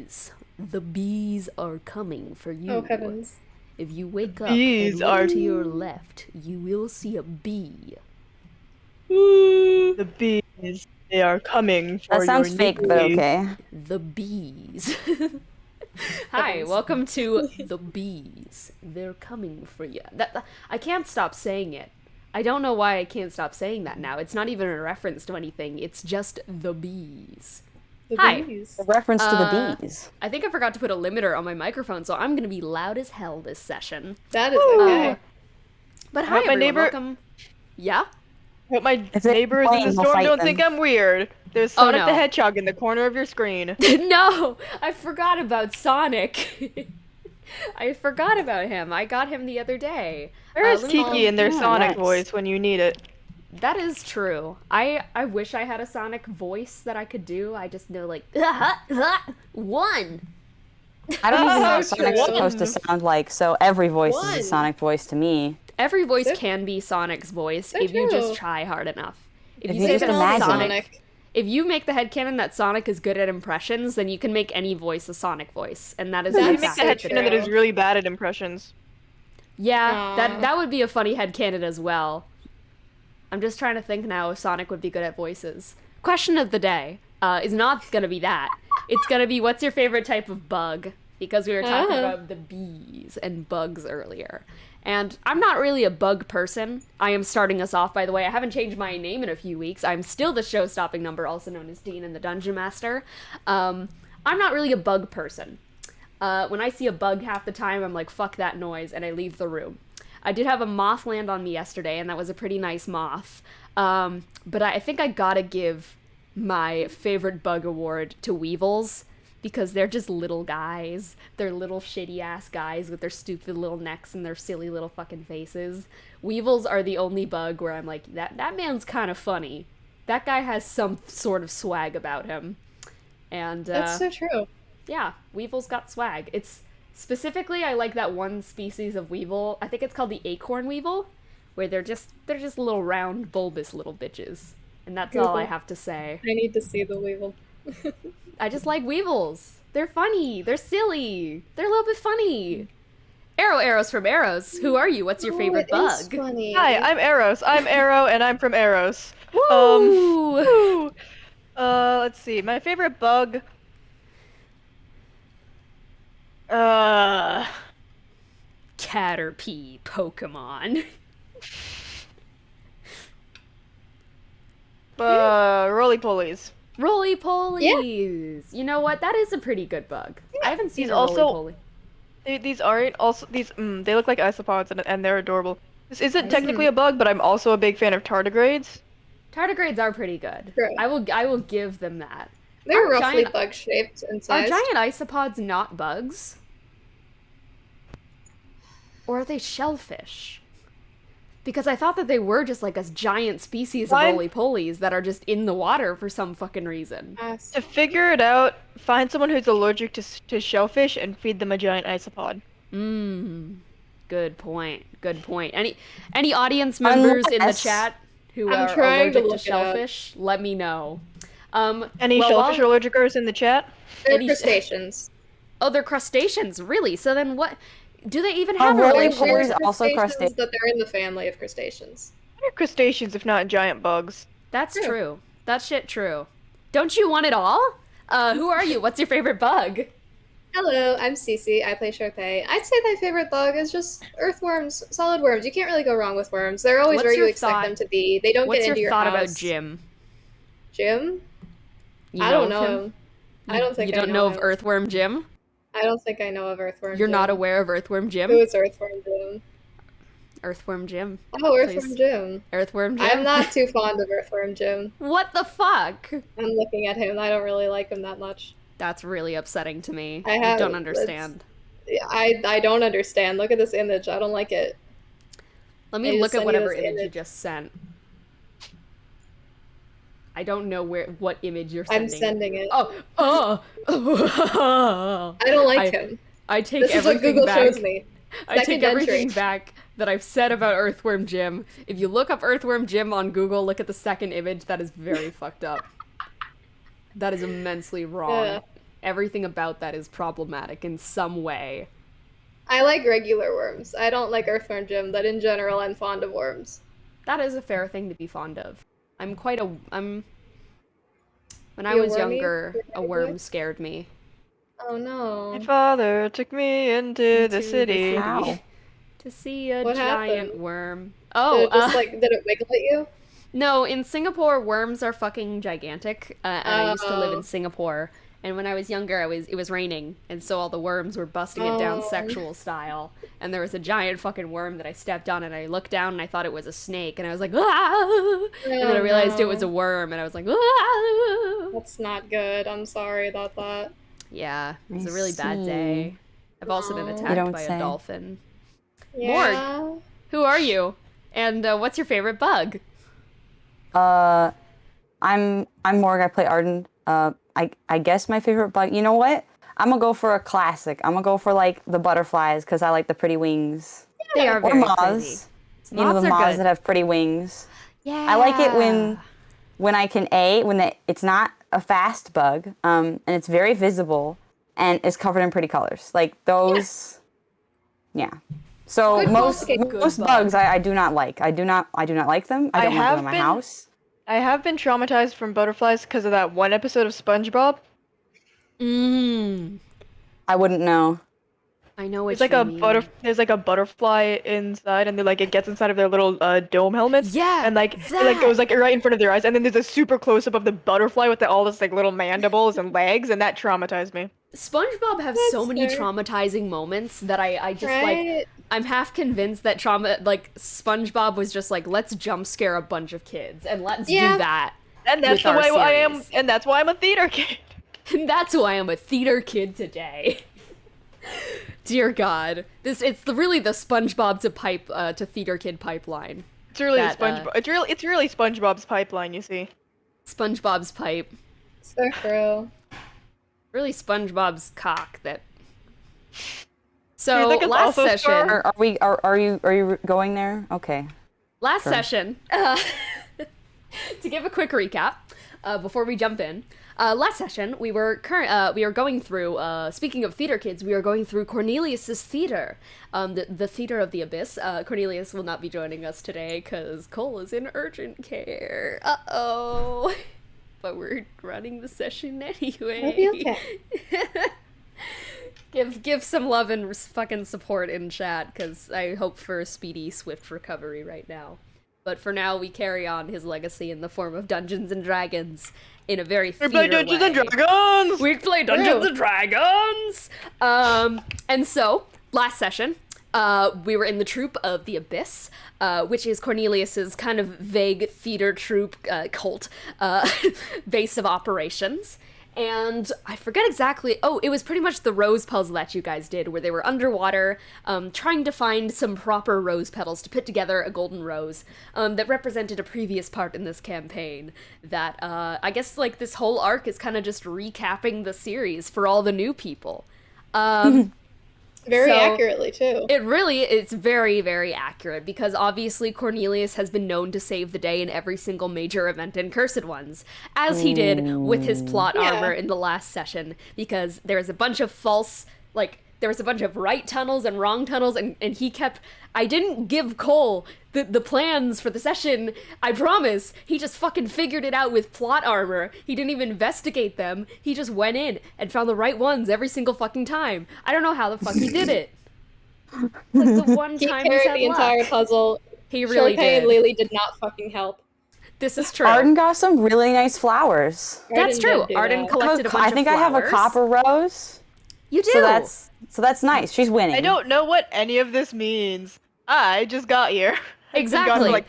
bees. The bees are coming for you. Oh, heavens. If you wake up Bees and look are- to your left, you will see a bee. The bees, they are coming for That sounds your fake, but knees. okay. The bees. Hi, Heavens. welcome to The Bees. They're coming for you. I can't stop saying it. I don't know why I can't stop saying that now. It's not even a reference to anything. It's just The Bees. The Hi. bees. A reference to Uh, the bees. I think I forgot to put a limiter on my microphone, so I'm gonna be loud as hell this session. That is okay. But I hi, hope my everyone. neighbor- Welcome. Yeah? Hope my If they neighbors in complain, the we'll storm fight don't them. think I'm weird. There's Oh, Sonic no. the Hedgehog in the corner of your screen. No, I forgot about Sonic. I forgot about him. I got him the other day. There is let me- Kiki in their Oh, Sonic nice. voice when you need it. That is true. I wish I had a Sonic voice that I could do. I just know like one. I don't even know what So Sonic's true. supposed to sound like, so every voice is One. a Sonic voice to me. Every voice So- can be Sonic's voice so if you just true. try hard enough. If If you you say just that imagine. Sonic, if you make the headcanon that Sonic is good at impressions, then you can make any voice a Sonic voice, and that is That's You what make the so Patrick headcanon that did. is really bad at impressions. Yeah, Aw. that would be a funny headcanon as well. I'm just trying to think now if Sonic would be good at voices. Question of the day is not gonna be that. It's gonna be what's your favorite type of bug? Because we were talking Ah. about the bees and bugs earlier. And I'm not really a bug person. I am starting us off, by the way. I haven't changed my name in a few weeks. I'm still the show-stopping number, also known as Dean and the Dungeon Master. I'm not really a bug person. When I see a bug half the time, I'm like, fuck that noise, and I leave the room. I did have a moth land on me yesterday, and that was a pretty nice moth. But I think I gotta give my favorite bug award to weevils, because they're just little guys. They're little shitty-ass guys with their stupid little necks and their silly little fucking faces. Weevils are the only bug where I'm like, that man's kind of funny. That guy has some sort of swag about him. And, That's so true. yeah, weevils got swag. It's specifically I like that one species of weevil. I think it's called the acorn weevil, where they're just little round bulbous little bitches. And that's all I Google. have to say. I need to see the weevil. I just like weevils. They're funny. They're silly. They're a little bit funny. Arrows from Arrows. Who are you? What's your favorite Oh, it is bug? funny. Hi, I'm Eros. I'm Arrow, and I'm from Eros. Woo! Woo. Let's see. My favorite bug. Caterpie Pokemon. Roly-polies. Roly polies. You know what? That is a pretty good bug. I haven't seen He's a also- roly poly. These aren't also these. They look like isopods, and they're adorable. This isn't I technically a bug, but I'm also a big fan of tardigrades. Tardigrades are pretty good. True. I will give them that. They're Are roughly giant- bug-shaped and Are sized. giant isopods not bugs? Or are they shellfish? Because I thought that they were just like a giant species of Why- roly-polies that are just in the water for some fucking reason. To figure it out, find someone who's allergic to shellfish and feed them a giant isopod. Good point. Good point. Any audience members in the Unless- chat who I'm are trying to allergic to look it up. shellfish, let me know. Any well, shellfish while- allergicers in the chat? They're Any- crustaceans. Oh, they're crustaceans, really? So then what? Do they even Oh, have a really? relationship? Polies They're also crustaceans, crustaceans. but they're in the family of crustaceans. They're crustaceans, if not giant bugs. That's True. true. That's shit true. Don't you want it all? Who are you? What's your favorite bug? Hello, I'm Cece. I play Sharpay. I'd say my favorite bug is just earthworms, solid worms. You can't really go wrong with worms. They're always What's where you your expect thought- them to be. They don't What's get your into your thought house. about Jim? Jim? You I don't of know him? him. I don't think you I don't know know of him. Earthworm Jim. I don't think I know of Earthworm You're Jim. not aware of Earthworm Jim. Who is Earthworm Jim? Earthworm Jim. Oh, Earthworm Please. Jim. Earthworm Jim. I'm not too fond of Earthworm Jim. What the fuck? I'm looking at him. I don't really like him that much. That's really upsetting to me. I I have- don't understand. I don't understand. Look at this image. I don't like it. Let I me just look at sent you whatever this image you image. just sent. I don't know what image you're I'm sending. sending it. Oh. I don't like him. I take This is what everything Google back. shows me. I take Second everything entry. back that I've said about Earthworm Jim. If you look up Earthworm Jim on Google, look at the second image. That is very fucked up. That is immensely wrong. Yeah. everything about that is problematic in some way. I like regular worms. I don't like earthworm Jim, but in general, I'm fond of worms. That is a fair thing to be fond of. When I You a was wormy? younger, You a a worm boy? scared me. Oh no. My father took me into the city. How? To see a What giant happened? worm. Did Oh, it just did it wiggle at you? no, in Singapore, worms are fucking gigantic, and I used to live in Oh. Singapore. And when I was younger, it was raining, and so all the worms were busting it down Oh. sexual style. And there was a giant fucking worm that I stepped on, and I looked down, and I thought it was a snake, and I was like, ah! And then I realized it was a worm, and I was like, ah! That's not good. I'm sorry about that. Yeah, it was I a really bad see. day. I've also been Aw. You attacked don't by say. a dolphin. Yeah. Who are you? And what's your favorite bug? I'm Morgue. I play Arden. I guess my favorite bug. You know what? I'm gonna go for a classic. I'm gonna go for like the butterflies because I like the pretty wings. They are Or very moths. pretty. You know the Moths are moths good. that have pretty wings. Yeah. I like it when I can it's not a fast bug, and it's very visible and is covered in pretty colors. Like those. Yeah. So Good most qualification. most Good bugs bug. I do not like. I do not like them. I I don't want them have in my been- house. I have been traumatized from butterflies because of that one episode of SpongeBob. I wouldn't know. I know what It's like you a mean. There's like a butterfly inside, and it gets inside of their little dome helmets. Yeah, and it that. goes like right in front of their eyes, and then there's a super close up of the butterfly with all this like little mandibles and legs, and that traumatized me. SpongeBob has so That's many fair. traumatizing moments that I just like. Right? I'm half convinced that SpongeBob was just like, let's jump scare a bunch of kids and let's Yeah. do that. And that's With the our way I am, series. and that's why I'm a theater kid. And that's why I'm a theater kid today. Dear God, it's really the SpongeBob to theater kid pipeline. It's really That, SpongeBob. It's really SpongeBob's pipeline, you see. SpongeBob's pipe, So true. really SpongeBob's cock. That. Do So you think it's last also session, Are you going there? Okay. last Sure. session, to give a quick recap before we jump in. Last session, we were going through. Speaking of theater kids, we are going through Cornelius's theater, the theater of the abyss. Cornelius will not be joining us today because Cole is in urgent care. Uh-oh. But we're running the session anyway. It'll be okay. Give some love and fucking support in chat because I hope for a speedy, swift recovery right now. But for now, we carry on his legacy in the form of Dungeons and Dragons in a very We play theater Dungeons way. and Dragons. We play Dungeons and Dragons! And so, last session, we were in the troupe of the Abyss, which is Cornelius's kind of vague theater troupe cult base of operations. And I forget exactly. Oh, it was pretty much the rose puzzle that you guys did, where they were underwater, trying to find some proper rose petals to put together a golden rose that represented a previous part in this campaign. That I guess like this whole arc is kind of just recapping the series for all the new people. Very So- accurately, too. It's very, very accurate because obviously Cornelius has been known to save the day in every single major event in Cursed Ones, as he did with his plot Yeah. armor in the last session, because there's a bunch of there was a bunch of right tunnels and wrong tunnels, and I didn't give Cole the plans for the session, I promise. He just fucking figured it out with plot armor. He didn't even investigate them. He just went in and found the right ones every single fucking time. I don't know how the fuck he did it. It's like the one He time he's carried had the entire luck. puzzle. He really Sharpay and did. Lily did not fucking help. This is true. Arden got some really nice flowers. That's Arden true. did do Arden that. collected a bunch I think of I have a flowers. copper rose. You do. So that's nice. She's winning. I don't know what any of this means. I just got here. I've been gone Exactly. for like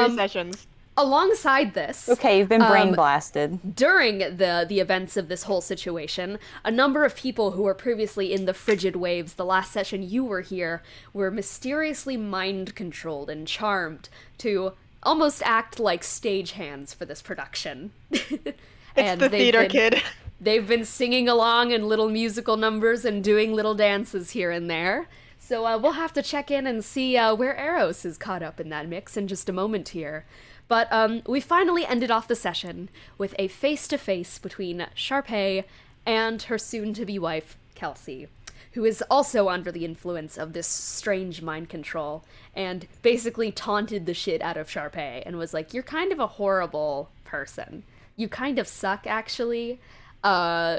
3 sessions. Alongside this, Okay, you've been brain blasted. during the events of this whole situation, a number of people who were previously in the frigid waves the last session you were here were mysteriously mind controlled and charmed to almost act like stagehands for this production. It's the theater kid. They've been singing along in little musical numbers and doing little dances here and there. So we'll have to check in and see where Eros is caught up in that mix in just a moment here. But we finally ended off the session with a face-to-face between Sharpay and her soon-to-be wife, Kelsey, who is also under the influence of this strange mind control, and basically taunted the shit out of Sharpay and was like, "You're kind of a horrible person. You kind of suck, actually."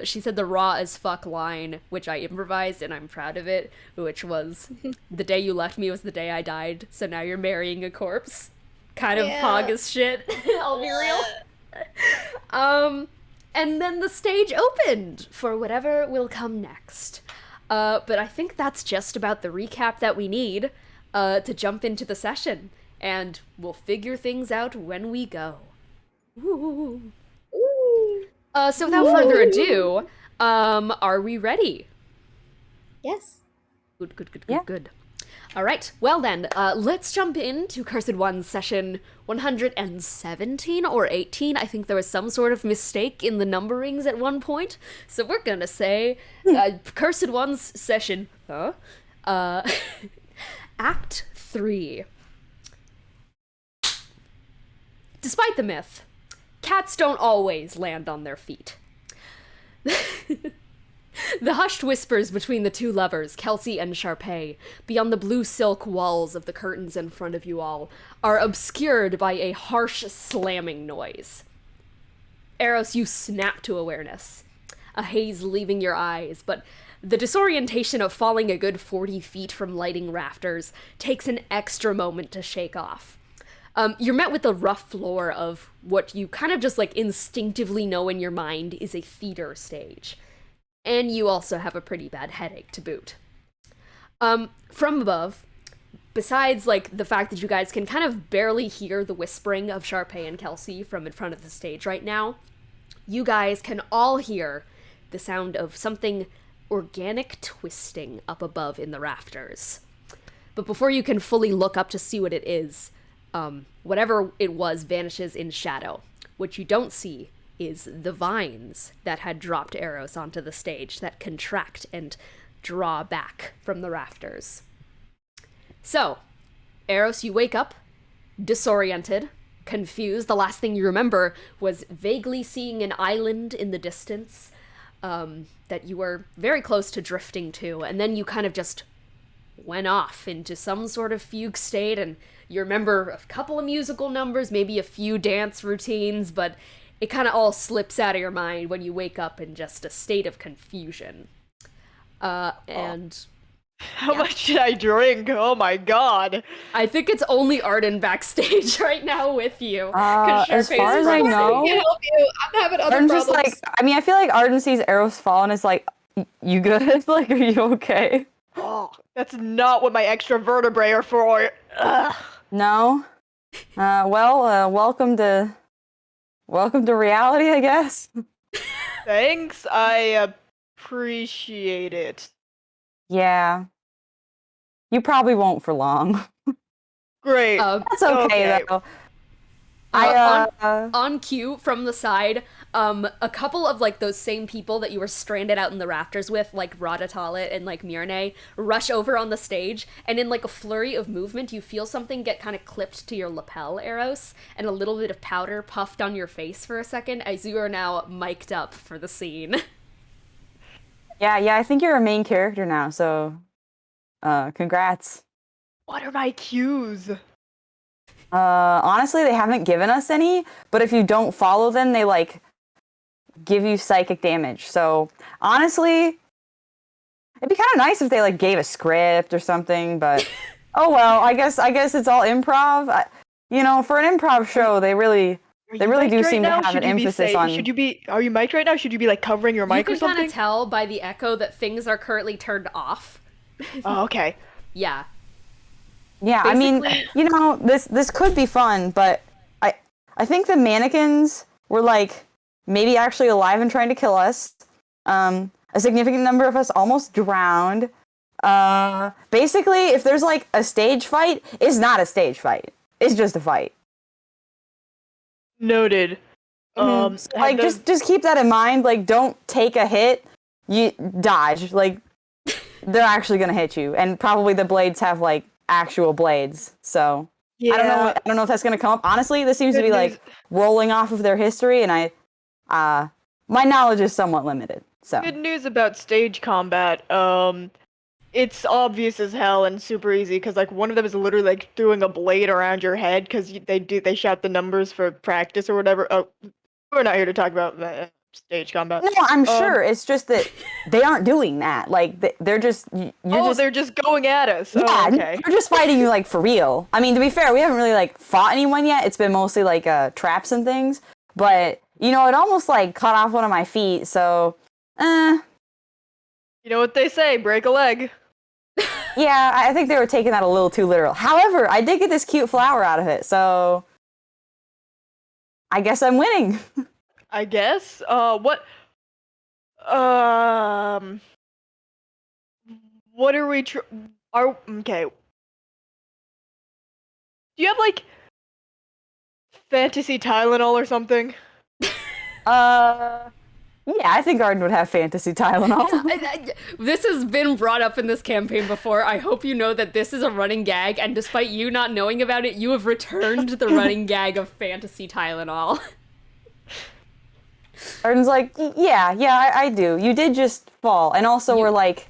She said the raw as fuck line, which I improvised and I'm proud of it, which was, "The day you left me was the day I died, so now you're marrying a corpse." Kind of pog as shit, I'll be real. And then the stage opened for whatever will come next. But I think that's just about the recap that we need to jump into the session, and we'll figure things out when we go. Ooh. So without further ado, are we ready? Yes. Good. All right, well then, let's jump into Cursed One's session 117 or 18. I think there was some sort of mistake in the numberings at one point, so we're gonna say Cursed One's session, Act 3. Despite the myth, cats don't always land on their feet. The hushed whispers between the two lovers, Kelsey and Sharpay, beyond the blue silk walls of the curtains in front of you all, are obscured by a harsh slamming noise. Eros, you snap to awareness, a haze leaving your eyes, but the disorientation of falling a good 40 feet from lighting rafters takes an extra moment to shake off. You're met with the rough floor of what you kind of just like instinctively know in your mind is a theater stage. And you also have a pretty bad headache to boot. From above, besides like the fact that you guys can kind of barely hear the whispering of Sharpay and Kelsey from in front of the stage right now, you guys can all hear the sound of something organic twisting up above in the rafters. But before you can fully look up to see what it is, whatever it was vanishes in shadow. What you don't see is the vines that had dropped Eros onto the stage that contract and draw back from the rafters. So, Eros, you wake up, disoriented, confused. The last thing you remember was vaguely seeing an island in the distance that you were very close to drifting to, and then you kind of just went off into some sort of fugue state, and you remember a couple of musical numbers, maybe a few dance routines, but it kind of all slips out of your mind when you wake up in just a state of confusion. And How much did I drink? Oh my god. I think it's only Arden backstage right now with you. As far as I know, I can't help you. I'm having other Arden's problems. just like, I mean, I feel like Arden sees Eros fall and is like, "You good? Like, are you okay?" Oh, that's not what my extra vertebrae are for. Ugh. No. Welcome to reality, I guess. Thanks, I appreciate it. Yeah. You probably won't for long. Great. That's okay. Though. On cue from the side, a couple of like those same people that you were stranded out in the rafters with, like Radicole and like Mirne, rush over on the stage, and in like a flurry of movement, you feel something get kind of clipped to your lapel, Eros, and a little bit of powder puffed on your face for a second as you are now mic'd up for the scene. Yeah, I think you're a main character now, so congrats. What are my cues? Honestly, they haven't given us any, but if you don't follow them, they like give you psychic damage. So honestly, it'd be kind of nice if they like gave a script or something, but oh well, I guess it's all improv. For an improv show, they really do seem to have an emphasis on. Are you mic'd right now? Should you be like covering your mic or You can something? kind of tell by the echo that things are currently turned off. Oh, okay. Yeah. Yeah, Basically- I mean, this could be fun, but I think the mannequins were like maybe actually alive and trying to kill us. A significant number of us almost drowned. Basically, if there's like a stage fight, it's not a stage fight. It's just a fight. Noted. Like just keep that in mind. Like, don't take a hit. You dodge. Like, they're actually gonna hit you, and probably the blades have like actual blades. So yeah. I don't know if that's gonna come up. Honestly, this seems to be like rolling off of their history, and my knowledge is somewhat limited. So Good news about stage combat. It's obvious as hell and super easy because like one of them is literally like throwing a blade around your head because they shout the numbers for practice or whatever. Oh, we're not here to talk about stage combat. no, I'm sure it's just that they aren't doing that. Like they're just they're just going at us. yeah, Oh, okay. they're just fighting you like for real. I mean, to be fair, we haven't really like fought anyone yet. It's been mostly like traps and things. But you know, it almost like cut off one of my feet. So, You know what they say, break a leg. yeah, I think they were taking that a little too literal. However, I did get this cute flower out of it, so I guess I'm winning. I guess. What are we okay. Do you have like fantasy Tylenol or something? Yeah, I think Arden would have fantasy Tylenol. This has been brought up in this campaign before. I hope you know that this is a running gag, and despite you not knowing about it, you have returned the running gag of fantasy Tylenol. Arden's like, yeah, I do. You did just fall, and also we're like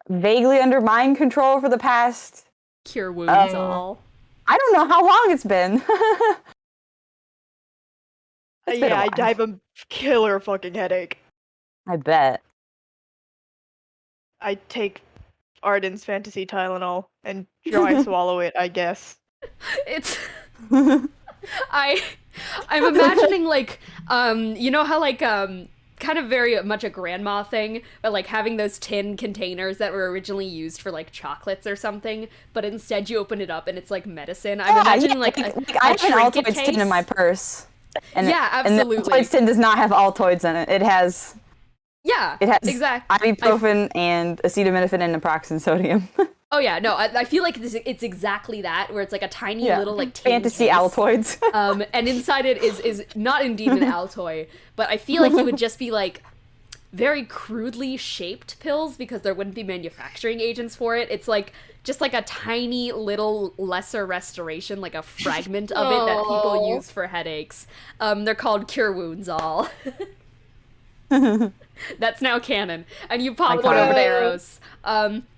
vaguely under mind control for the past. Cure wounds all. I don't know how long it's been. Yeah, I have a killer fucking headache. I bet. I take Arden's fantasy Tylenol and try to swallow it, I guess. It's I'm imagining like you know how like kind of very much a grandma thing, but like having those tin containers that were originally used for like chocolates or something, but instead you open it up and it's like medicine. I'm imagining like I a have an trinket Altoids tin in my purse. And yeah, absolutely. And the Altoids tin does not have Altoids in it. It has exactly ibuprofen and acetaminophen and naproxen sodium. Oh yeah, no, I feel like it's exactly that, where it's like a tiny little like tin fantasy case. Altoids. And inside it is not indeed an Altoid, but I feel like it would just be like very crudely shaped pills because there wouldn't be manufacturing agents for it. It's like just like a tiny little lesser restoration, like a fragment of it that people use for headaches. They're called Cure Wounds All. That's now canon. And you pop one over to Arrows.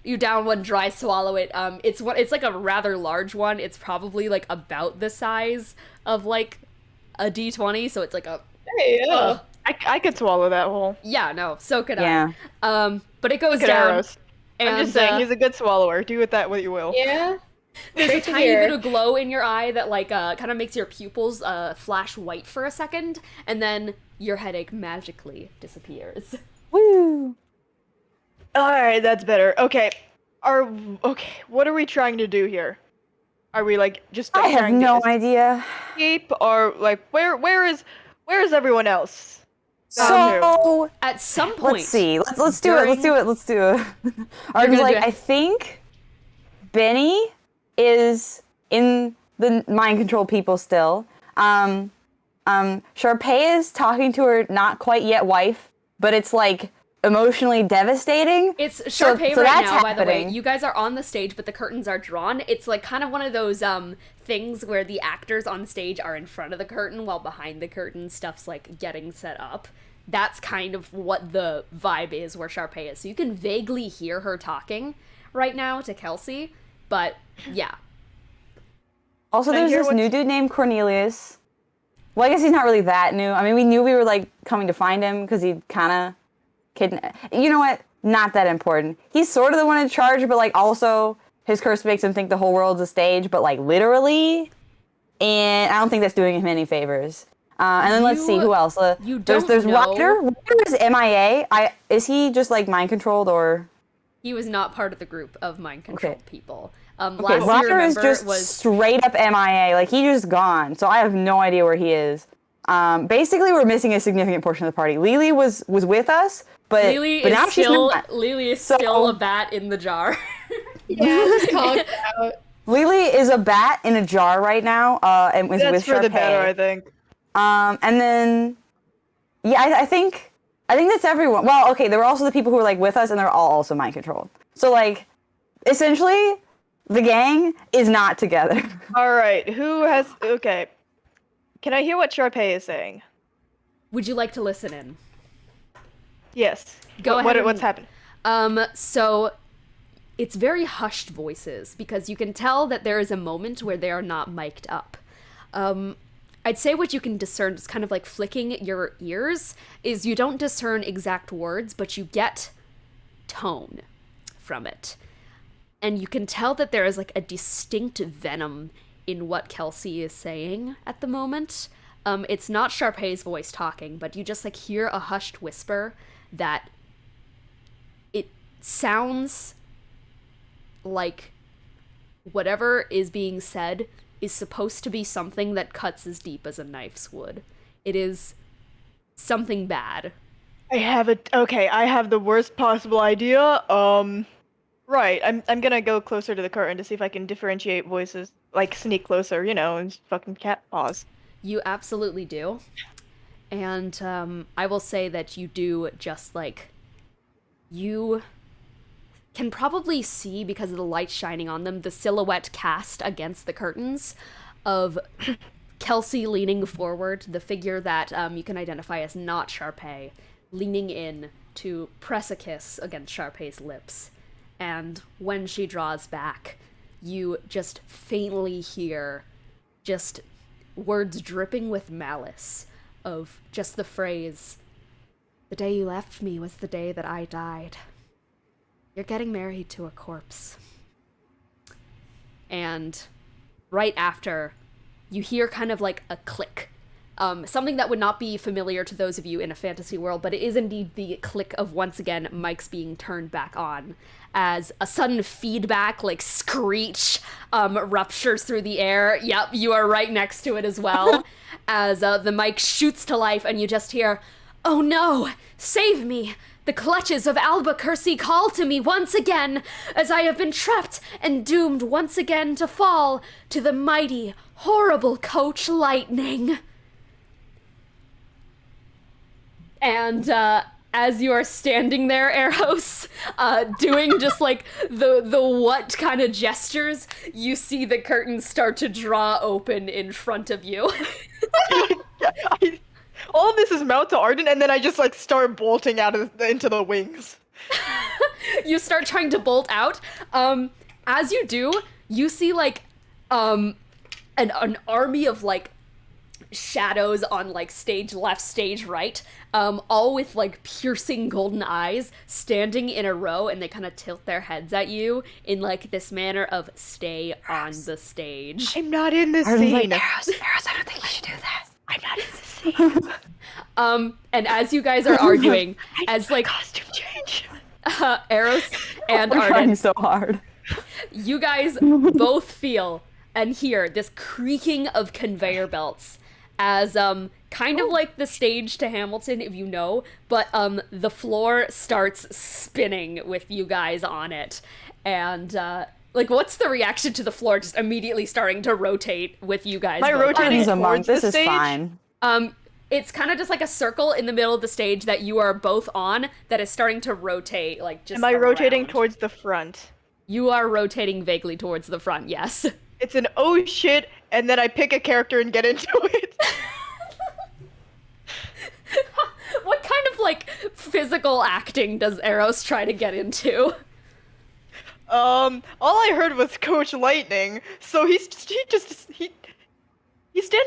You down one, dry swallow it. It's like a rather large one. It's probably like about the size of like a D20, so it's like a Hey, yeah. I could swallow that whole. yeah, no, so could Yeah. I. But it goes Look at down. Arrows. And, I'm just saying, he's a good swallower. Do with that what you will. Yeah. there's a Great to tiny hear. bit of glow in your eye that like kind of makes your pupils flash white for a second, and then your headache magically disappears. Woo! Alright, that's better. Okay. What are we trying to do here? Are we like just I have trying no to idea. escape, or like where is everyone else? So At some point, let's see. Let's do it. Let's do it. Arden's gonna like, do it. I think Benny is in the mind control people still. Sharpay is talking to her not quite yet wife, but it's like emotionally devastating. It's So Sharpay right that's now, by the way. happening. You guys are on the stage, but the curtains are drawn. It's like kind of one of those things where the actors on stage are in front of the curtain while behind the curtain stuff's like getting set up. That's kind of what the vibe is where Sharpay is. So you can vaguely hear her talking right now to Kelsey, but yeah. Also, Can I there's hear this what's- new dude named Cornelius. Well, I guess he's not really that new. I mean, we knew we were like coming to find him because he kind of kidnapped. You know what? Not that important. He's sort of the one in charge, but like also his curse makes him think the whole world's a stage, but like literally. And I don't think that's doing him any favors. And then let's see who else. you there's don't know- Ryder. Ryder is MIA. Is he just like mind controlled or? He was not part of the group of mind control Okay. people. Okay, Last Ryder year, is remember, just was straight up MIA. Like, he just gone. So I have no idea where he is. Basically, we're missing a significant portion of the party. Lily was with us, but now she's not. Lily is So- still a bat in the jar. Yeah, just conked out. Lily is a bat in a jar right now, and with That's for the Sharpay. better, I think. And then, yeah, I think that's everyone. Well, okay, there were also the people who were like with us, and they're all also mind controlled. So like, essentially, the gang is not together. Alright, who has... Okay. Can I hear what Sharpay is saying? Would you like to listen in? Yes. Go ahead. What's happened? So it's very hushed voices because you can tell that there is a moment where they are not mic'd up. I'd say what you can discern, just kind of like flicking your ears, is you don't discern exact words, but you get tone from it. And you can tell that there is like a distinct venom in what Kelsey is saying at the moment. It's not Sharpay's voice talking, but you just like hear a hushed whisper that it sounds like whatever is being said is supposed to be something that cuts as deep as a knife's would. It is something bad. I have the worst possible idea. Right, I'm gonna go closer to the curtain to see if I can differentiate voices, like sneak closer, and fucking cat paws. You absolutely do. And I will say that you do just like, you can probably see, because of the light shining on them, the silhouette cast against the curtains of Kelsey leaning forward, the figure that you can identify as not Sharpay, leaning in to press a kiss against Sharpay's lips. And when she draws back, you just faintly hear just words dripping with malice of just the phrase, "The day you left me was the day that I died. You're getting married to a corpse." And right after, you hear kind of like a click. Something that would not be familiar to those of you in a fantasy world, but it is indeed the click of, once again, mics being turned back on, as a sudden feedback, like screech, ruptures through the air. Yep, you are right next to it as well, as the mic shoots to life, and you just hear, "Oh no, save me! The clutches of Albuquerque call to me once again, as I have been trapped and doomed once again to fall to the mighty, horrible Coach Lightning." And as you are standing there, Eros, doing just like the what kind of gestures, you see the curtains start to draw open in front of you. All of this is mouth to Arden, and then I just like start bolting out into the wings. You start trying to bolt out. As you do, you see like an army of like shadows on like stage left, stage right, all with like piercing golden eyes, standing in a row, and they kind of tilt their heads at you in like this manner of "stay on the stage." I'm not in this Arden's scene. like, Eros, I don't think you should do that. I'm not in this scene. And as you guys are arguing, as like Costume change. Eros and We're trying Arden, so hard. you guys both feel and hear this creaking of conveyor belts as kind of like the stage to Hamilton, if you know, but the floor starts spinning with you guys on it. And like, what's the reaction to the floor just immediately starting to rotate with you guys? Am I both? rotating Arden's a monk. towards the This is stage? fine. It's kind of just like a circle in the middle of the stage that you are both on that is starting to rotate, like just Am I rotating around. towards the front? You are rotating vaguely towards the front, yes. It's an oh shit, and then I pick a character and get into it. What kind of like physical acting does Eros try to get into? All I heard was Coach Lightning, so he's standing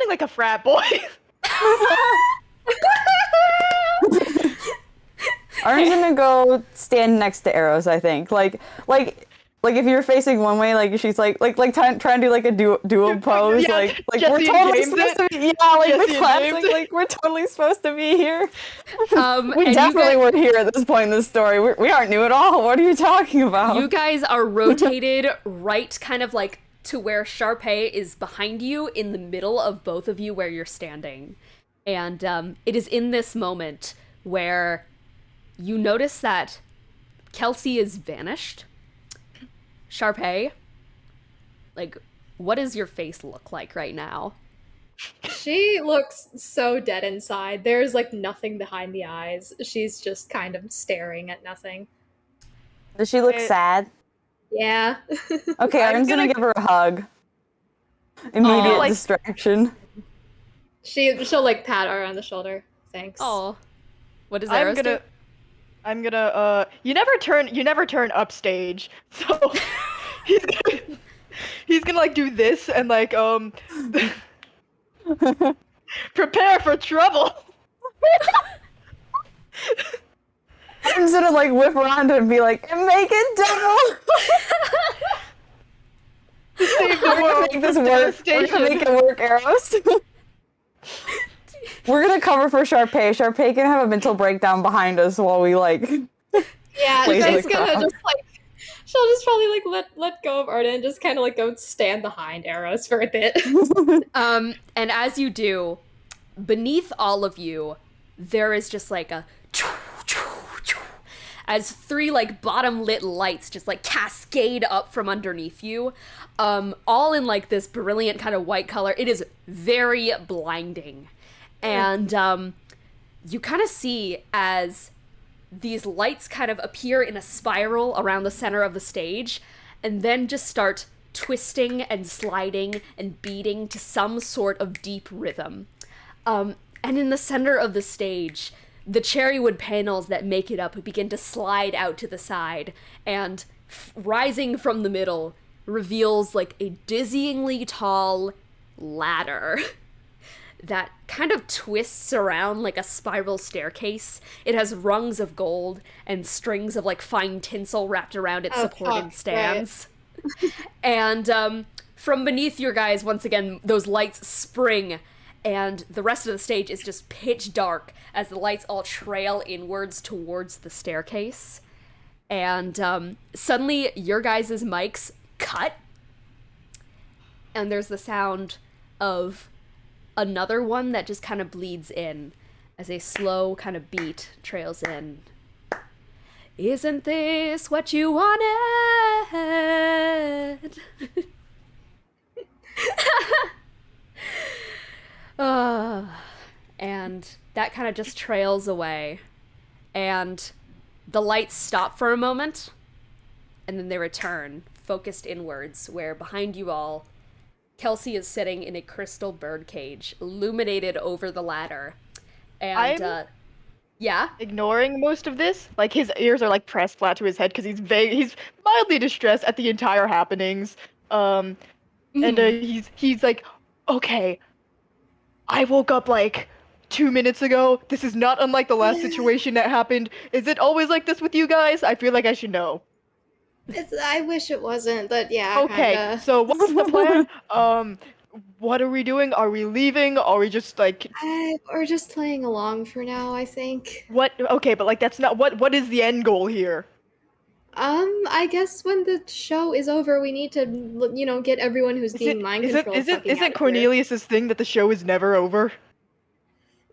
like a frat boy. Arden's gonna go stand next to Eros, I think. Like if you're facing one way, like she's like trying to do like a dual pose, Yeah, like Jesse we're and totally James supposed to it. be, yeah, like Jesse the and classic, James it. like we're totally supposed to be here. We And you definitely guys- weren't here at this point in the story. We aren't new at all. What are you talking about? You guys are rotated right kind of like to where Sharpay is behind you, in the middle of both of you where you're standing. And it is in this moment where you notice that Kelsey is vanished. Sharpay, like, what does your face look like right now? She looks so dead inside. There's like nothing behind the eyes. She's just kind of staring at nothing. Does she look sad? Yeah. Okay, I'm Arden's gonna gonna- give her a hug. Immediate like- distraction. She'll like pat her on the shoulder. Thanks. Oh, what does I'm Eros gonna. do? I'm gonna you never turn upstage. So he's gonna, he's gonna like do this and like prepare for trouble. I'm just gonna like whip around and be like, and make it double. Save the We're gonna world make this from work. We're devastation. gonna make it work, Arrows. We're gonna cover for Sharpay. Sharpay can have a mental breakdown behind us while we like. Yeah, Place Guy's the gonna crowd. just like she'll just probably like let go of Arda and just kind of like go stand behind Arrows for a bit. And as you do, beneath all of you, there is just like a as three like bottom lit lights just like cascade up from underneath you, all in like this brilliant kind of white color. It is very blinding, and you kind of see as these lights kind of appear in a spiral around the center of the stage, and then just start twisting and sliding and beating to some sort of deep rhythm. And in the center of the stage, the cherrywood panels that make it up begin to slide out to the side, and rising from the middle reveals like a dizzyingly tall ladder that kind of twists around like a spiral staircase. It has rungs of gold and strings of like fine tinsel wrapped around its supporting stands. Right. And from beneath your guys, once again, those lights spring, and the rest of the stage is just pitch dark as the lights all trail inwards towards the staircase. And suddenly your guys' mics cut, and there's the sound of another one that just kind of bleeds in as a slow kind of beat trails in. Isn't this what you wanted? And that kind of just trails away, and the lights stop for a moment, and then they return, focused inwards, where behind you all, Kelsey is sitting in a crystal birdcage, illuminated over the ladder. And yeah, ignoring most of this. Like his ears are like pressed flat to his head because he's mildly distressed at the entire happenings. And he's like, okay, I woke up like 2 minutes ago. This is not unlike the last situation that happened. Is it always like this with you guys? I feel like I should know. I wish it wasn't, but yeah. Okay, kinda. so what's the plan? What are we doing? Are we leaving? Are we just like? We're just playing along for now, I think. What? Okay, but like that's not what is the end goal here? I guess when the show is over, we need to, get everyone who's being mind controlled. Is it Cornelius's thing that the show is never over?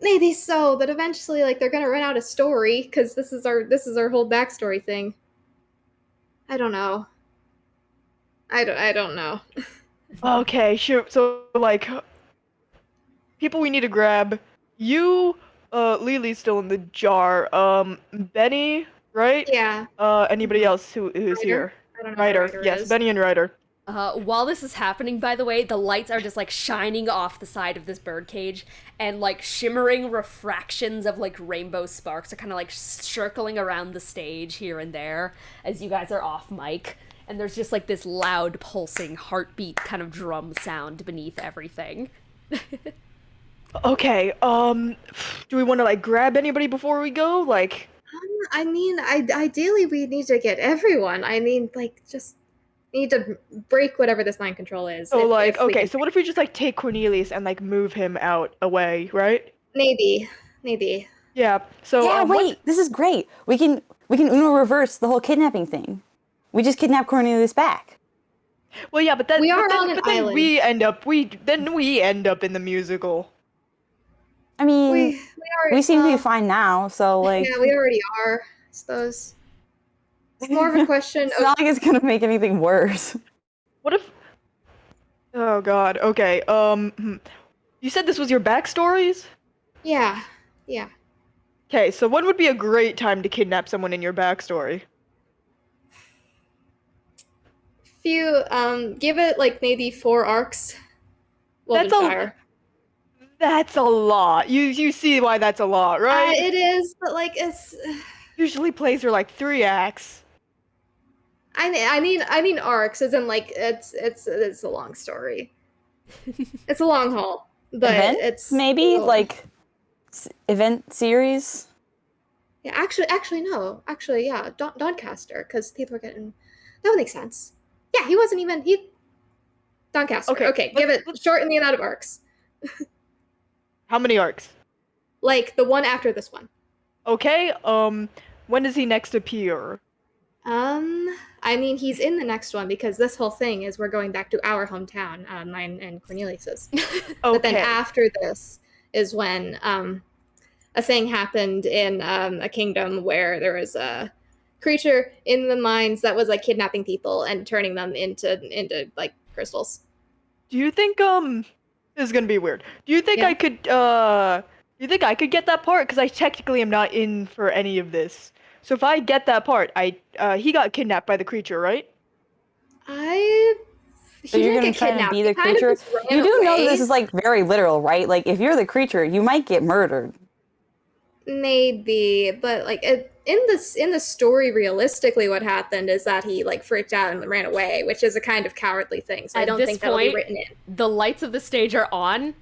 Maybe so, but eventually, like, they're gonna run out of story because this is our whole backstory thing. I don't know. I don't know. Okay, sure. So like, people we need to grab. You, Lily's still in the jar. Benny, right? Yeah. Anybody else who's Ryder? here? I don't know. Ryder. Yes, is. Benny and Ryder. While this is happening, by the way, the lights are just like shining off the side of this birdcage, and like shimmering refractions of like rainbow sparks are kind of like circling around the stage here and there as you guys are off mic. And there's just like this loud pulsing heartbeat kind of drum sound beneath everything. Okay, do we want to like grab anybody before we go? Like, I mean, ideally we need to get everyone. I mean, like, just need to break whatever this mind control is. so like, okay, so what if we just like take Cornelius and like move him out away, right? Maybe. Yeah. So Yeah, wait, this is great. We can Uno reverse the whole kidnapping thing. We just kidnap Cornelius back. Well, yeah, but then We are but then, on an but then island. we end up in the musical. I mean, We we seem to be fine now, so like Yeah, we already are. I suppose. It's more of a question it's of not like it's gonna make anything worse. What if? Oh God. Okay. You said this was your backstories. yeah. Okay, so when would be a great time to kidnap someone in your backstory? Give it like maybe 4 arcs. That's a lot. You see why that's a lot, right? It is, but like it's Usually plays are like 3 acts. I mean arcs, as in like it's a long story. It's a long haul, but Event? it's Maybe long. like event series. Yeah, actually no, actually yeah, Doncaster, because people are getting that would make sense. Yeah, he wasn't even Doncaster. Okay, give it shorten the amount of arcs. How many arcs? Like the one after this one. Okay, when does he next appear? I mean, he's in the next one because this whole thing is we're going back to our hometown, mine and Cornelius's. Okay. But then after this is when a thing happened in a kingdom where there was a creature in the mines that was like kidnapping people and turning them into like crystals. Do you think this is gonna be weird. Do you think Yeah. do you think I could get that part? Because I technically am not in for any of this. So if I get that part, he got kidnapped by the creature, right? So you're gonna try to be the creature. You do know this is like very literal, right? Like if you're the creature, you might get murdered. Maybe, but like in the story, realistically, what happened is that he like freaked out and ran away, which is a kind of cowardly thing. So I don't think that'll be written in. The lights of the stage are on,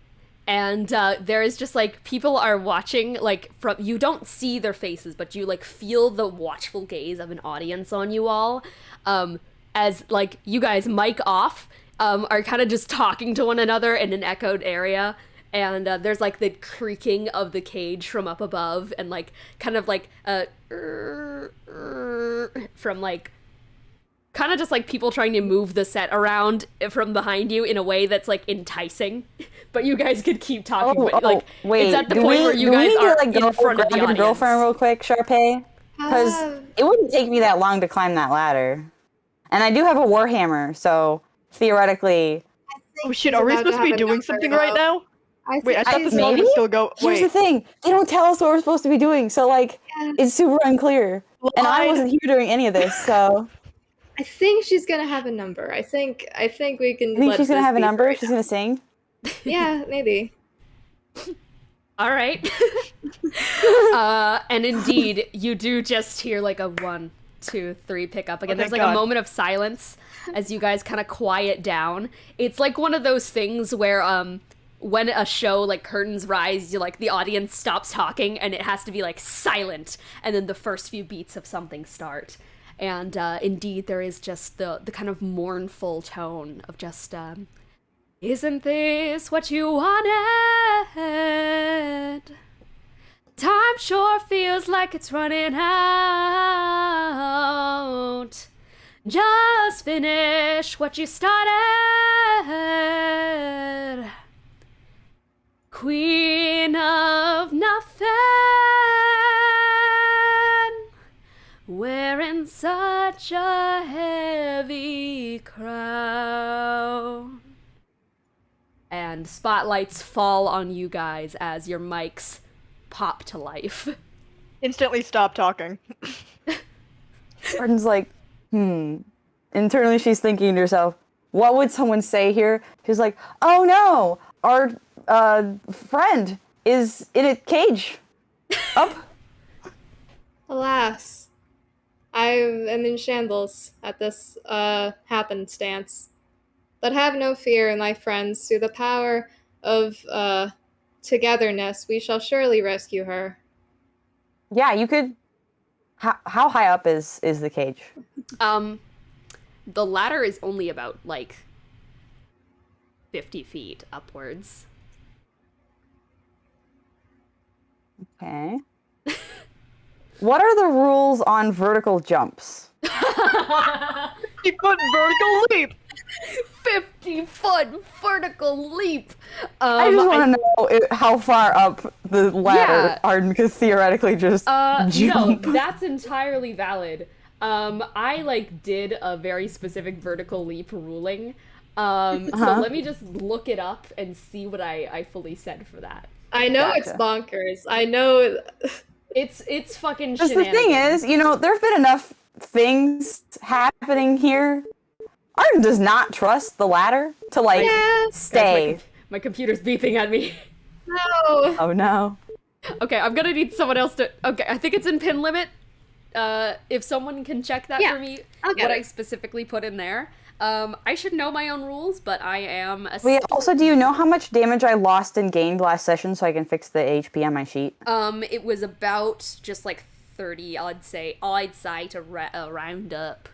and there is just like people are watching. Like from you don't see their faces, but you like feel the watchful gaze of an audience on you all, as like you guys mic off, are kind of just talking to one another in an echoed area. And there's like the creaking of the cage from up above, and like kind of like from like kind of just like people trying to move the set around from behind you in a way that's like enticing. But you guys could keep talking. Like wait, it's at the point where you guys are like in front of the audience. Girlfriend, real quick, Sharpay, because it wouldn't take me that long to climb that ladder, and I do have a warhammer, so theoretically. Oh shit! Are we supposed to be doing something right now? Wait, I thought the song would still go. Here's the thing: they don't tell us what we're supposed to be doing, so like it's super unclear. And I wasn't here doing any of this, so. I think she's gonna have a number. I think we can. You think she's gonna have a number? She's gonna sing. Yeah, maybe. All right. And indeed, you do just hear like a 1, 2, 3 pick up again. There's like a moment of silence as you guys kind of quiet down. It's like one of those things where when a show like curtains rise, you like the audience stops talking and it has to be like silent, and then the first few beats of something start. And indeed, there is just the kind of mournful tone of just, isn't this what you wanted? Time sure feels like it's running out. Just finish what you started. Queen of nothing, wearing such a heavy crown. And spotlights fall on you guys as your mics pop to life. Instantly stop talking. Jordan's like, Internally, she's thinking to herself, what would someone say here? She's like, oh no, our friend is in a cage. Up. Alas, I am in shambles at this happenstance. But have no fear, my friends. Through the power of togetherness, we shall surely rescue her. Yeah, you could. How high up is the cage? The ladder is only about like 50 feet upwards. Okay. What are the rules on vertical jumps? 50-foot vertical leap! 50-foot vertical leap! I just want to know how far up the ladder Arden could theoretically just jump. No, that's entirely valid. I like did a very specific vertical leap ruling. So let me just look it up and see what I fully said for that. I know it's bonkers. I know it's fucking Because shenanigans. the thing is, you know, there have been enough things happening here. Arden does not trust the ladder to like stay. Guys, my computer's beeping at me. No. Oh no. Okay, I'm gonna need someone else to. Okay, I think it's in pin limit. if someone can check that Yeah, for me, I'll get what it. I specifically put in there. I should know my own rules, but I am a Wait, also, do you know how much damage I lost and gained last session so I can fix the HP on my sheet? It was about just like 30, I'd say to round up.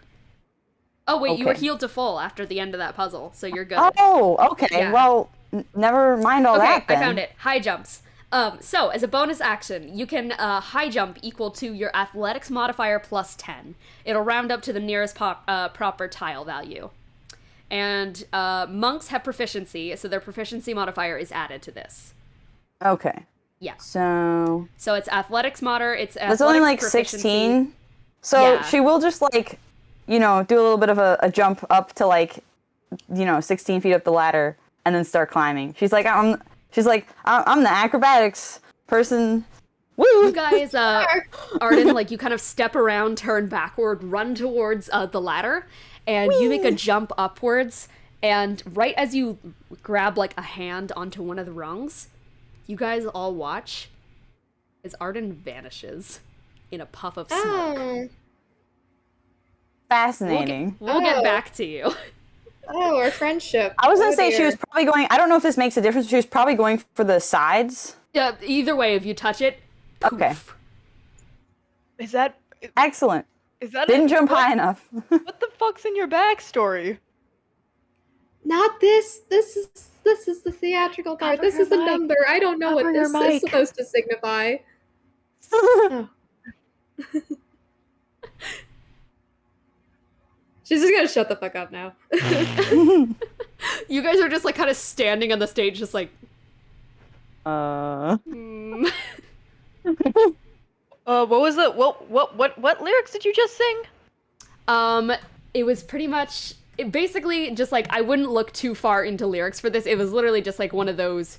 Oh wait, you were Okay. healed to full after the end of that puzzle, so you're good. Oh, okay. Yeah. Well, never mind all Okay, that then. I found it. High jumps. So as a bonus action, you can high jump equal to your athletics modifier plus 10. It'll round up to the nearest proper tile value. And monks have proficiency, so their proficiency modifier is added to this. Okay. Yeah. So it's athletics it's that's only like proficiency. 16. So Yeah. she will just like, do a little bit of a jump up to like, 16 feet up the ladder and then start climbing. She's like, I'm the acrobatics person. Woo! You guys, Arden, like, you kind of step around, turn backward, run towards the ladder, and you make a jump upwards, and right as you grab, like, a hand onto one of the rungs, you guys all watch as Arden vanishes in a puff of smoke. Oh. Fascinating. We'll get back to you. Oh, our friendship. I was gonna say she dear. was probably going. I don't know if this makes a difference. She was probably going for the sides. Yeah, either way, if you touch it, Okay. poof. Is that Excellent. Didn't Didn't jump high enough. What the fuck's in your backstory? Not this. This is the theatrical part. Cover This your is a mic. number. I don't know Cover what your this is mic. supposed to signify. Oh. She's just gonna shut the fuck up now. You guys are just, like, kind of standing on the stage, just like, Uh. hmm. What was the what lyrics did you just sing? It was pretty much basically just like I wouldn't look too far into lyrics for this. It was literally just like one of those.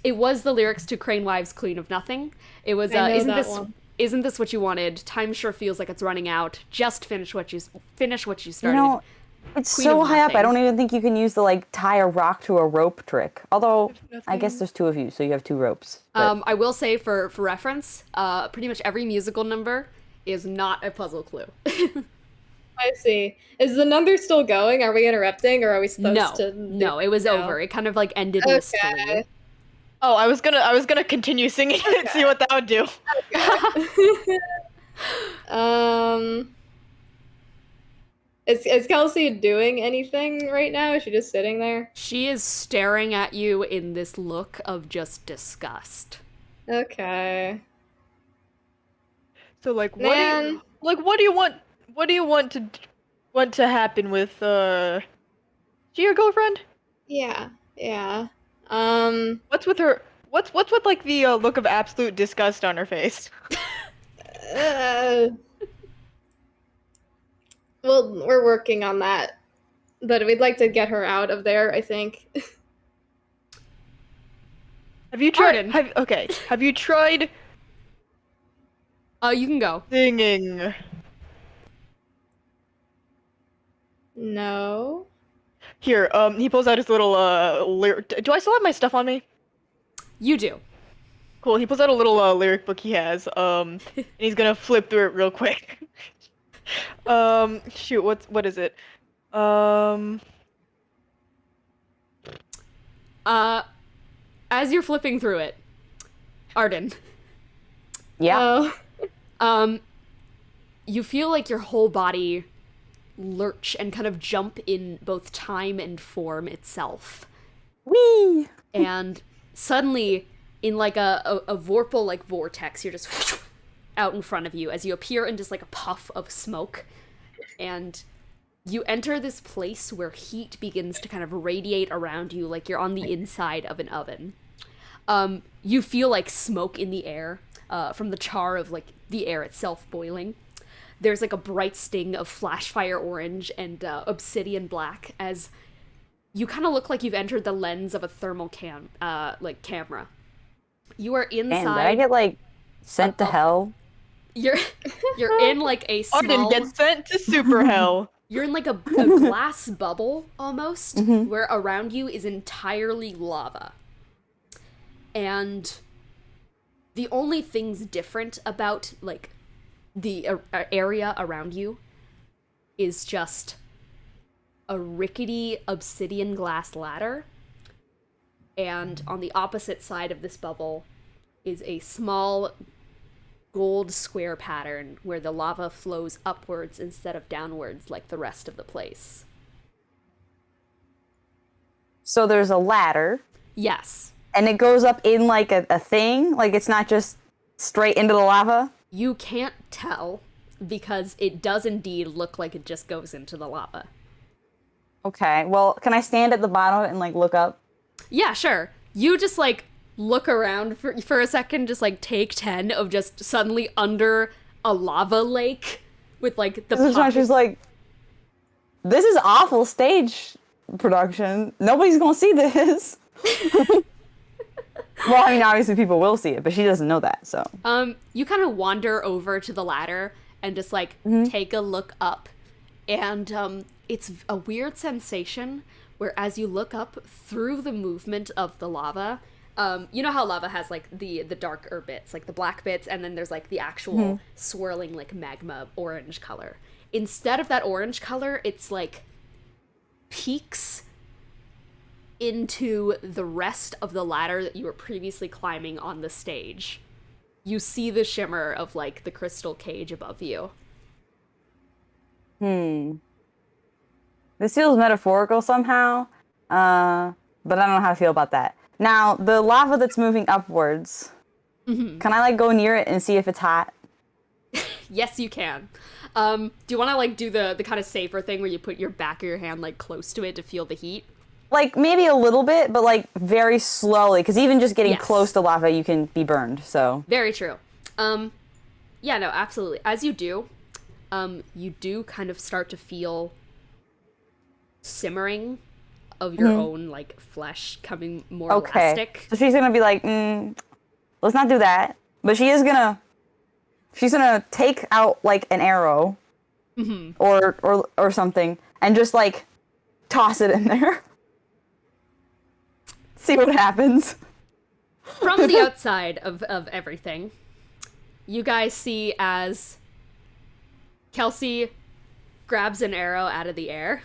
It was the lyrics to Crane Wives Queen of Nothing. It was I know isn't that this one. isn't this what you wanted? Time sure feels like it's running out. Just finish what you started. It's Queen so of high up. I nothing. don't even think you can use the like tie a rock to a rope trick. Although I guess Nothing. there's two of you, so you have two ropes. But I will say for reference, pretty much every musical number is not a puzzle clue. I see. Is the number still going? Are we interrupting, or are we supposed No, to? no, it was No. over. It kind of like ended wistfully. Okay. Oh, I was gonna continue singing it and see what that would do. Is Kelsey doing anything right now? Is she just sitting there? She is staring at you in this look of just disgust. Okay. So like, Man. what do you want? What do you want to happen with she your girlfriend? Yeah. Yeah. What's with her? What's with like the look of absolute disgust on her face? Uh, well, we're working on that, but we'd like to get her out of there, I think. Have you tried? Pardon. Have you tried You can go. singing? No. Here, he pulls out his little lyric. Do I still have my stuff on me? You do. Cool. He pulls out a little lyric book he has. And he's gonna flip through it real quick. Shoot. What is it? As you're flipping through it, Arden, yeah. Oh. you feel like your whole body lurch and kind of jump in both time and form itself. Whee! And suddenly, in like a vorpal like vortex, you're just out in front of you as you appear in just like a puff of smoke. And you enter this place where heat begins to kind of radiate around you like you're on the inside of an oven. You feel like smoke in the air from the char of like the air itself boiling. There's like a bright sting of flash fire orange and obsidian black as you kind of look like you've entered the lens of a thermal camera. You are inside. Damn, did I get like sent to hell? You're in like a small. Arden gets sent to super hell. You're in like a glass bubble almost, where around you is entirely lava. And the only things different about like the area around you is just a rickety obsidian glass ladder, and on the opposite side of this bubble is a small gold square pattern where the lava flows upwards instead of downwards like the rest of the place. So there's a ladder. Yes. And it goes up in like a thing? Like it's not just straight into the lava? You can't tell because it does indeed look like it just goes into the lava. Okay, well, can I stand at the bottom and like look up? Yeah, sure. You just like look around for a second, just like take 10 of just suddenly under a lava lake with like the This is why she's like, this is awful stage production. Nobody's gonna see this. Well, I mean, obviously people will see it, but she doesn't know that, so. You kind of wander over to the ladder and just like take a look up, and it's a weird sensation where as you look up through the movement of the lava, you know how lava has like the darker bits, like the black bits, and then there's like the actual swirling like magma orange color. Instead of that orange color, it's like peaks into the rest of the ladder that you were previously climbing on the stage. You see the shimmer of like the crystal cage above you. This feels metaphorical somehow, but I don't know how to feel about that. Now, the lava that's moving upwards, can I like go near it and see if it's hot? Yes, you can. Do you want to like do the kind of safer thing where you put your back of your hand like close to it to feel the heat? Like maybe a little bit, but like very slowly, because even just getting Yes. close to lava, you can be burned, so. Very true. Yeah, no, absolutely. As you do kind of start to feel simmering of your own like flesh coming more Okay. elastic. So she's gonna be like, let's not do that. But she's gonna take out like an arrow or something and just like toss it in there. See what happens. From the outside of everything, you guys see as Kelsey grabs an arrow out of the air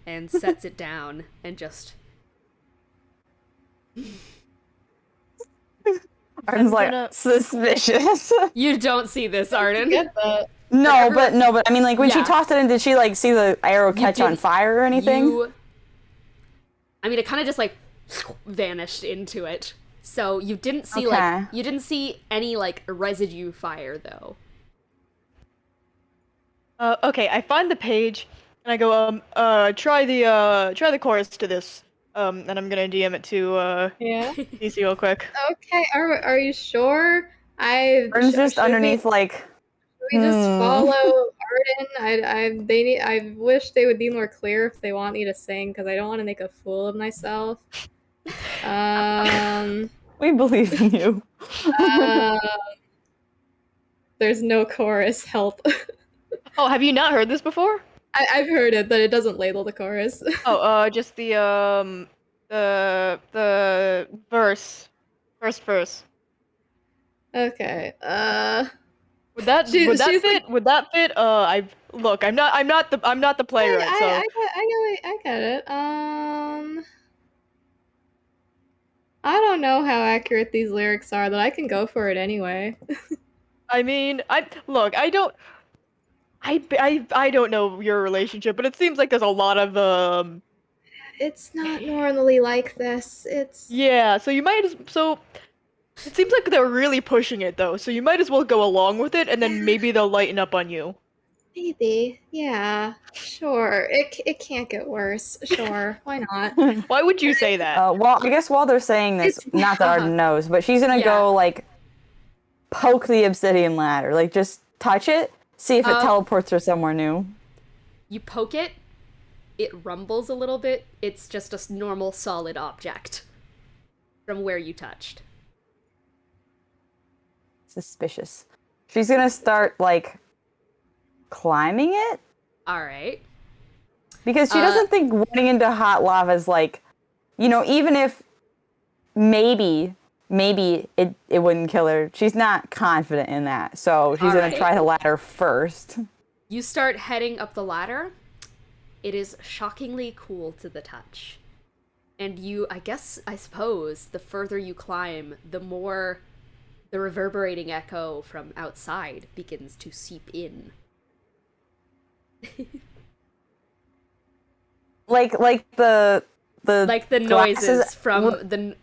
and sets it down and just... Arden's like, suspicious. You don't see this, Arden. Get that. No, but I mean, like, when she Yeah. tossed it in, did she, like, see the arrow catch on didn't- fire or anything? I mean, it kind of just, like, vanished into it. So you didn't see, Okay. like, you didn't see any, like, residue fire, though. Okay, I find the page and I go, try the chorus to this. And I'm gonna DM it to Yeah. DC real quick. Okay. Are you sure? Arden's just should underneath, like, We just follow Arden. I wish they would be more clear if they want me to sing because I don't want to make a fool of myself. we believe in you. There's no chorus. Help. Oh, have you not heard this before? I've heard it, but it doesn't label the chorus. Oh, just the verse, first verse. Okay. Would that she's fit? like- Would that fit? I'm not the playwright, so. I get it. I don't know how accurate these lyrics are, but I can go for it anyway. I mean, I don't know your relationship, but it seems like there's a lot of It's not normally like this. It's yeah. So you might so. It seems like they're really pushing it though, so you might as well go along with it, and then maybe they'll lighten up on you. maybe, yeah, sure. It can't get worse. Sure, why not? Why would you say that? Well, I guess while they're saying this, It's- not that Arden knows, but she's gonna go, like, poke the obsidian ladder. Like, just touch it, see if it teleports her somewhere new. You poke it, it rumbles a little bit. It's just a normal solid object from where you touched. Suspicious. She's gonna start, like, climbing it? Alright. Because she doesn't think running into hot lava is, like, you know, even if maybe maybe it wouldn't kill her. She's not confident in that, so she's gonna try the ladder first. You start heading up the ladder. It is shockingly cool to the touch. And I suppose, the further you climb, the more the reverberating echo from outside begins to seep in. like the noises from the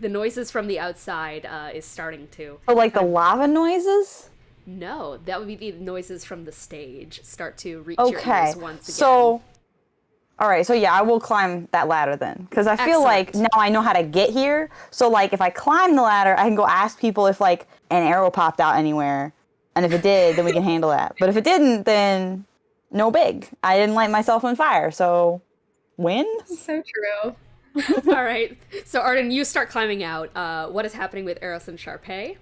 noises from the outside is starting to. Oh, like the lava noises? No, that would be the noises from the stage start to reach your ears once again. So, all right, so yeah, I will climb that ladder then, because I feel like now I know how to get here. So like, if I climb the ladder, I can go ask people if like an arrow popped out anywhere, and if it did, then we can handle that. But if it didn't, then no big. I didn't light myself on fire, so win. So true. All right, so Arden, you start climbing out. What is happening with Eros and Sharpay?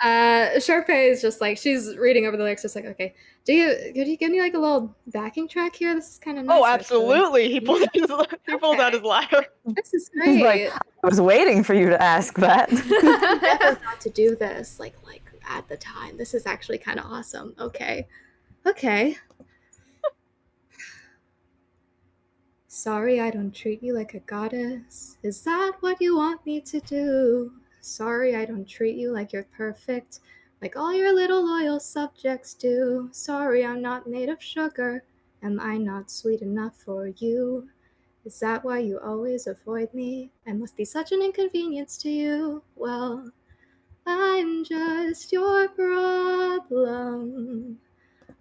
Sharpay is just like, she's reading over the lyrics, just like, okay, could you give me like a little backing track here? This is kind of nice. Oh, absolutely. He pulls out his ladder. This is He's great. like, I was waiting for you to ask that. Never thought to do this like at the time. This is actually kind of awesome. Okay. Sorry, I don't treat you like a goddess. Is that what you want me to do? Sorry, I don't treat you like you're perfect, like all your little loyal subjects do. Sorry, I'm not made of sugar. Am I not sweet enough for you? Is that why you always avoid me? I must be such an inconvenience to you. Well, I'm just your problem.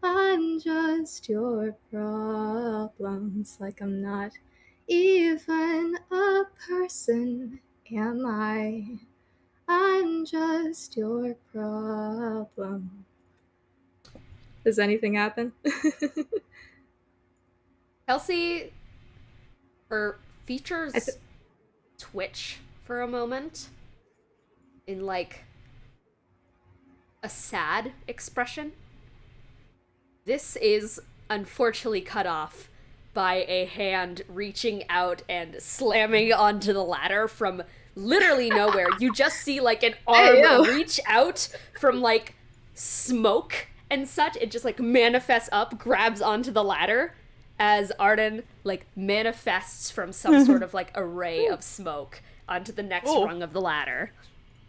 I'm just your problems. Like I'm not even a person, am I? I'm just your problem. Does anything happen? Kelsey, her features twitch for a moment in like a sad expression. This is unfortunately cut off by a hand reaching out and slamming onto the ladder from literally nowhere. You just see like an arm reach out from like smoke and such. It just like manifests up, grabs onto the ladder as Arden like manifests from some sort of like array of smoke onto the next rung of the ladder.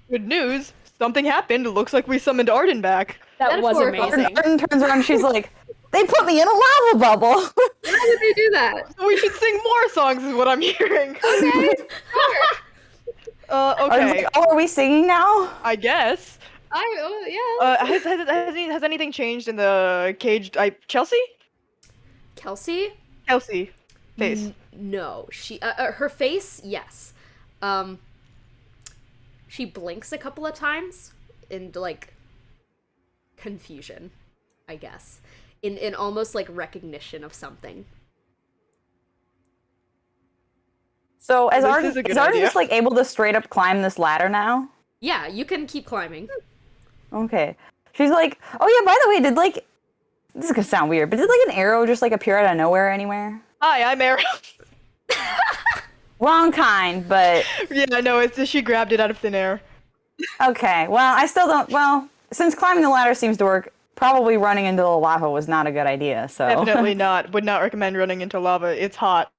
Good news. Something happened. It looks like we summoned Arden back. That was amazing. Arden turns around and she's like, they put me in a lava bubble. How did they do that? We should sing more songs is what I'm hearing. Okay, sure. Okay. Are we singing now? I guess. Yeah. Has anything changed in the cage? Chelsea? Kelsey? Kelsey. Face. No. She her face, yes. She blinks a couple of times in like confusion, I guess. In almost like recognition of something. So is This Arden is a good just idea. like able to straight up climb this ladder now? Yeah, you can keep climbing. Okay. She's like, oh yeah, by the way, this is gonna sound weird, but did like an arrow just like appear out of nowhere anywhere? Hi, I'm Arrow. Wrong kind, but Yeah, no, it's just she grabbed it out of thin air. okay. Well, I still don't. Well, since climbing the ladder seems to work, probably running into the lava was not a good idea. So Definitely not. Would not recommend running into lava. It's hot.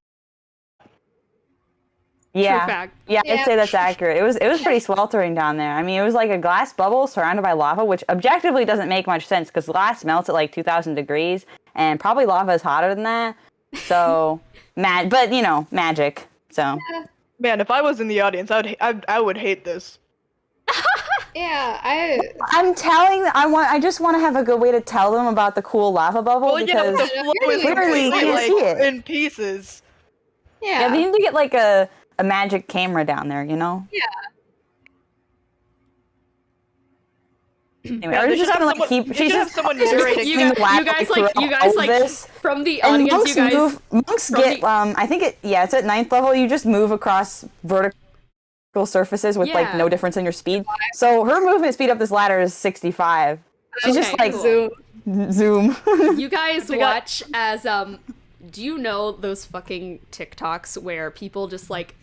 yeah, True fact. yeah, Yeah. I'd say that's accurate. It was pretty sweltering down there. I mean, it was like a glass bubble surrounded by lava, which objectively doesn't make much sense because glass melts at like 2,000 degrees, and probably lava is hotter than that. So, but you know, magic. So. Man, if I was in the audience, I would hate this. Yeah, I'm telling them, I just want to have a good way to tell them about the cool lava bubble Well, yeah, because the flow is literally you completely, can't like, see it. in pieces. Yeah, they need to get like a magic camera down there, you know? Yeah. Anyway, Yeah, I'm they just should gonna have like someone- keep. they She's should have just someone she's just narrating. keeping the ladder, you throughout guys all like this. from the And audience, monks you guys monks from get the- I think it's at 9th level. You just move across vertical surfaces with like Yeah. no difference in your speed. So her movement speed up this ladder is 65. She's just Okay, like cool. zoom. You guys They got- watch as do you know those fucking TikToks where people just like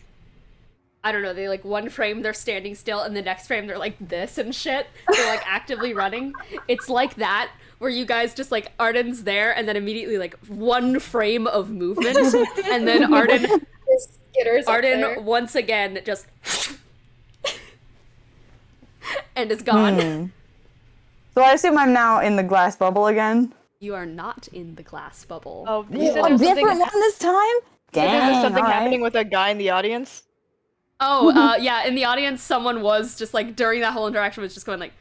I don't know, they like one frame they're standing still and the next frame they're like this and shit. They're like actively running. It's like that where you guys just like Arden's there and then immediately like one frame of movement and then Arden once again just and is gone. So I assume I'm now in the glass bubble again. You are not in the glass bubble. Oh, You a different one this time? Dang, There's something all right. happening with a guy in the audience. Oh, yeah, in the audience, someone was just, like, during that whole interaction was just going, like...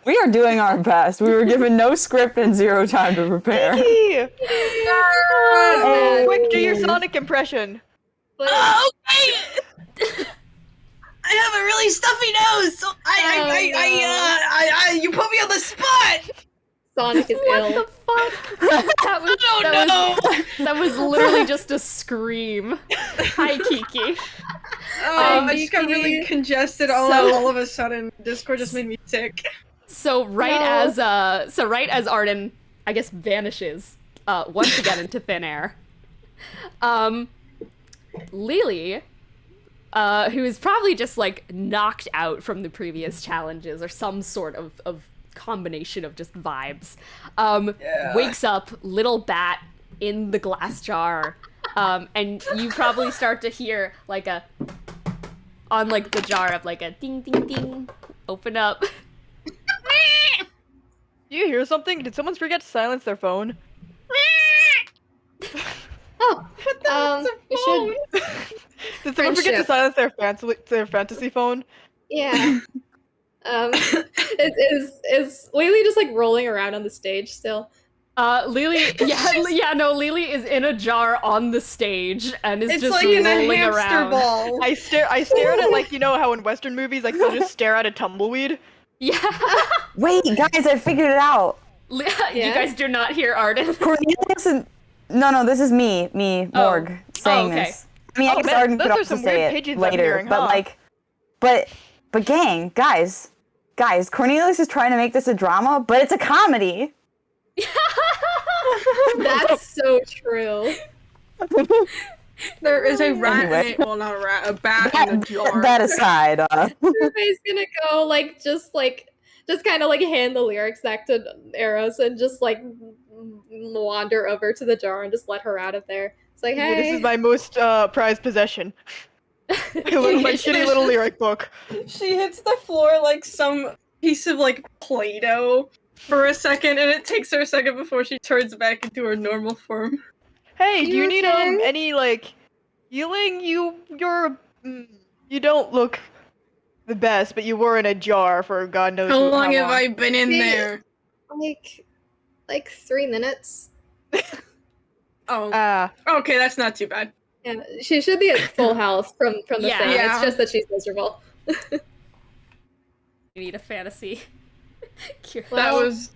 We are doing our best. We were given no script and 0 time to prepare. Quick, do your Sonic impression. Oh, okay! I have a really stuffy nose, so you put me on the spot! Sonic is ill. What the fuck? That was literally just a scream. Hi, Kiki. Oh, I just got really congested all of a sudden. Discord just made me sick. So as Arden, I guess, vanishes once again into thin air, Lily, who is probably just like knocked out from the previous challenges or some sort of combination of just vibes, wakes up, little bat in the glass jar, and you probably start to hear like a on like the jar of like a ding ding ding open up. Do you hear something? Did someone forget to silence their phone? Oh, we should. Did someone forget to silence their fantasy phone? Yeah. Is Lily just like rolling around on the stage still? Lily, Lily is in a jar on the stage and is just like in a rolling hamster around. ball. I stare at it like, you know how in Western movies, like, they'll just stare at a tumbleweed? Yeah. Wait, guys, I figured it out. You guys do not hear Arden. Cornelius and... No, this is me, Morgue, saying okay. this. I mean, I guess Arden could also say it later, but like... But gang, guys, Cornelius is trying to make this a drama, but it's a comedy. That's so true. There is a rat, well, not a rat, a bat in a jar. That aside, Everybody's gonna go just kind of like hand the lyrics back to Eros and just like wander over to the jar and just let her out of there. It's like, hey, This is my most prized possession. My shitty little lyric book. She hits the floor like some piece of like Play-Doh for a second, and it takes her a second before she turns back into her normal form. Hey, do you need okay? any like healing? You don't look the best, but you were in a jar for God knows How how long have I been in there? like 3 minutes. Oh, okay, that's not too bad. Yeah, she should be at full health from the thing. Yeah. It's just that she's miserable. You need a fantasy cure. That was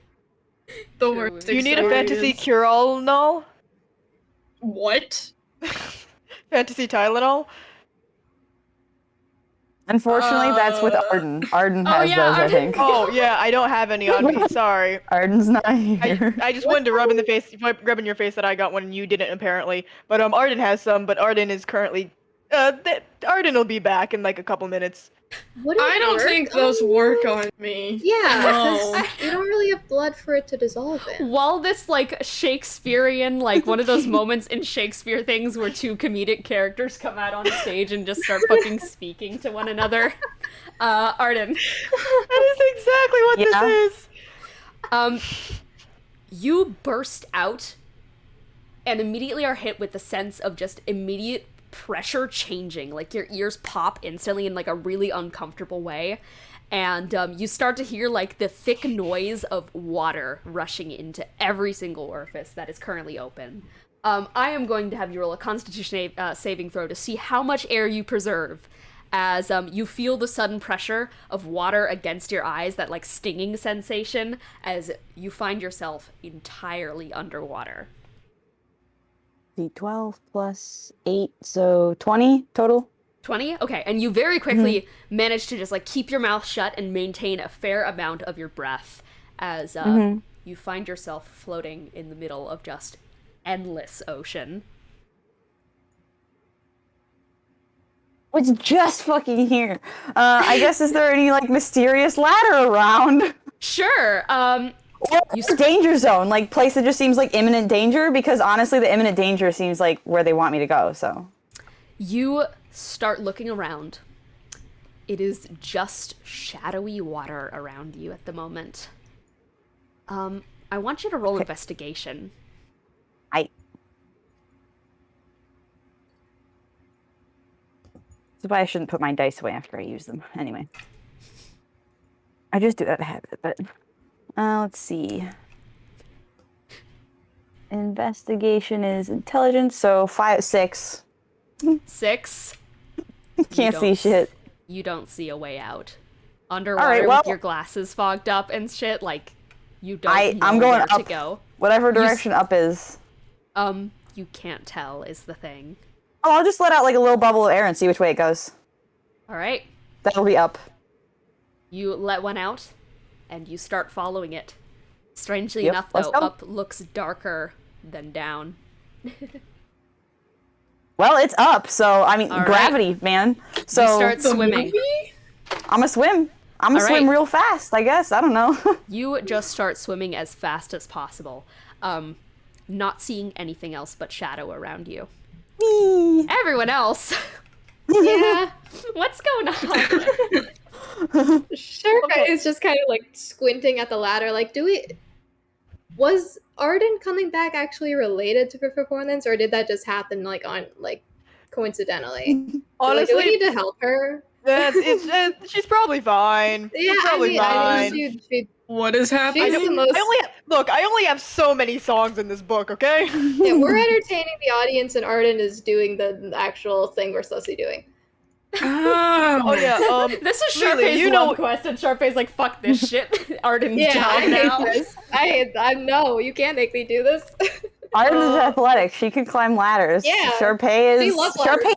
the worst. Do you need a fantasy cure-all null? What? Fantasy Tylenol? unfortunately, that's with Arden. Arden has those, Arden. I think. Oh yeah, I don't have any on me. Sorry. Arden's not here. I just wanted to rub in your face that I got one and you didn't apparently. But Arden has some, but Arden is currently Arden will be back in like a couple minutes. Would it I don't work think on those you? work on me. Yeah, No. 'cause you don't really have blood for it to dissolve in. While this like Shakespearean, like one of those moments in Shakespeare things where two comedic characters come out on stage and just start fucking speaking to one another, Arden, That is exactly what this is. you burst out and immediately are hit with the sense of just immediate pressure changing. Like your ears pop instantly in like a really uncomfortable way, and you start to hear like the thick noise of water rushing into every single orifice that is currently open. I am going to have you roll a Constitution saving throw to see how much air you preserve as you feel the sudden pressure of water against your eyes, that like stinging sensation as you find yourself entirely underwater. 12 plus 8, so 20 total. 20? Okay, and you very quickly manage to just like keep your mouth shut and maintain a fair amount of your breath as you find yourself floating in the middle of just endless ocean. was just fucking here. I guess, is there any, like, mysterious ladder around? Sure. Or danger zone, like, place that just seems like imminent danger, because honestly, the imminent danger seems like where they want me to go, so. You start looking around. It is just shadowy water around you at the moment. I want you to roll investigation. That's why I shouldn't put my dice away after I use them. Anyway. I just do that habit, but... let's see. Investigation is intelligence, so 6. 6. Can't see shit. You don't see a way out. Underwater with your glasses fogged up and shit, like, you don't know I'm going where up. to go. Whatever direction up is. You can't tell is the thing. Oh, I'll just let out like a little bubble of air and see which way it goes. Alright. That'll be up. You let one out, and you start following it. Strangely enough, though, up looks darker than down. Well, it's up, so, I mean, gravity, man. So, you start swimming. I'm gonna swim. I'm gonna swim real fast, I guess. I don't know. You just start swimming as fast as possible. Not seeing anything else but shadow around you. Me. Everyone else. Yeah. What's going on? Sure, is just kind of like squinting at the ladder. Like, was Arden coming back actually related to her performance, or did that just happen like coincidentally? Honestly, do we need to help her? She's probably fine. Yeah, she's probably fine. What is happening? I only have so many songs in this book, okay? Yeah, we're entertaining the audience, and Arden is doing the actual thing we're supposed to be doing. Oh yeah. This is Lily, Sharpay's love quest, and Sharpay's like, "Fuck this shit." Arden's Yeah, job I now. hate this. I no, you can't make me do this. Arden is athletic. She can climb ladders. Yeah, Sharpay is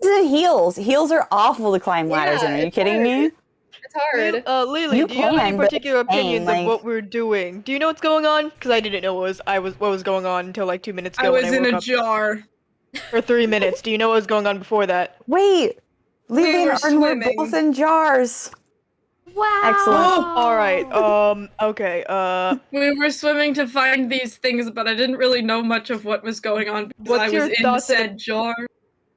in heels. Heels are awful to climb ladders in. Are you kidding me? It's hard. Lily, do you have any particular opinions of what we're doing? Do you know what's going on? Because I didn't know what was going on until like 2 minutes ago. I was when I in woke a up. jar. For 3 minutes. Do you know what was going on before that? Wait! Lily We were and Arden were swimming. both in jars. Wow. Excellent. All right. Okay. We were swimming to find these things, but I didn't really know much of what was going on because What's I your was in thoughts said jar.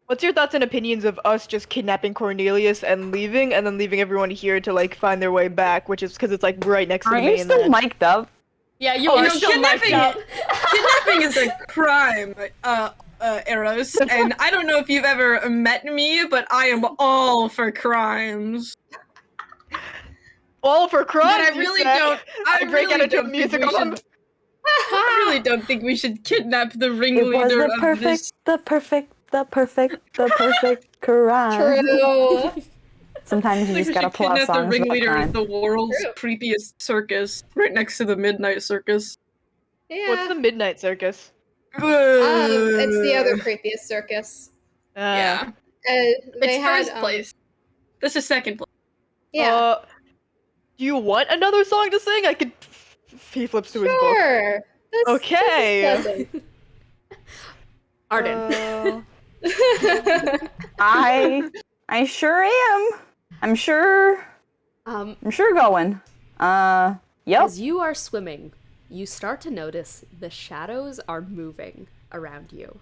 What's your thoughts and opinions of us just kidnapping Cornelius and then leaving everyone here to like find their way back, which is because it's like right next to the Are you mainland. still mic'd up? Yeah, you are still mic'd up. Kidnapping is a crime, Eros, and I don't know if you've ever met me, but I am all for crimes. All for crimes. But I really don't. I break really out into don't think we music. should. I really don't think we should kidnap the It was ringleader of this. the perfect crime. True. Sometimes you I think just we gotta should pull out kidnap the songs with a ringleader crime. of the world's creepiest circus, right next to the Midnight Circus. Yeah. What's the Midnight Circus? It's the other creepiest circus. Yeah. They It's had, first place. This is second place. Yeah. Do you want another song to sing? I could. He flips to his book. Sure. Okay. This is pleasant. Arden. I sure am. I'm sure going. Yep. As you are swimming, you start to notice the shadows are moving around you.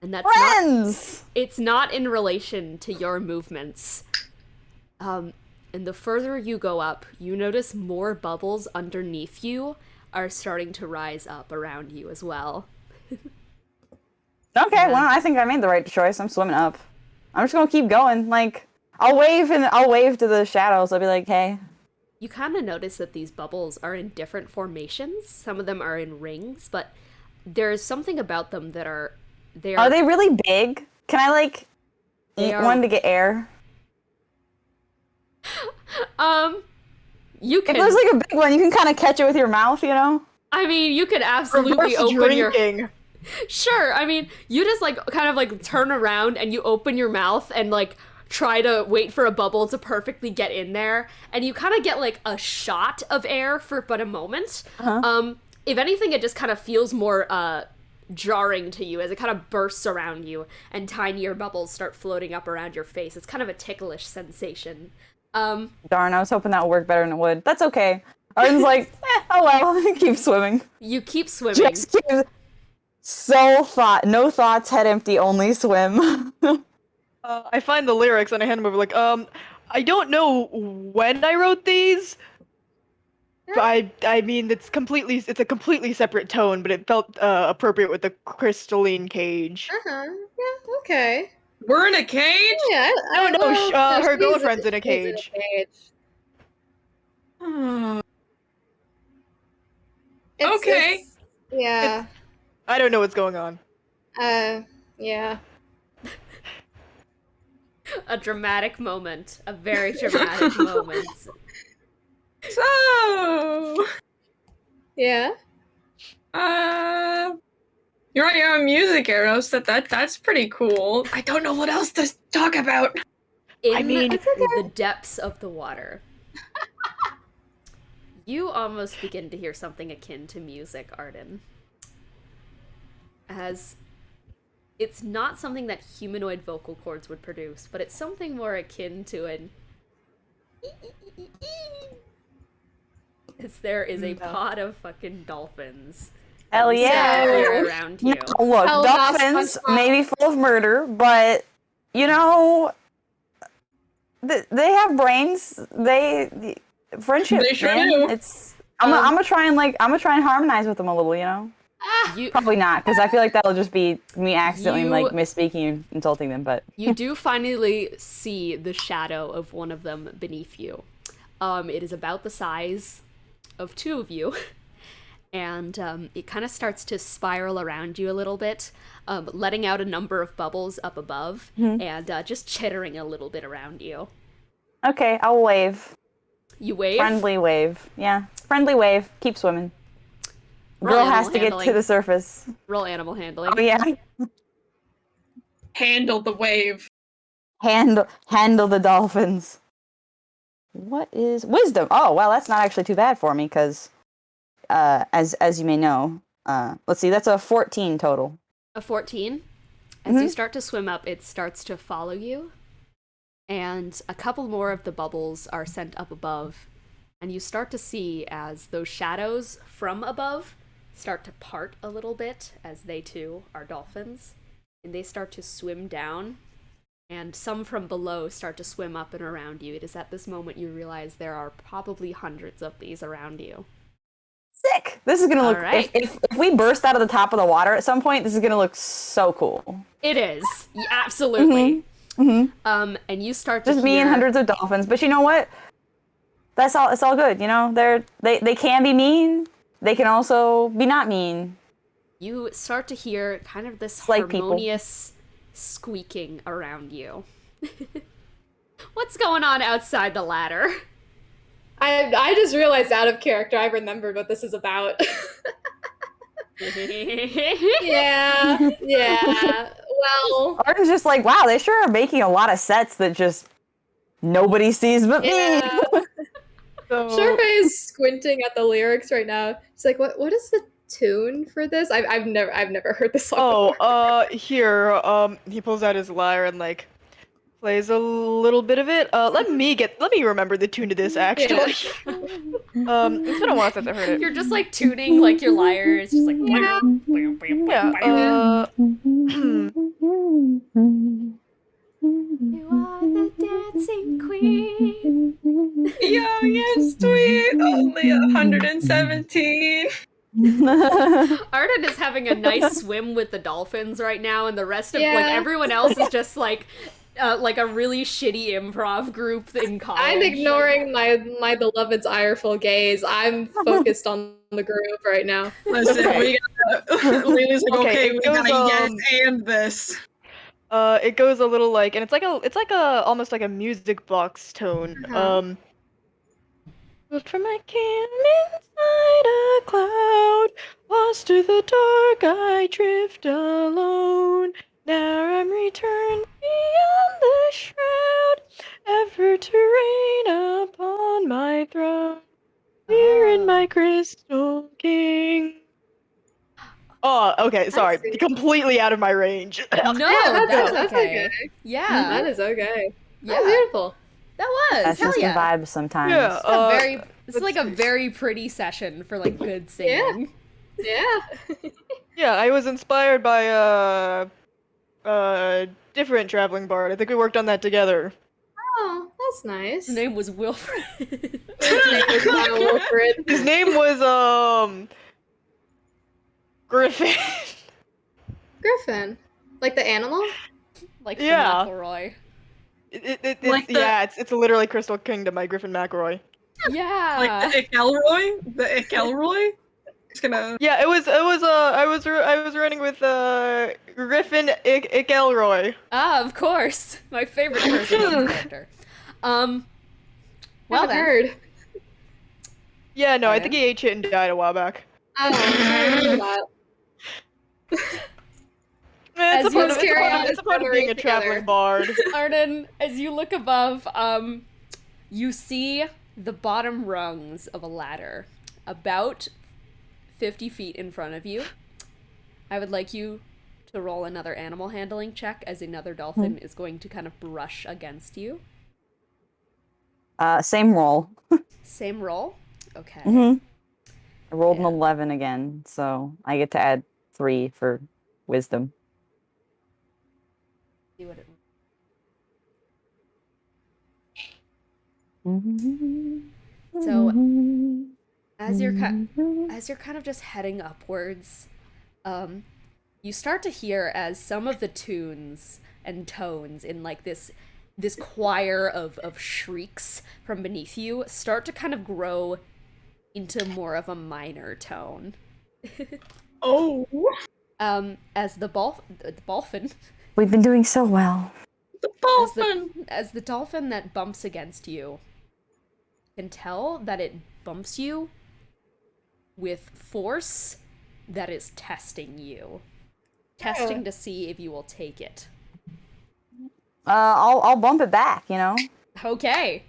And that's Friends! it's not in relation to your movements. And the further you go up, you notice more bubbles underneath you are starting to rise up around you as well. Okay, well, I think I made the right choice. I'm swimming up. I'm just gonna keep going. Like, I'll wave to the shadows. I'll be like, hey. You kind of notice that these bubbles are in different formations. Some of them are in rings, but there's something about them that are Are they really big? Can I, like, eat one to get air? You can. If there's, like, a big one, you can kind of catch it with your mouth, you know? I mean, you could absolutely Reverse open drinking. Sure, I mean, you just, like, kind of, like, turn around and you open your mouth and, like, try to wait for a bubble to perfectly get in there, and you kind of get, like, a shot of air for but a moment. If anything, it just kind of feels more, jarring to you as it kind of bursts around you and tinier bubbles start floating up around your face. It's kind of a ticklish sensation. Darn, I was hoping that would work better than it would. That's okay. Arden's like, oh well, keep swimming. You keep swimming. Just keep no thoughts, head empty, only swim. I find the lyrics and I hand them over like, I don't know when I wrote these. But I mean, it's a completely separate tone, but it felt appropriate with the crystalline cage. Uh-huh. Yeah, okay. We're in a cage? Yeah, Her girlfriend's in a cage. Hmm. It's- Okay. it's- yeah. I don't know what's going on. Yeah. A dramatic moment. A very dramatic moment. So, Yeah. you're on your own music, Eros. That's pretty cool. I don't know what else to talk about. In mean, the depths of the water, you almost begin to hear something akin to music, Arden. As it's not something that humanoid vocal cords would produce, but it's something more akin to an as there is a pod of fucking dolphins. Hell yeah! Around you. No, look, Oh, dolphins SpongeBob. may be full of murder, but you know, they have brains. Friendship. They sure man. do. I'm gonna try and harmonize with them a little. You know, You probably not, because I feel like that'll just be me accidentally You- like misspeaking and insulting them. But you do finally see the shadow of one of them beneath you. It is about the size of two of you, and it kind of starts to spiral around you a little bit, letting out a number of bubbles up above, and just chittering a little bit around you. okay, I'll wave. You wave. Friendly wave. Yeah, friendly wave. Keep swimming. Roll Girl has animal to get handling. to the surface. Roll animal handling. Oh yeah. Handle the wave. Handle the dolphins. What is wisdom? Oh well, that's not actually too bad for me because, as you may know, let's see, that's a 14 total. A 14. As you start to swim up, it starts to follow you, and a couple more of the bubbles are sent up above, and you start to see as those shadows from above start to part a little bit, as they too are dolphins, and they start to swim down, and some from below start to swim up and around you. It is at this moment you realize there are probably hundreds of these around you. Sick. This is gonna look. Alright. If we burst out of the top of the water at some point, this is gonna look so cool. It is. Absolutely. And you start to Just me and hear- hundreds of dolphins. But you know what? That's all. It's all good. You know, they can be mean. They can also be not mean. You start to hear kind of this like people. harmonious squeaking around you. What's going on outside the ladder? I just realized out of character I remembered what this is about. Yeah. Well, Arden's just like, wow, they sure are making a lot of sets that just nobody sees but me. yeah. So, Sharpay is squinting at the lyrics right now. She's like, "What is the tune for this? I've never heard this song before." here, he pulls out his lyre and like plays a little bit of it. Let me remember the tune to this actually. It's been a while since I heard it. You're just like tuning like your lyre. It's just like Yeah. Yeah. You are the dancing queen. Young and sweet, only 117. Arden is having a nice swim with the dolphins right now, and the rest of like Yeah. everyone else is just like a really shitty improv group in college. I'm ignoring my beloved's ireful gaze. I'm focused on the group right now. Listen, we gotta. Lena's like, Okay, okay, it we goes, gotta yes and this. It goes a little like, and it's like a almost like a music box tone. Look for my camp inside a cloud, lost to the dark, I drift alone. Now I'm returned beyond the shroud, ever to reign upon my throne. Here in my crystal king. Oh, okay. Sorry, see. completely out of my range. No, that's okay. okay. Yeah, That is okay. yeah, That's beautiful. that was. That's Hell just yeah. the vibe sometimes. Yeah. It's like a very pretty session for like good singing. Yeah. Yeah, I was inspired by different traveling bard. I think we worked on that together. Oh, that's nice. His name was Wilfred. His name was not Wilfred. His name was Griffin. Griffin. Like the animal? Like Yeah. the McElroy. It's, Like the- yeah, it's literally Crystal Kingdom by Griffin McElroy. Yeah. Like the Icelroy? The Icelroy? Just gonna. Yeah, I was running with Griffin Icelroy. Ah, of course. My favorite person in the character. Well Haven't then. heard. Yeah, no, I Okay. think he ate shit and died a while back. Oh, I remember that. Eh, As you carry on it's a part of being a together. traveling bard. Arden, as you look above, you see the bottom rungs of a ladder about 50 feet in front of you. I would like you to roll another animal handling check as another dolphin is going to kind of brush against you. Same roll. Same roll. Okay. I rolled Yeah. an 11 again, so I get to add 3 for wisdom. See what it So as you're kind of just heading upwards, you start to hear as some of the tunes and tones in like this choir of shrieks from beneath you start to kind of grow into more of a minor tone. Oh. As the dolphin We've been doing so well. The dolphin! as the dolphin that bumps against you can tell that it bumps you with force that is testing you. Testing to see if you will take it. I'll bump it back, you know. Okay.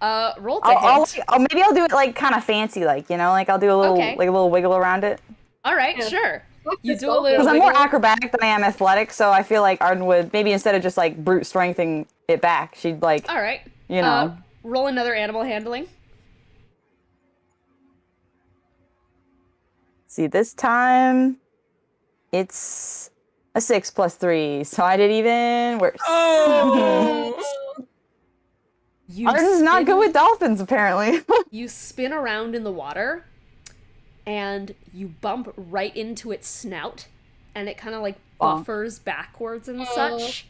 Roll to hit. Maybe I'll do it like kind of fancy, like, you know, like I'll do a little Okay. like a little wiggle around it. All right, Yeah. sure. You this do a dolphin. little Because I'm more wiggle. acrobatic than I am athletic, so I feel like Arden would maybe instead of just like brute strengthening it back, she'd like, All right. you know. Roll another animal handling. See, this time it's a 6 plus 3, so I did even worse. Oh! You Arden's not spin- good with dolphins, apparently. You spin around in the water, and you bump right into its snout, and it kind of like Bonk. buffers backwards and such.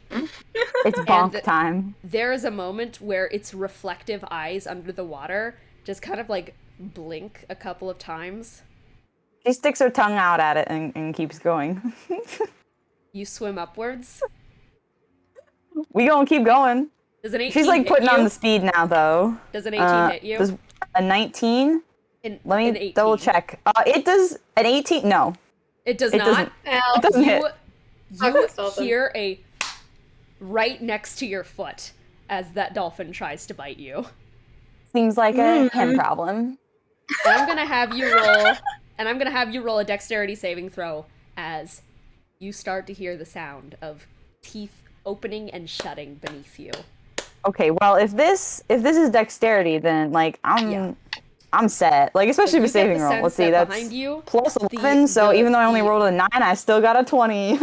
It's bonk the- time. There is a moment where its reflective eyes under the water just kind of like blink a couple of times. She sticks her tongue out at it and keeps going. You swim upwards. We gonna keep going. Does an 18 She's like hit putting you? on the speed now, though. Does an 18 hit you? Does a 19? An Let me 18. double check. It does an 18. No, It does it not. doesn't. Ow. It doesn't hit. You this dolphin. hear a right next to your foot as that dolphin tries to bite you. Seems like a him problem. And I'm gonna have you roll a dexterity saving throw as you start to hear the sound of teeth opening and shutting beneath you. Okay, well if this is dexterity, then like I'm set. Like especially You for get saving the roll. sense Let's see, that that's behind you, plus 11. So even though I only rolled a 9, I still got a 20.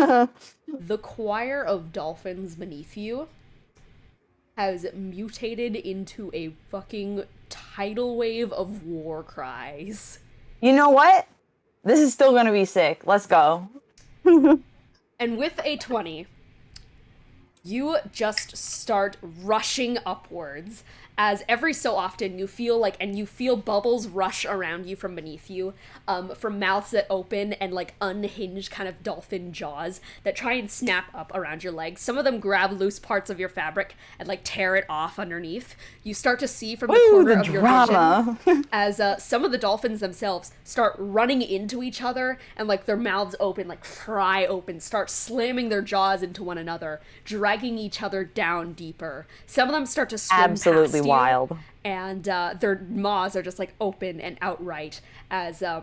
the choir of dolphins beneath you has mutated into a fucking tidal wave of war cries. You know what? This is still gonna be sick. Let's go. And with a 20, you just start rushing upwards as every so often you feel bubbles rush around you from beneath you, from mouths that open and like unhinged kind of dolphin jaws that try and snap up around your legs. Some of them grab loose parts of your fabric and like tear it off underneath. You start to see from the Ooh, corner the of your drama. vision as some of the dolphins themselves start running into each other and like their mouths open, like pry open, start slamming their jaws into one another, dragging each other down deeper. Some of them start to swim Absolutely past you, wild. and their maws are just like open and outright as they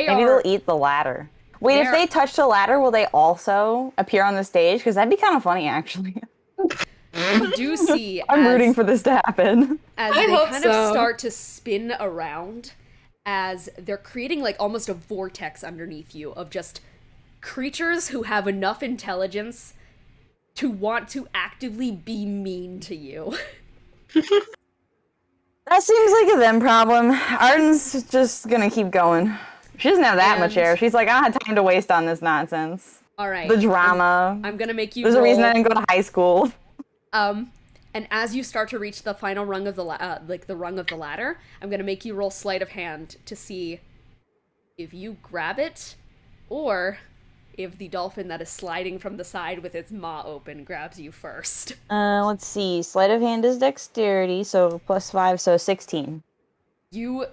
Maybe are they'll eat the ladder. Wait, if There- they touch the ladder, will they also appear on the stage? Because that'd be kind of funny, actually. You do see I'm rooting for this to happen. as I they hope kind of so. start to spin around, as they're creating like almost a vortex underneath you of just creatures who have enough intelligence to want to actively be mean to you. That seems like a them problem. Arden's just gonna keep going. She doesn't have that much And- air. She's like, I don't have time to waste on this nonsense. All right. The drama. I'm gonna make you There's roll. a reason I didn't go to high school. And as you start to reach the final rung of the the rung of the ladder, I'm gonna make you roll sleight of hand to see if you grab it, or if the dolphin that is sliding from the side with its maw open grabs you first. Let's see. Sleight of hand is dexterity, so +5, so 16. You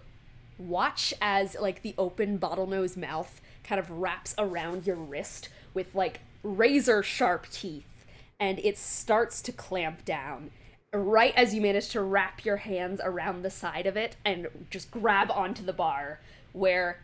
watch as like the open bottlenose mouth kind of wraps around your wrist with like razor sharp teeth, and it starts to clamp down right as you manage to wrap your hands around the side of it and just grab onto the bar, where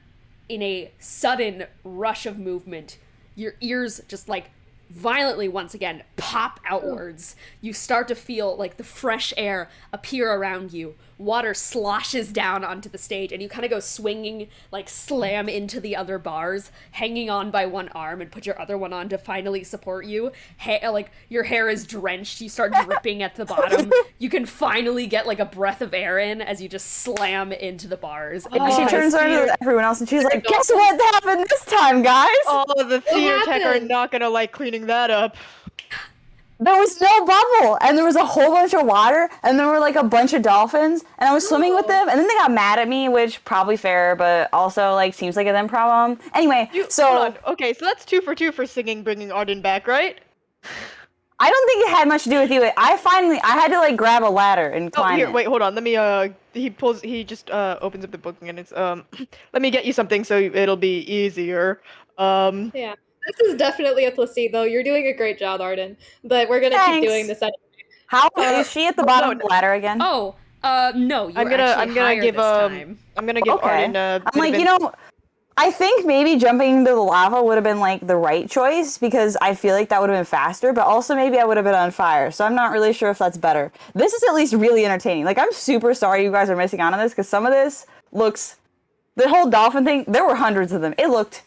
in a sudden rush of movement your ears just like violently once again pop outwards. You start to feel like the fresh air appear around you. Water sloshes down onto the stage, and you kind of go swinging, like slam into the other bars, hanging on by one arm, and put your other one on to finally support you. Like your hair is drenched. You start dripping at the bottom. You can finally get like a breath of air in as you just slam into the bars. And She turns around to everyone else and she's like, guess what happened this time, guys? Oh, the theater tech are happened? not gonna like cleaning that up. There was no bubble, and there was a whole bunch of water, and there were like a bunch of dolphins, and I was swimming with them, and then they got mad at me, which probably fair, but also like seems like a them problem. Anyway, Hold so on. Okay, so that's 2 for 2 for singing, bringing Arden back, right? I don't think it had much to do with you. I had to like grab a ladder and Oh, climb here, it. wait, hold on. Let me, he just, opens up the book and it's, let me get you something so it'll be easier. Yeah. This is definitely a placebo. You're doing a great job, Arden. But we're gonna keep Thanks. doing this. How is she at the bottom of the ladder again? Oh, no, you're I'm gonna actually higher give, this time. I'm gonna give Okay. Arden a I'm like, you know, I think maybe jumping into the lava would have been like the right choice because I feel like that would have been faster, but also maybe I would have been on fire. So I'm not really sure if that's better. This is at least really entertaining. Like, I'm super sorry you guys are missing out on this because some of this looks, the whole dolphin thing, there were hundreds of them. It looked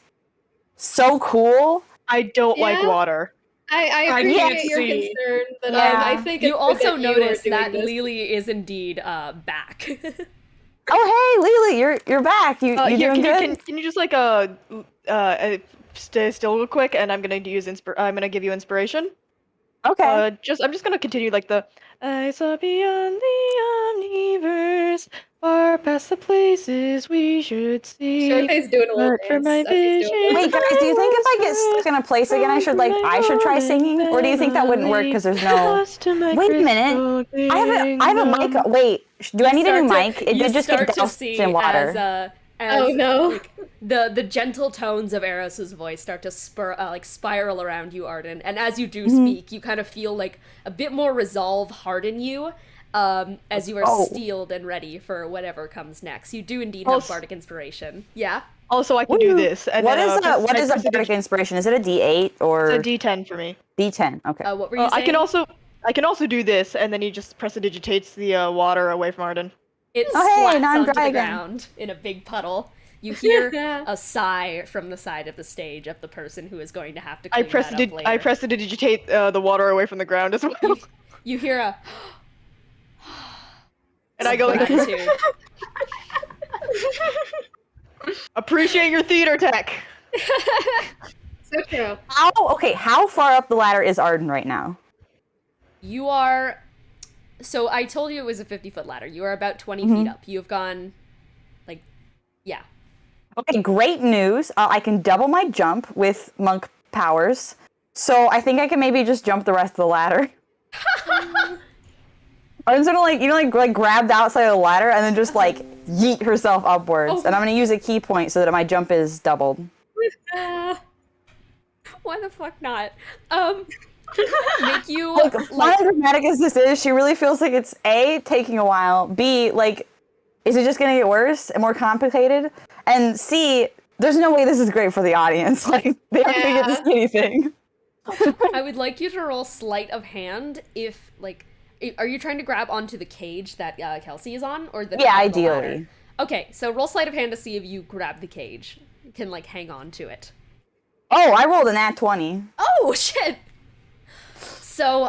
so cool. I don't like Yeah. water. I I appreciate can't your see. concern, but Yeah. I think You it's good also that you are notice doing that this. Lily is indeed back. Oh, hey, Lily, you're back. You Here, doing good? can you just like, stay still real quick and I'm gonna give you inspiration. Okay. I'm just gonna continue like the I saw beyond the omniverse, far past the places we should see. Sharpay's doing a little But for dance my as he's doing vision- Wait, guys, do you think if I get stuck in a place again, I should try singing? Or do you think that wouldn't work because there's no... Wait a minute. I have a mic. Wait, do I need a new mic? It did just get doused in water. Oh, no. Like, the gentle tones of Eros's voice start to spiral around you, Arden, and as you do speak, you kind of feel like a bit more resolve harden you, as you are steeled and ready for whatever comes next. You do indeed have bardic inspiration. Yeah. Also, I can do this. And What then, is press- what I is a press the bardic inspiration? Is it a D8 or It's a D10 for me. D10? Okay. What were you saying? I can also do this, and then he just prestidigitates the water away from Arden. It Oh, hey, splats now I'm onto dry the again. ground in a big puddle. You hear a sigh from the side of the stage of the person who is going to have to clean that up later. I prestidigitate the water away from the ground as well. You hear a And I go like, gratitude. appreciate your theater tech. So true. How far up the ladder is Arden right now? You are. So I told you it was a 50-foot ladder. You are about 20 feet up. You have gone, like, yeah. Okay, great news. I can double my jump with monk powers. So I think I can maybe just jump the rest of the ladder. Arden's gonna like grab the outside of the ladder and then just like yeet herself upwards. And I'm gonna use a key point so that my jump is doubled. Why the fuck not? Make you Fun and dramatic as this is, she really feels like it's A, taking a while, B, like, is it just gonna get worse and more complicated? And C, there's no way this is great for the audience. Like, they aren't gonna get to see anything. I would like you to roll sleight of hand if, like, are you trying to grab onto the cage that Kelsey is on, or the Yeah, top of the ladder? ideally. Okay, so roll sleight of hand to see if you grab the cage. You can, like, hang on to it. Oh, I rolled a nat 20. Oh, shit! So,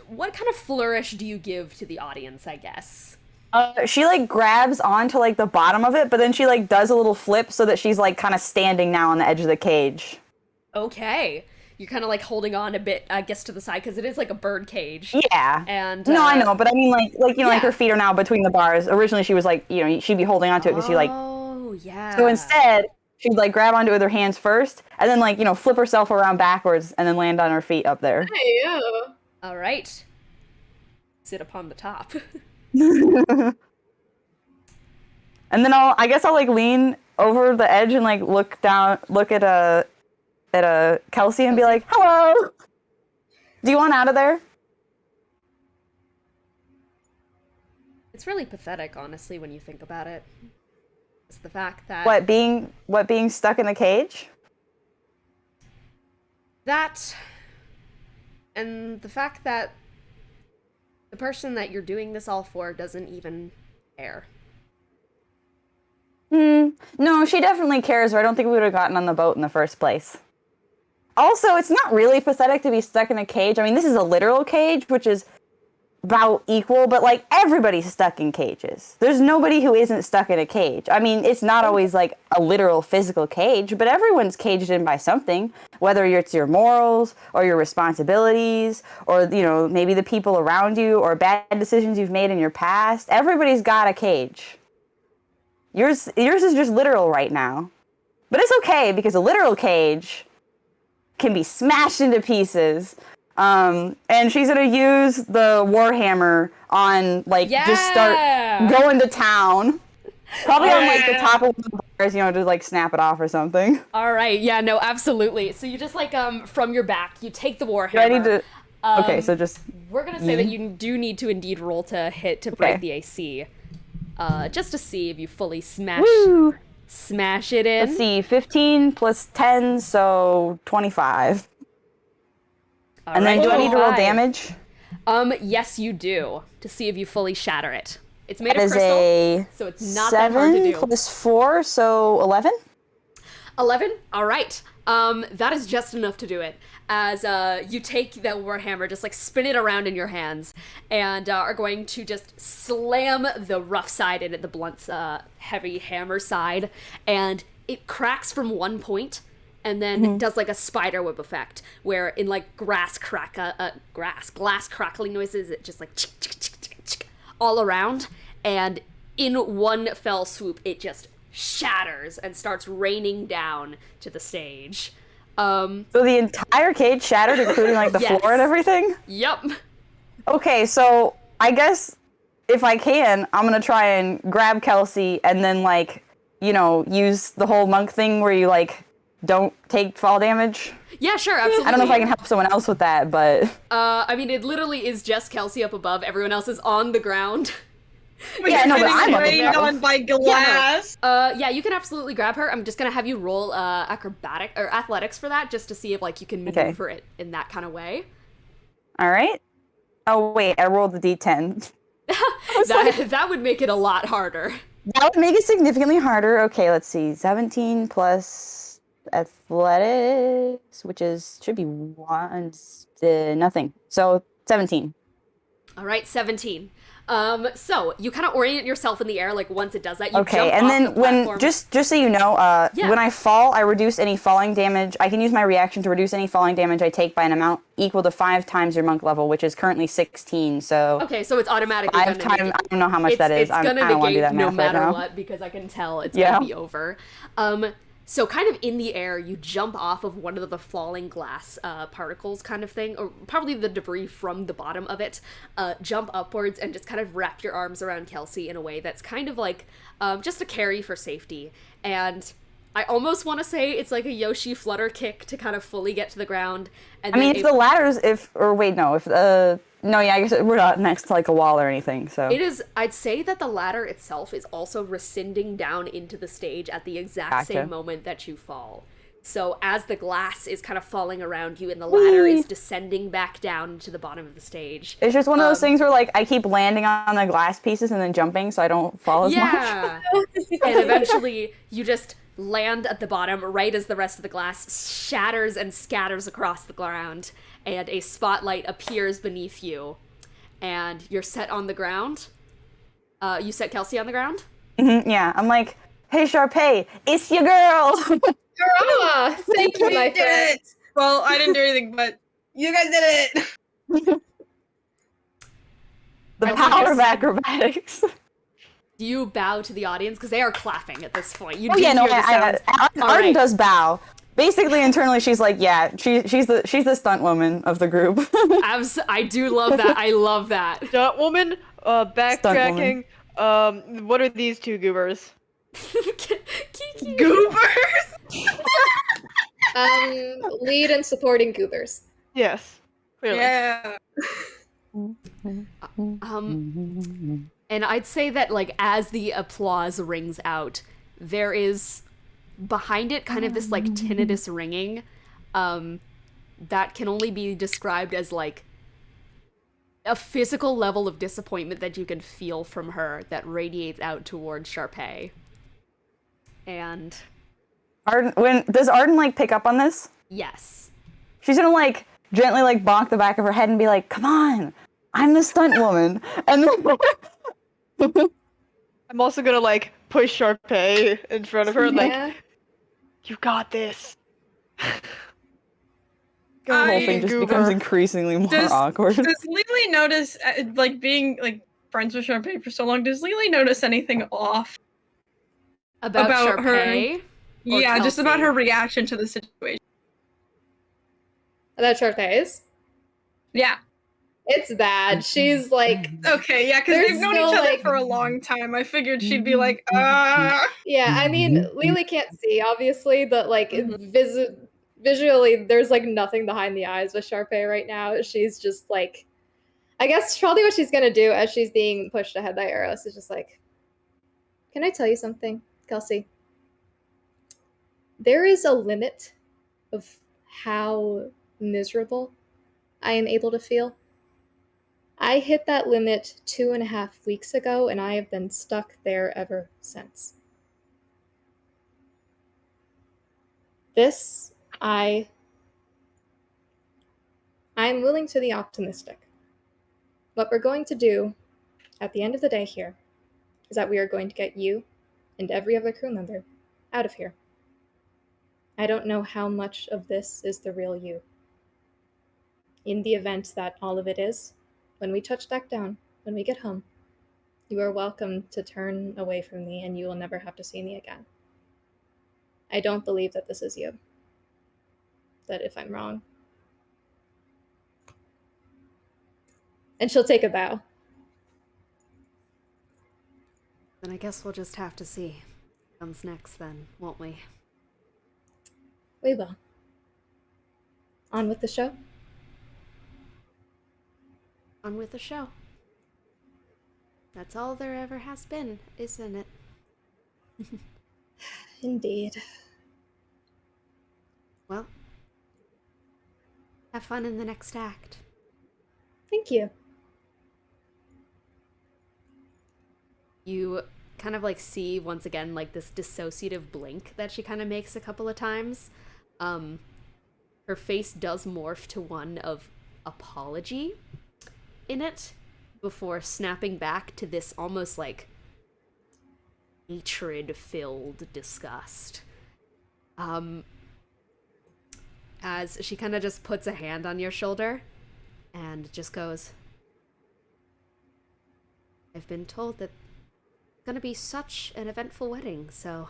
what kind of flourish do you give to the audience, I guess? She, like, grabs onto, like, the bottom of it, but then she, like, does a little flip so that she's, like, kind of standing now on the edge of the cage. Okay. You're kind of, like, holding on a bit, I guess, to the side, because it is, like, a bird cage. Yeah. And, No, I know, but I mean, like, you know, like, yeah. her feet are now between the bars. Originally, she was, like, you know, she'd be holding onto it because she, like... Oh, yeah. So instead, she'd, like, grab onto it with her hands first, and then, like, you know, flip herself around backwards, and then land on her feet up there. Hey, yeah. All right. Sit upon the top. And then I guess I'll like lean over the edge and like look at Kelsey and be like, "Hello. Do you want out of there?" It's really pathetic, honestly, when you think about it. It's the fact that What being stuck in the cage? that and the fact that the person that you're doing this all for doesn't even care. No, she definitely cares, or I don't think we would have gotten on the boat in the first place. Also, it's not really pathetic to be stuck in a cage. I mean, this is a literal cage, which is about equal, but like everybody's stuck in cages. There's nobody who isn't stuck in a cage. I mean, it's not always like a literal physical cage, but everyone's caged in by something, whether it's your morals or your responsibilities or, you know, maybe the people around you or bad decisions you've made in your past. Everybody's got a cage. Yours is just literal right now. But it's okay because a literal cage can be smashed into pieces. And she's gonna use the Warhammer on, like, just start going to town. Probably on, like, the top of the bars, you know, to, like, snap it off or something. All right, yeah, no, absolutely. So you just, like, from your back, you take the Warhammer. I need to... okay, so just... We're gonna say that you do need to indeed roll to hit to break the AC. Just to see if you fully smash it in. Let's see, 15 plus 10, so 25. All And then right, do I need to roll 25. damage? Yes, you do, to see if you fully shatter it. It's made That of is crystal, a so it's not that hard to 7 do. plus 4, so 11? 11? All right. That is just enough to do it. As you take that Warhammer, just like spin it around in your hands, and are going to just slam the rough side in at the blunt, heavy hammer side, and it cracks from one point, and then does like a spider web effect, where in like glass crackling noises, it just like all around, and in one fell swoop, it just shatters and starts raining down to the stage. So the entire cage shattered, including like the Yes. floor and everything? Yep. Okay, so I guess if I can, I'm gonna try and grab Kelsey and then, like, you know, use the whole monk thing where you, like, don't take fall damage. Yeah, sure, absolutely. I don't know if I can help someone else with that, but... I mean, it literally is just Kelsey up above. Everyone else is on the ground. Yeah, no, but I'm up rained above. on by glass. Yeah, you can absolutely grab her. I'm just gonna have you roll acrobatic or athletics for that, just to see if like you can maneuver it in that kind of way. All right. Oh wait, I rolled the d10. That would make it a lot harder. That would make it significantly harder. Okay, let's see. 17 plus athletics, which should be nothing. So 17. All right, 17. So you kind of orient yourself in the air, like once it does that, you Okay, jump and off then the platform. just so you know, when I fall, I reduce any falling damage. I can use my reaction to reduce any falling damage I take by an amount equal to 5 times your monk level, which is currently 16. So Okay, so it's automatically 5 gonna times. I negate. don't know how much that is. It's gonna I don't want to do negate that no math matter right now. what, because I can tell it's Yeah. gonna be over. So kind of in the air, you jump off of one of the falling glass particles kind of thing, or probably the debris from the bottom of it, jump upwards and just kind of wrap your arms around Kelsey in a way that's kind of like just a carry for safety. And I almost want to say it's like a Yoshi flutter kick to kind of fully get to the ground. And I mean, if the ladders, if the No, yeah, I guess we're not next to like a wall or anything, so. It is, I'd say that the ladder itself is also rescinding down into the stage at the exact same moment that you fall. So as the glass is kind of falling around you and the ladder is descending back down to the bottom of the stage. It's just one of those things where like I keep landing on the glass pieces and then jumping so I don't fall as much. Yeah. And eventually you just land at the bottom right as the rest of the glass shatters and scatters across the ground, and a spotlight appears beneath you. And you're set on the ground. You set Kelsey on the ground? Yeah, I'm like, hey Sharpay, it's your girl! Hurrah! Thank you, my did friend. it! Well, I didn't do anything, but you guys did it! The Also, power yes. of acrobatics. Do you bow to the audience? Because they are clapping at this point. You Oh do yeah, no, hear the sounds. Arden Alright. does bow. Basically, internally, she's like, yeah, she's the stunt woman of the group. I do love that. I love that. Stunt woman, backtracking. What are these two goobers? Kiki. Goobers! Lead and supporting goobers. Yes, clearly. Yeah. And I'd say that, like, as the applause rings out, there is behind it kind of this, like, tinnitus ringing that can only be described as, like, a physical level of disappointment that you can feel from her that radiates out towards Sharpay. And Arden, does Arden like pick up on this? yes. She's gonna like gently like bonk the back of her head and be like, "Come on, I'm the stunt woman." And then I'm also gonna like push Sharpay in front of her and like, Yeah. you got this. the whole I- thing just Goober. becomes increasingly more awkward. Does Lily notice, like, being, like, friends with Sharpay for so long, does Lily notice anything off? About About her- Sharpay? Or Yeah, just about Kelsey? her reaction to the situation. That Sharpay's. Yeah. It's bad. She's like, Okay, yeah, because There's they've known no, each other like- for a long time. I figured she'd be like, ah. yeah, I mean, Lily can't see, obviously, but like visually, there's like nothing behind the eyes with Sharpay right now. She's just like, I guess probably what she's gonna do as she's being pushed ahead by Eros is just like, can I tell you something, Kelsey? There is a limit of how miserable I am able to feel. I hit that limit 2.5 weeks ago, and I have been stuck there ever since. This, I'm willing to be optimistic. What we're going to do at the end of the day here is that we are going to get you and every other crew member out of here. I don't know how much of this is the real you. In the event that all of it is, when we touch back down, when we get home, you are welcome to turn away from me and you will never have to see me again. I don't believe that this is you. That if I'm wrong. And she'll take a bow. Then I guess we'll just have to see what comes next then, won't we? We will. On with the show. On with the show. That's all there ever has been, isn't it? Indeed. Well, have fun in the next act. Thank you. You kind of like see once again like this dissociative blink that she kind of makes a couple of times. Her face does morph to one of apology in it before snapping back to this almost like hatred-filled disgust. As she kind of just puts a hand on your shoulder and just goes, I've been told that it's gonna be such an eventful wedding, so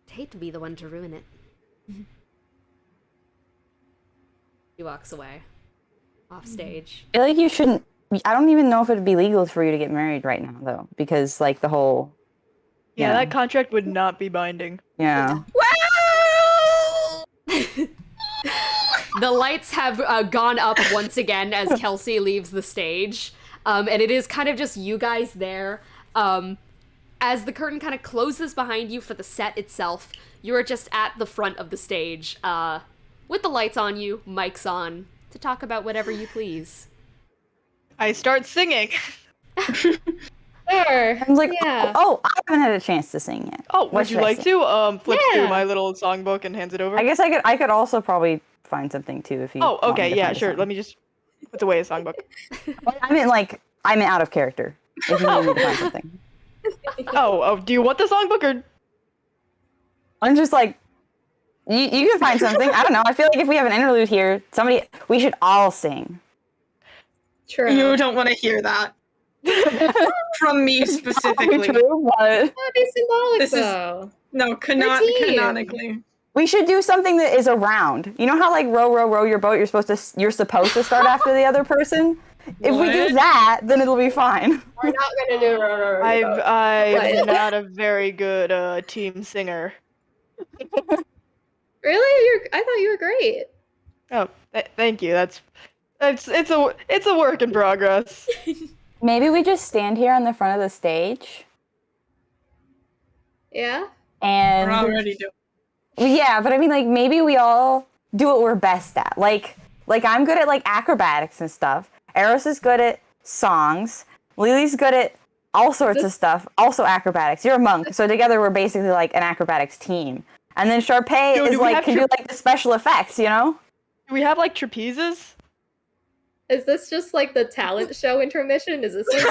I'd hate to be the one to ruin it. He walks away off stage. I feel like you shouldn't. I don't even know if it'd be legal for you to get married right now, though, because like the whole. Yeah, that contract would not be binding. Yeah. Well! The lights have gone up once again as Kelsey leaves the stage, and it is kind of just you guys there. As the curtain kind of closes behind you for the set itself, you are just at the front of the stage, with the lights on you, mics on, to talk about whatever you please. I start singing. Sure. I was like, yeah. oh, I haven't had a chance to sing yet. Oh, What would should you I like sing? to flip through Yeah. my little songbook and hands it over? I guess I could also probably find something too if you. Oh, want me okay, to yeah, find a sure. song. Let me just put away a songbook. I meant out of character. If you need me to find something. Oh, do you want the songbook or? I'm just like, you can find something. I don't know. I feel like if we have an interlude here, we should all sing. True. You don't want to hear that from me specifically. True, but That'd be symbolic, This is- though. No, team. canonically. we should do something that is a round. You know how like row, row, row your boat. You're supposed to start after the other person. If we do What? that, then it'll be fine. We're not gonna do I'm What? not a very good team singer. Really? I thought you were great. Oh, thank you. It's a work in progress. Maybe we just stand here on the front of the stage Yeah? and We're already doing. yeah, but I mean like maybe we all do what we're best at. Like I'm good at like acrobatics and stuff. Eros is good at songs. Lily's good at all sorts of stuff. Also acrobatics. You're a monk, so together we're basically like an acrobatics team. And then Sharpay Yo, is do we like have can do like the special effects, you know? Do we have like trapezes? Is this just like the talent show intermission? Is this This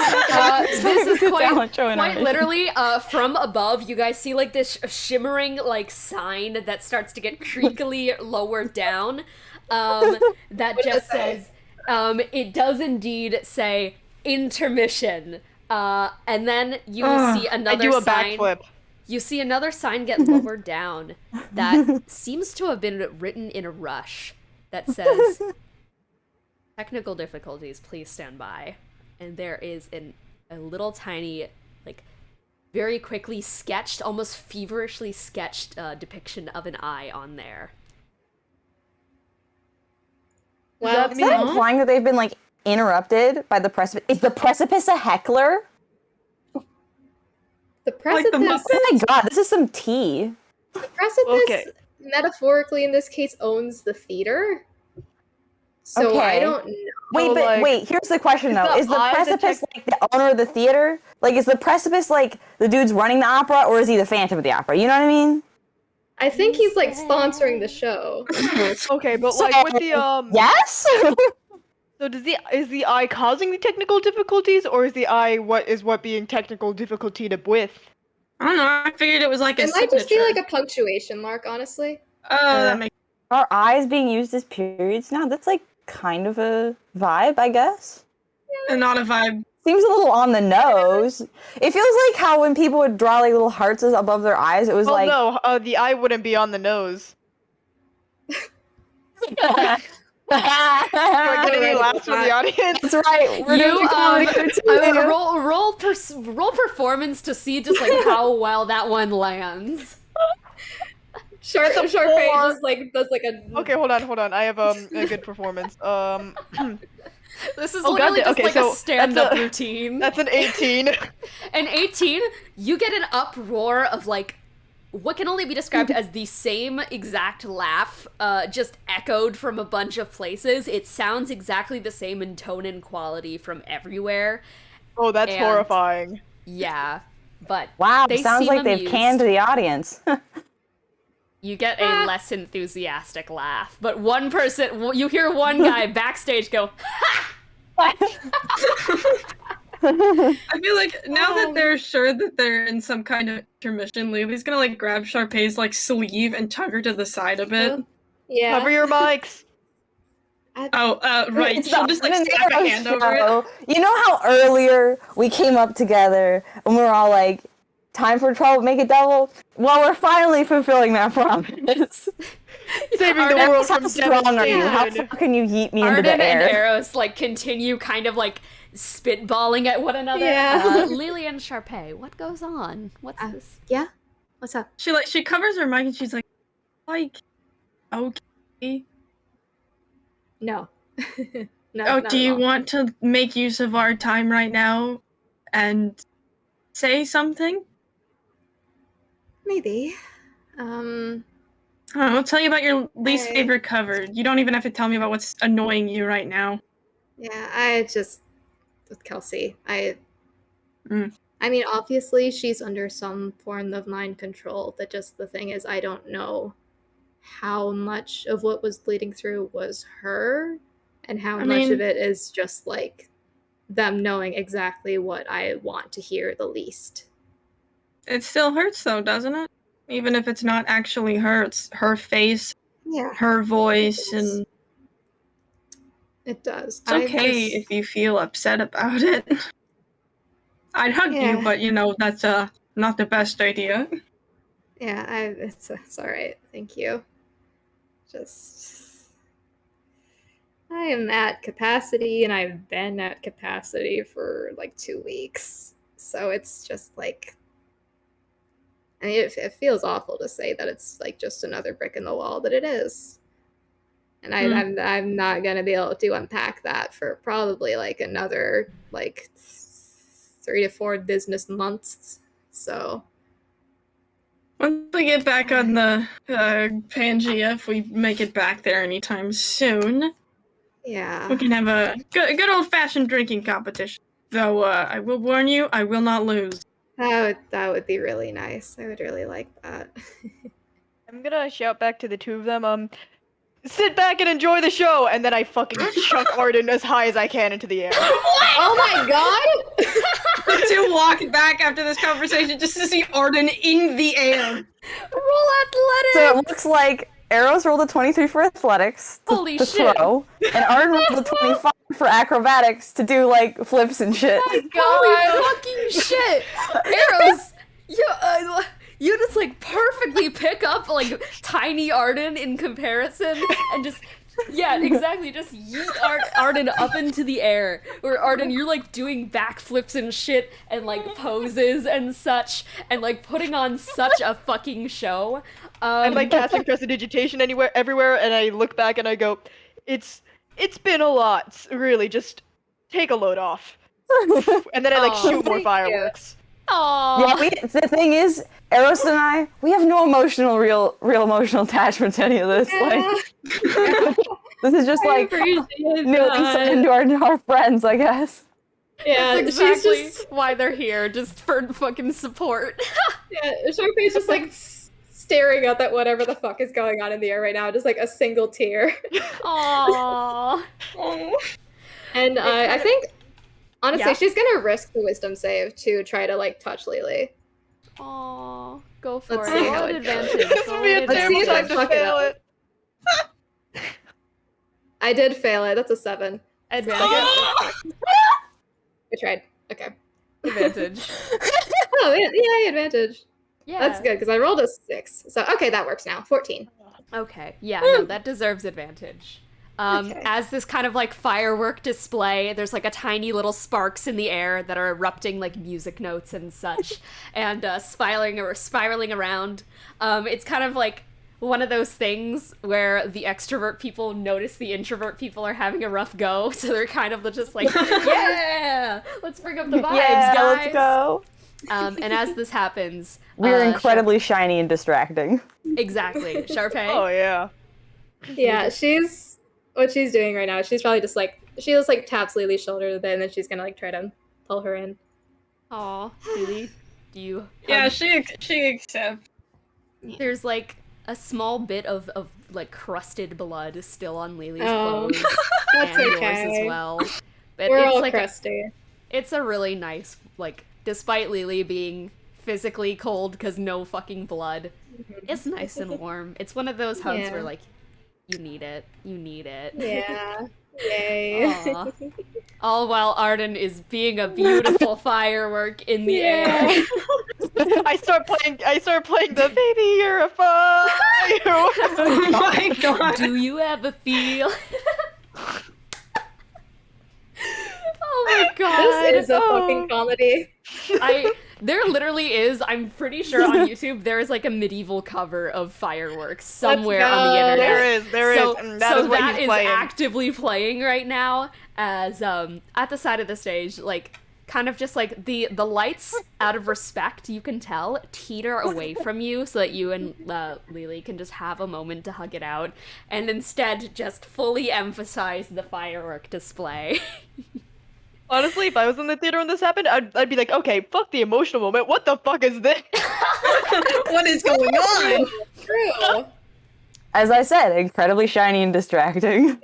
is Talent show in quite our- literally from above. You guys see like this shimmering like sign that starts to get creakily lowered down. That What does just it say? says, it does indeed say intermission. And then you see I another do a sign. backflip. You see another sign get lowered down that seems to have been written in a rush that says, technical difficulties, please stand by. And there is a little tiny, like, very quickly sketched, almost feverishly sketched depiction of an eye on there. Well, Is that implying that they've been like interrupted by the precipice? Is the precipice a heckler? the Like precipice, the Muppets? Oh my god, this is some tea. the precipice Okay. metaphorically in this case owns the theater. So Okay. I don't know. Wait, So, but like, wait, here's the question though. the Is the eye the precipice like the owner of the theater? Like is the precipice like the dude's running the opera or is he the Phantom of the Opera? You know what I mean? I think he's like sponsoring the show. Okay, but So- like with the Yes? So is the eye causing the technical difficulties, or is the eye what being technical difficultied with? I don't know. I figured it was like a It might just be signature. like a punctuation mark, honestly. Oh, that makes. Are eyes being used as periods now? That's like kind of a vibe, I guess. Not a vibe. Seems a little on the nose. It feels like how when people would draw like little hearts above their eyes, it was Well, like no, the eye wouldn't be on the nose. We're getting any laughs from the audience. That's right. We're You doing comedy here too. roll performance to see just like how well that one lands. Sharpay just like does like a Okay, hold on. I have a good performance. This is Oh, literally God, just okay, like so a stand-up that's a- routine. That's an 18. And 18, you get an uproar of like what can only be described as the same exact laugh, just echoed from a bunch of places. It sounds exactly the same in tone and quality from everywhere. Oh, that's And- horrifying. Yeah, but Wow, they sounds seem like they've amused. canned the audience. You get a less enthusiastic laugh, but one person, you hear one guy backstage go, I feel like now that they're sure that they're in some kind of intermission, Lily's gonna like grab Sharpay's like sleeve and tug her to the side a bit. yeah. Cover your mics. Oh, right. It's She'll the just like Open slap a Arrow hand over it. show. You know how earlier we came up together and we were all like, time for trouble, make it double? Well, we're finally fulfilling that promise. Saving the Arden, world How from strong are you? How devastation. far can you yeet me into Arden the and air? Eros like continue kind of like spitballing at one another. Yeah. Lily and Sharpay, what goes on? What's this? Yeah. What's up? She covers her mic and she's like, okay. No. No. Oh, not do at you all. want to make use of our time right now and say something? Maybe. I'll tell you about your least I- favorite cover. You don't even have to tell me about what's annoying you right now. Yeah, I just with Kelsey. Mm. I mean, obviously she's under some form of mind control. That just the thing is, I don't know how much of what was bleeding through was her, and how much of it is just like them knowing exactly what I want to hear the least. It still hurts though, doesn't it? Even if it's not actually her, it's her face, Yeah, her voice, and it does. it's okay if you feel upset about it. I'd hug you, Yeah. but that's not the best idea. Yeah, it's all right. Thank you. Just I am at capacity, and I've been at capacity for like 2 weeks. So it's just like, I mean, it feels awful to say that it's like just another brick in the wall, but it is. And I'm not gonna be able to unpack that for probably like another like 3 to 4 business months. So Once we get back on the Pangea, if we make it back there anytime soon, yeah. we can have a good old-fashioned drinking competition. Though I will warn you, I will not lose. That would be really nice. I would really like that. I'm gonna shout back to the two of them, sit back and enjoy the show, and then I fucking chuck Arden as high as I can into the air. Oh my god! The two walk back after this conversation just to see Arden in the air. Roll athletics! So it looks like Arrows rolled a 23 for athletics Holy to shit. throw, and Arden rolled a 25 for acrobatics to do like flips and shit. Holy fucking shit! Arrows! You just like perfectly pick up like tiny Arden in comparison and just yeah, exactly, just yeet Arden up into the air. Where Arden, you're like doing backflips and shit and like poses and such and like putting on such a fucking show. I'm like casting prestidigitation everywhere, and I look back and I go, it's been a lot, really, just take a load off. And then I like Aw, shoot more thank fireworks. Aww. Yeah, the thing is, Eros and I, we have no real emotional attachment to any of this. Like, this is just like nearly into our friends, I guess. Yeah, That's exactly she's just why they're here, just for fucking support. yeah. Sharpay's just like staring up at whatever the fuck is going on in the air right now, just like a single tear. Aww. And I think honestly, Yeah. she's gonna risk the wisdom save to try to like touch Lily. Aww. Go for Let's it. see Roll how an it goes. advantage. This Roll would be an a Let's see terrible if I time to fuck it fail up. it. I did fail it. That's a 7. advantage. I tried. Okay. Advantage. Oh yeah, advantage. Yeah. That's good because I rolled a 6. So okay, that works now. 14. Okay. Yeah, no, that deserves advantage. Okay. As this kind of like firework display, there's like a tiny little sparks in the air that are erupting like music notes and such, and spiraling around. It's kind of like one of those things where the extrovert people notice the introvert people are having a rough go, so they're kind of just like, yeah, let's bring up the vibes, Yeah, guys. let's go. And as this happens, We're incredibly shiny and distracting. Exactly, Sharpay. Oh yeah. Yeah, what she's doing right now. She's probably just like she just like taps Lily's shoulder, and then she's gonna like try to pull her in. Aw, Lily, do you? Yeah, she accepts. There's like a small bit of like crusted blood still on Lily's Oh, clothes that's and yours okay. as well. But We're it's all like crusty. it's a really nice like, despite Lily being physically cold because no fucking blood, it's nice and warm. It's one of those hugs Yeah. where like you need it. Yeah. Yay. Aw. All while Arden is being a beautiful firework in the air. I start playing the baby, you're a fire. Oh my god. Do you ever feel? Oh Oh god. This is a fucking comedy. There literally is, I'm pretty sure on YouTube, there is like a medieval cover of Fireworks somewhere on the go. internet. There is, and that is what that he's is playing. actively playing right now as at the side of the stage, like kind of just like the lights, out of respect, you can tell, teeter away from you so that you and Lily can just have a moment to hug it out, and instead just fully emphasize the firework display. Honestly, if I was in the theater when this happened, I'd be like, okay, fuck the emotional moment. What the fuck is this? What is going on? True. As I said, incredibly shiny and distracting.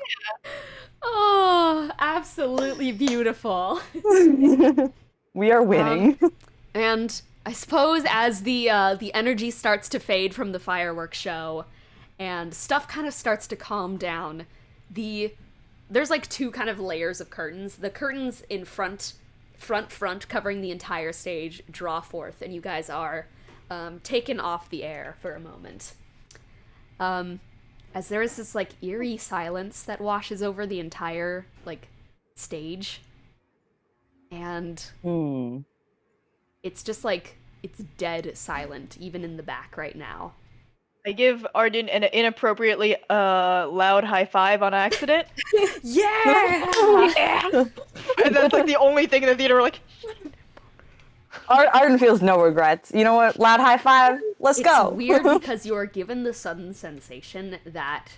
Oh, absolutely beautiful. We are winning. And I suppose as the energy starts to fade from the fireworks show and stuff kind of starts to calm down, there's like two kind of layers of curtains. The curtains in front covering the entire stage draw forth, and you guys are taken off the air for a moment. As there is this like eerie silence that washes over the entire like stage, and it's just like it's dead silent even in the back right now. I give Arden an inappropriately loud high five on accident. Yeah. And that's like the only thing in the theater we're like, Arden feels no regrets. You know what? Loud high five. Let's go. It's weird because you are given the sudden sensation that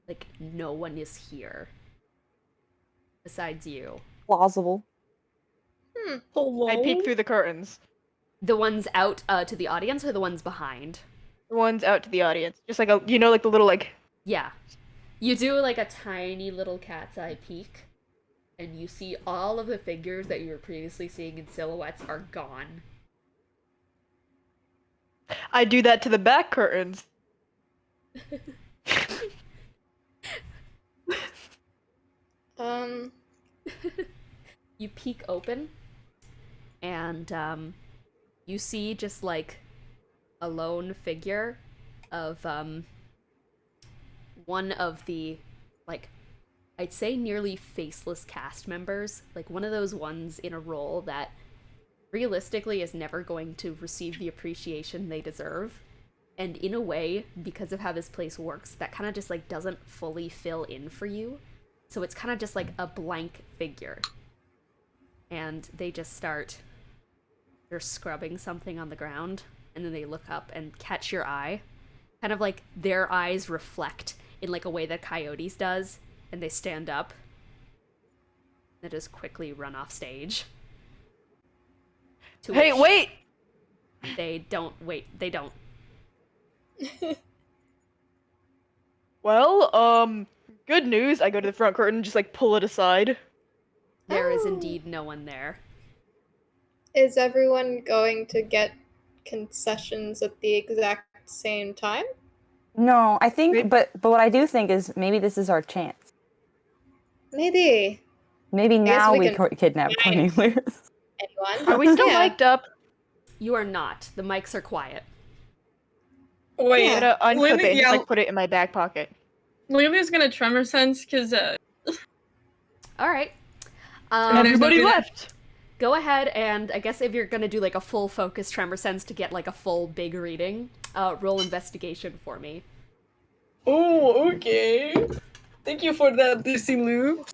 like no one is here besides you. Plausible. Hello? I peek through the curtains. The ones out to the audience or the ones behind? The ones out to the audience. Just like like the little like... Yeah. You do like a tiny little cat's eye peek, and you see all of the figures that you were previously seeing in silhouettes are gone. I do that to the back curtains. You peek open, and you see just like a lone figure of one of the, like, I'd say nearly faceless cast members, like one of those ones in a role that realistically is never going to receive the appreciation they deserve. And in a way, because of how this place works, that kind of just like doesn't fully fill in for you. So it's kind of just like a blank figure. And they just start, they're scrubbing something on the ground, and then they look up and catch your eye. Kind of like their eyes reflect in like a way that Coyote's does, and they stand up. They just quickly run off stage. To Hey, which wait! They don't. Well, good news. I go to the front curtain, just like pull it aside. There is indeed no one there. Is everyone going to get concessions at the exact same time? No, I think, Maybe- but what I do think is maybe this is our chance. Maybe. Maybe guess now we we can kidnap find- Cornelius. Anyone? Are we still Yeah. mic'd up? You are not. The mics are quiet. Wait, I'm gonna unclip Lily- it and yeah. just like put it in my back pocket. Lily's gonna tremor sense because All right. And there's Everybody nothing- left! Go ahead, and I guess if you're gonna do like a full focus tremor sense to get like a full big reading, roll investigation for me. Oh, okay. Thank you for that, Lucy Lou.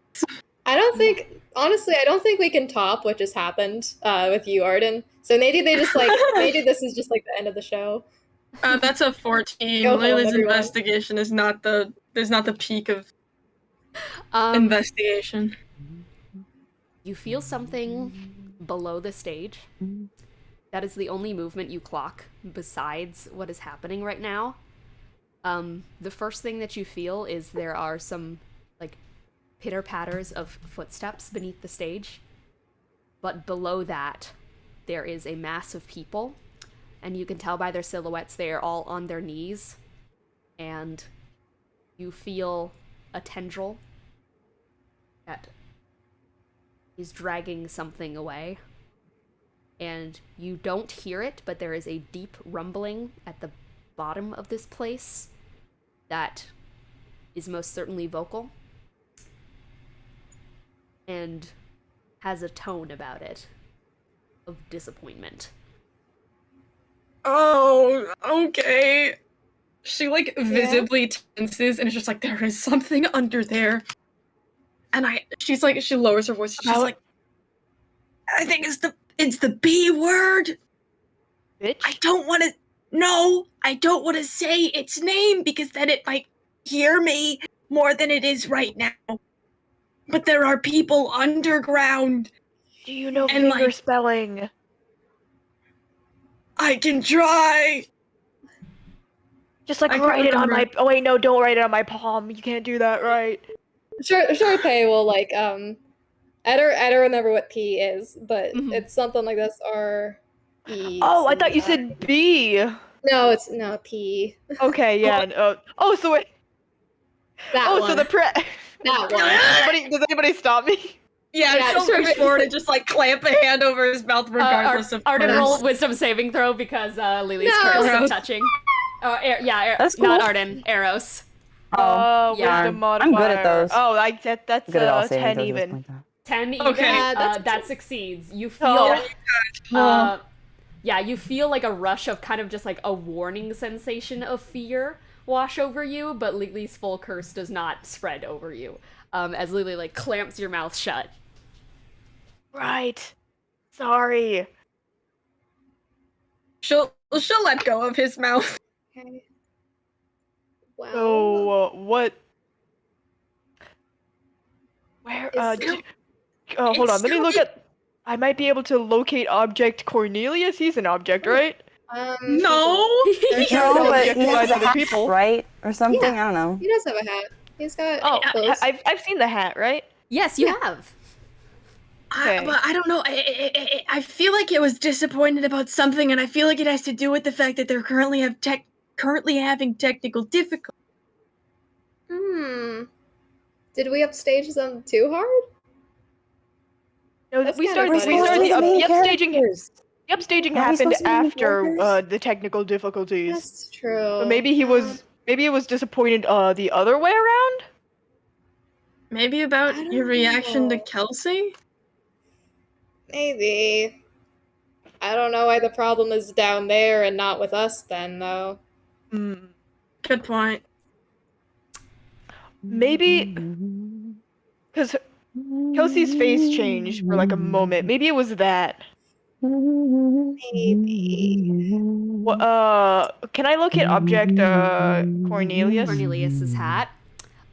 I don't think, honestly, I don't think we can top what just happened with you, Arden. So maybe they just like, maybe this is just like the end of the show. That's a 14. Go home, Lily's everyone. investigation is not the peak of Um, investigation. You feel something below the stage. That is the only movement you clock besides what is happening right now. The first thing that you feel is there are some, like, pitter-patters of footsteps beneath the stage. But below that, there is a mass of people, and you can tell by their silhouettes they are all on their knees. And you feel a tendril that is dragging something away. And you don't hear it, but there is a deep rumbling at the bottom of this place that is most certainly vocal. And has a tone about it of disappointment. Oh, okay. She like visibly tenses and it's just like there is something under there. And she lowers her voice. She's like, I think it's the B word. Bitch. I don't want to say its name because then it might hear me more than it is right now. But there are people underground. Do you know And, finger like- spelling? I can try. Just like I can write it on my. remember. Oh wait, no! Don't write it on my palm. You can't do that, right? Sharpay will like I don't remember what P is, but Mhm. it's something like this. R-E. Oh, I thought you said B. No, it's no P. Okay, yeah. So wait. That Oh, one. so the That one. Does anybody stop me? Yeah, she'll sure. reach forward and just like clamp a hand over his mouth regardless of Arden curse. roll wisdom saving throw because Lily's No. curse of touching. That's not cool. Arden, Eros. yeah. Wisdom modifier. I'm good at those. Oh, that's Good at all saving 10 throws at this even. point, though. 10 even, Okay. that succeeds. You feel, Oh. you feel like a rush of kind of just like a warning sensation of fear wash over you, but Lily's full curse does not spread over you. As Lily like clamps your mouth shut. Right. Sorry. She'll let go of his mouth. Okay. Wow. So what? Where? Hold on. Let me look at. I might be able to locate object Cornelius. He's an object, right? No. there's No, no- but he Objectify has a other hat, people. right? Or something? Yeah. I don't know. He does have a hat. He's got Oh, clothes. I've seen the hat, right? Yes, you have. Okay. But I don't know. I feel like it was disappointed about something, and I feel like it has to do with the fact that they're currently having technical difficulties. Did we upstage them too hard? No, That's we kinda started. funny. We started the upstaging. characters. The upstaging Aren't we happened supposed to be after characters? the technical difficulties. That's true. So maybe he was. Maybe it was disappointed the other way around. Maybe I about don't your reaction to know. Kelsey? Maybe. I don't know why the problem is down there and not with us then, though. Hmm. Good point. Maybe because Kelsey's face changed for like a moment. Maybe it was that. Maybe. Can I look at object Cornelius? Cornelius's hat.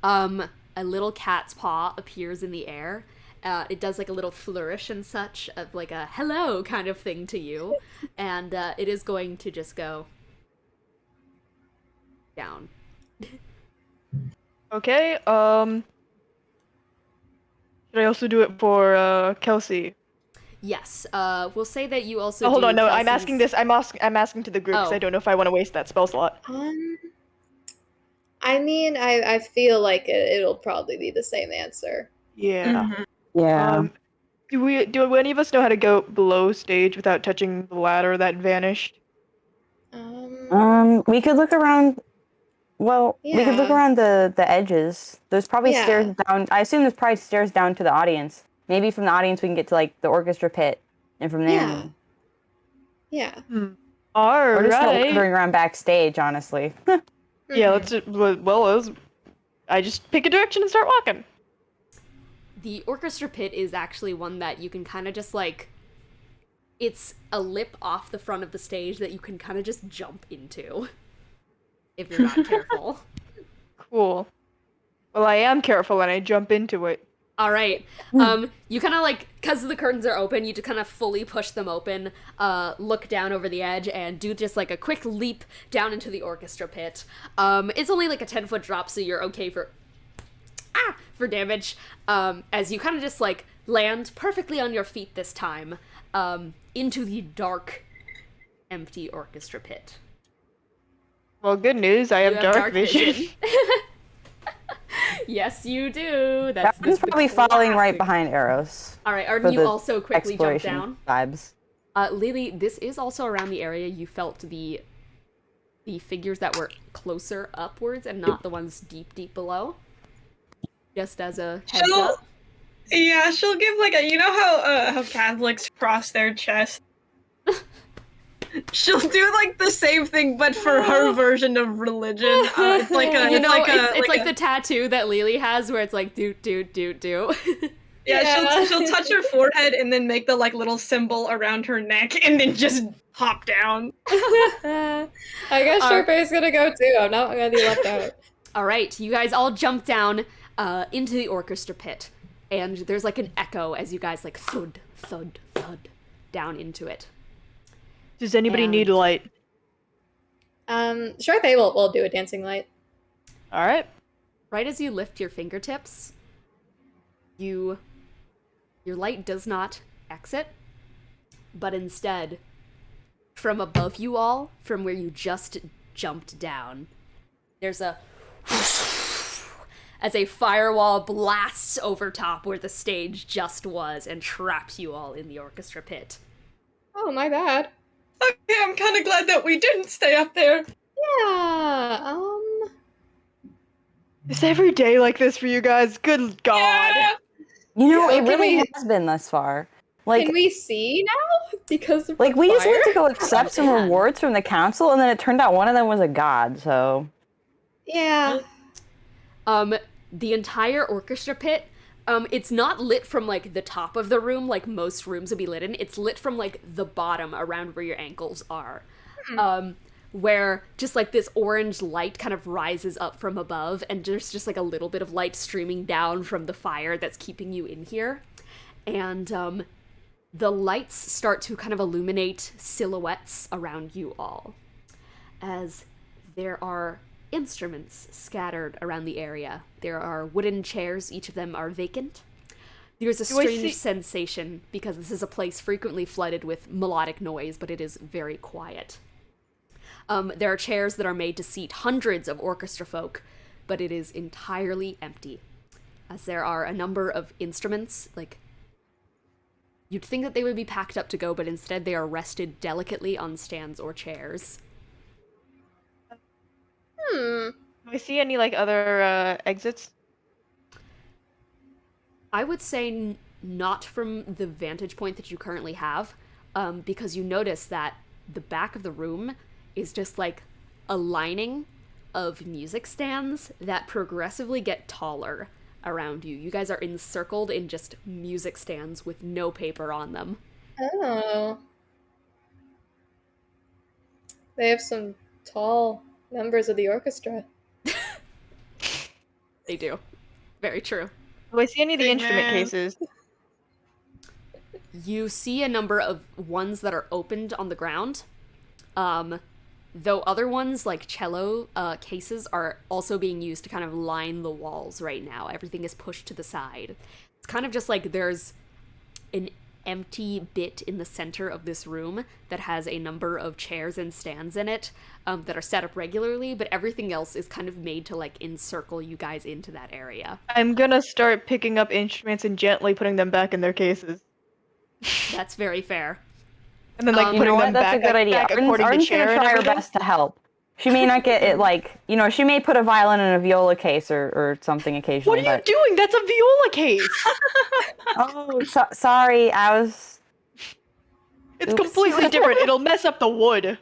A little cat's paw appears in the air. It does like a little flourish and such of like a hello kind of thing to you, and it is going to just go down. Okay. Should I also do it for Kelsey? Yes. We'll say that you also. Oh, hold do on. No, I'm Kelsey's- asking this. I'm asking to the group because Oh. I don't know if I want to waste that spell slot. I mean, I feel like it'll probably be the same answer. Yeah. Mhm. Yeah. Do any of us know how to go below stage without touching the ladder that vanished? We could look around. Well, we could look Yeah. around the edges. There's probably Yeah. stairs down. I assume there's probably stairs down to the audience. Maybe from the audience we can get to like the orchestra pit, and from there, Yeah. All or just start right. wandering around backstage. Honestly. Yeah. Mhm. Let's. I just pick a direction and start walking. The orchestra pit is actually one that you can kind of just like. It's a lip off the front of the stage that you can kind of just jump into. If you're not careful. Cool. Well, I am careful and I jump into it. All right. You kind of like, because the curtains are open, you just kind of fully push them open, look down over the edge, and do just like a quick leap down into the orchestra pit. It's only like a 10-foot drop, so you're okay for damage. As you kind of just like land perfectly on your feet this time, into the dark, empty orchestra pit. Well, good news. I You have dark vision. Yes, you do. That's Arden's probably following right classic. behind Arrows. All right, for Arden, you the also quickly jump exploration down. vibes. Lily, this is also around the area you felt the figures that were closer upwards and not the ones deep below. Just as a heads up. Yeah, she'll give like a, you know how Catholics cross their chest? She'll do like the same thing, but for her version of religion. It's like a, it's like the tattoo that Lily has, where it's like do. Yeah, she'll touch her forehead and then make the like little symbol around her neck, and then just hop down. I guess Sharpay's gonna go too. I'm not gonna be left out. All right, you guys all jump down into the orchestra pit, and there's like an echo as you guys like thud, thud, thud down into it. Does anybody need light? Sharpay will do a dancing light. All right. Right as you lift your fingertips, your light does not exit, but instead, from above you all, from where you just jumped down, there's a as a firewall blasts over top where the stage just was and traps you all in the orchestra pit. Oh, my bad. Okay, I'm kind of glad that we didn't stay up there. Yeah, Is every day like this for you guys? Good God. Yeah! You know, Yeah, it really can has been thus far. Like, can we see now? Because of like the we just fire? went to go accept some man. rewards from the council, and then it turned out one of them was a god. So Yeah. The entire orchestra pit, it's not lit from like the top of the room like most rooms would be lit in. It's lit from like the bottom around where your ankles are. Where just like this orange light kind of rises up from above, and there's just like a little bit of light streaming down from the fire that's keeping you in here. And the lights start to kind of illuminate silhouettes around you all, as there are instruments scattered around the area. There are wooden chairs, each of them are vacant. There's a strange sensation, because this is a place frequently flooded with melodic noise, but it is very quiet. There are chairs that are made to seat hundreds of orchestra folk, but it is entirely empty, as there are a number of instruments, like, you'd think that they would be packed up to go, but instead they are rested delicately on stands or chairs. Do we see any like other exits? I would say not from the vantage point that you currently have, because you notice that the back of the room is just like a lining of music stands that progressively get taller around you. You guys are encircled in just music stands with no paper on them. Oh. They have some tall members of the orchestra. They do. Very true. Do I see any of the Big instrument man. cases? You see a number of ones that are opened on the ground, though other ones, like cello cases, are also being used to kind of line the walls right now. Everything is pushed to the side. It's kind of just like there's an empty bit in the center of this room that has a number of chairs and stands in it that are set up regularly, but everything else is kind of made to like encircle you guys into that area. I'm gonna start picking up instruments and gently putting them back in their cases. That's very fair. And then like You you putting know them what? That's back, a good idea. back according to Arden's chair gonna and try her everything. best to help. She may not get it like, you know, she may put a violin in a viola case or something occasionally. What are you doing? That's a viola case. Oh, sorry. I was. It's Oops. completely different. It'll mess up the wood.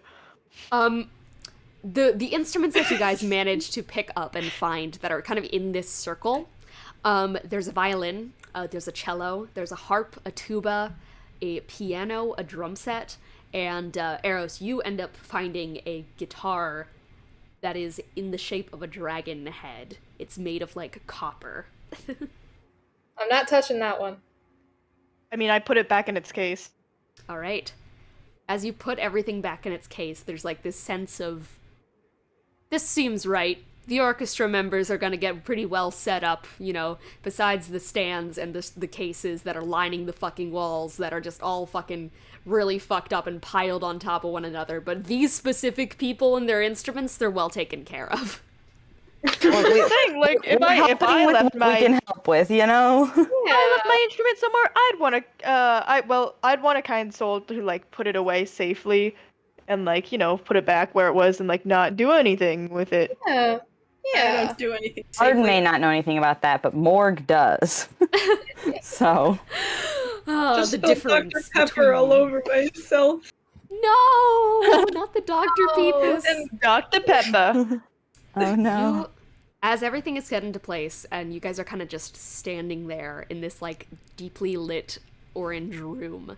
The instruments that you guys manage to pick up and find that are kind of in this circle, there's a violin, there's a cello, there's a harp, a tuba, a piano, a drum set, and Eros, you end up finding a guitar that is in the shape of a dragon head. It's made of like copper. I'm not touching that one. I mean, I put it back in its case. All right. As you put everything back in its case, there's like this sense of, this seems right. The orchestra members are going to get pretty well set up, you know, besides the stands and the cases that are lining the fucking walls that are just all fucking really fucked up and piled on top of one another. But these specific people and their instruments, they're well taken care of. Thing, like if I Helping with left what we my can help with, you know. I left my instrument somewhere, I'd want a kind soul to like put it away safely and like, you know, put it back where it was and like not do anything with it. Yeah. I Yeah. don't do anything Arden safely. may not know anything about that, but Morgue does. So, Oh, Just the spilled difference. Dr. Pepper all between- over myself. No, not the Dr. Oh, Peepus. And Dr. Pepper. oh no. You, as everything is set into place, and you guys are kind of just standing there in this like deeply lit orange room,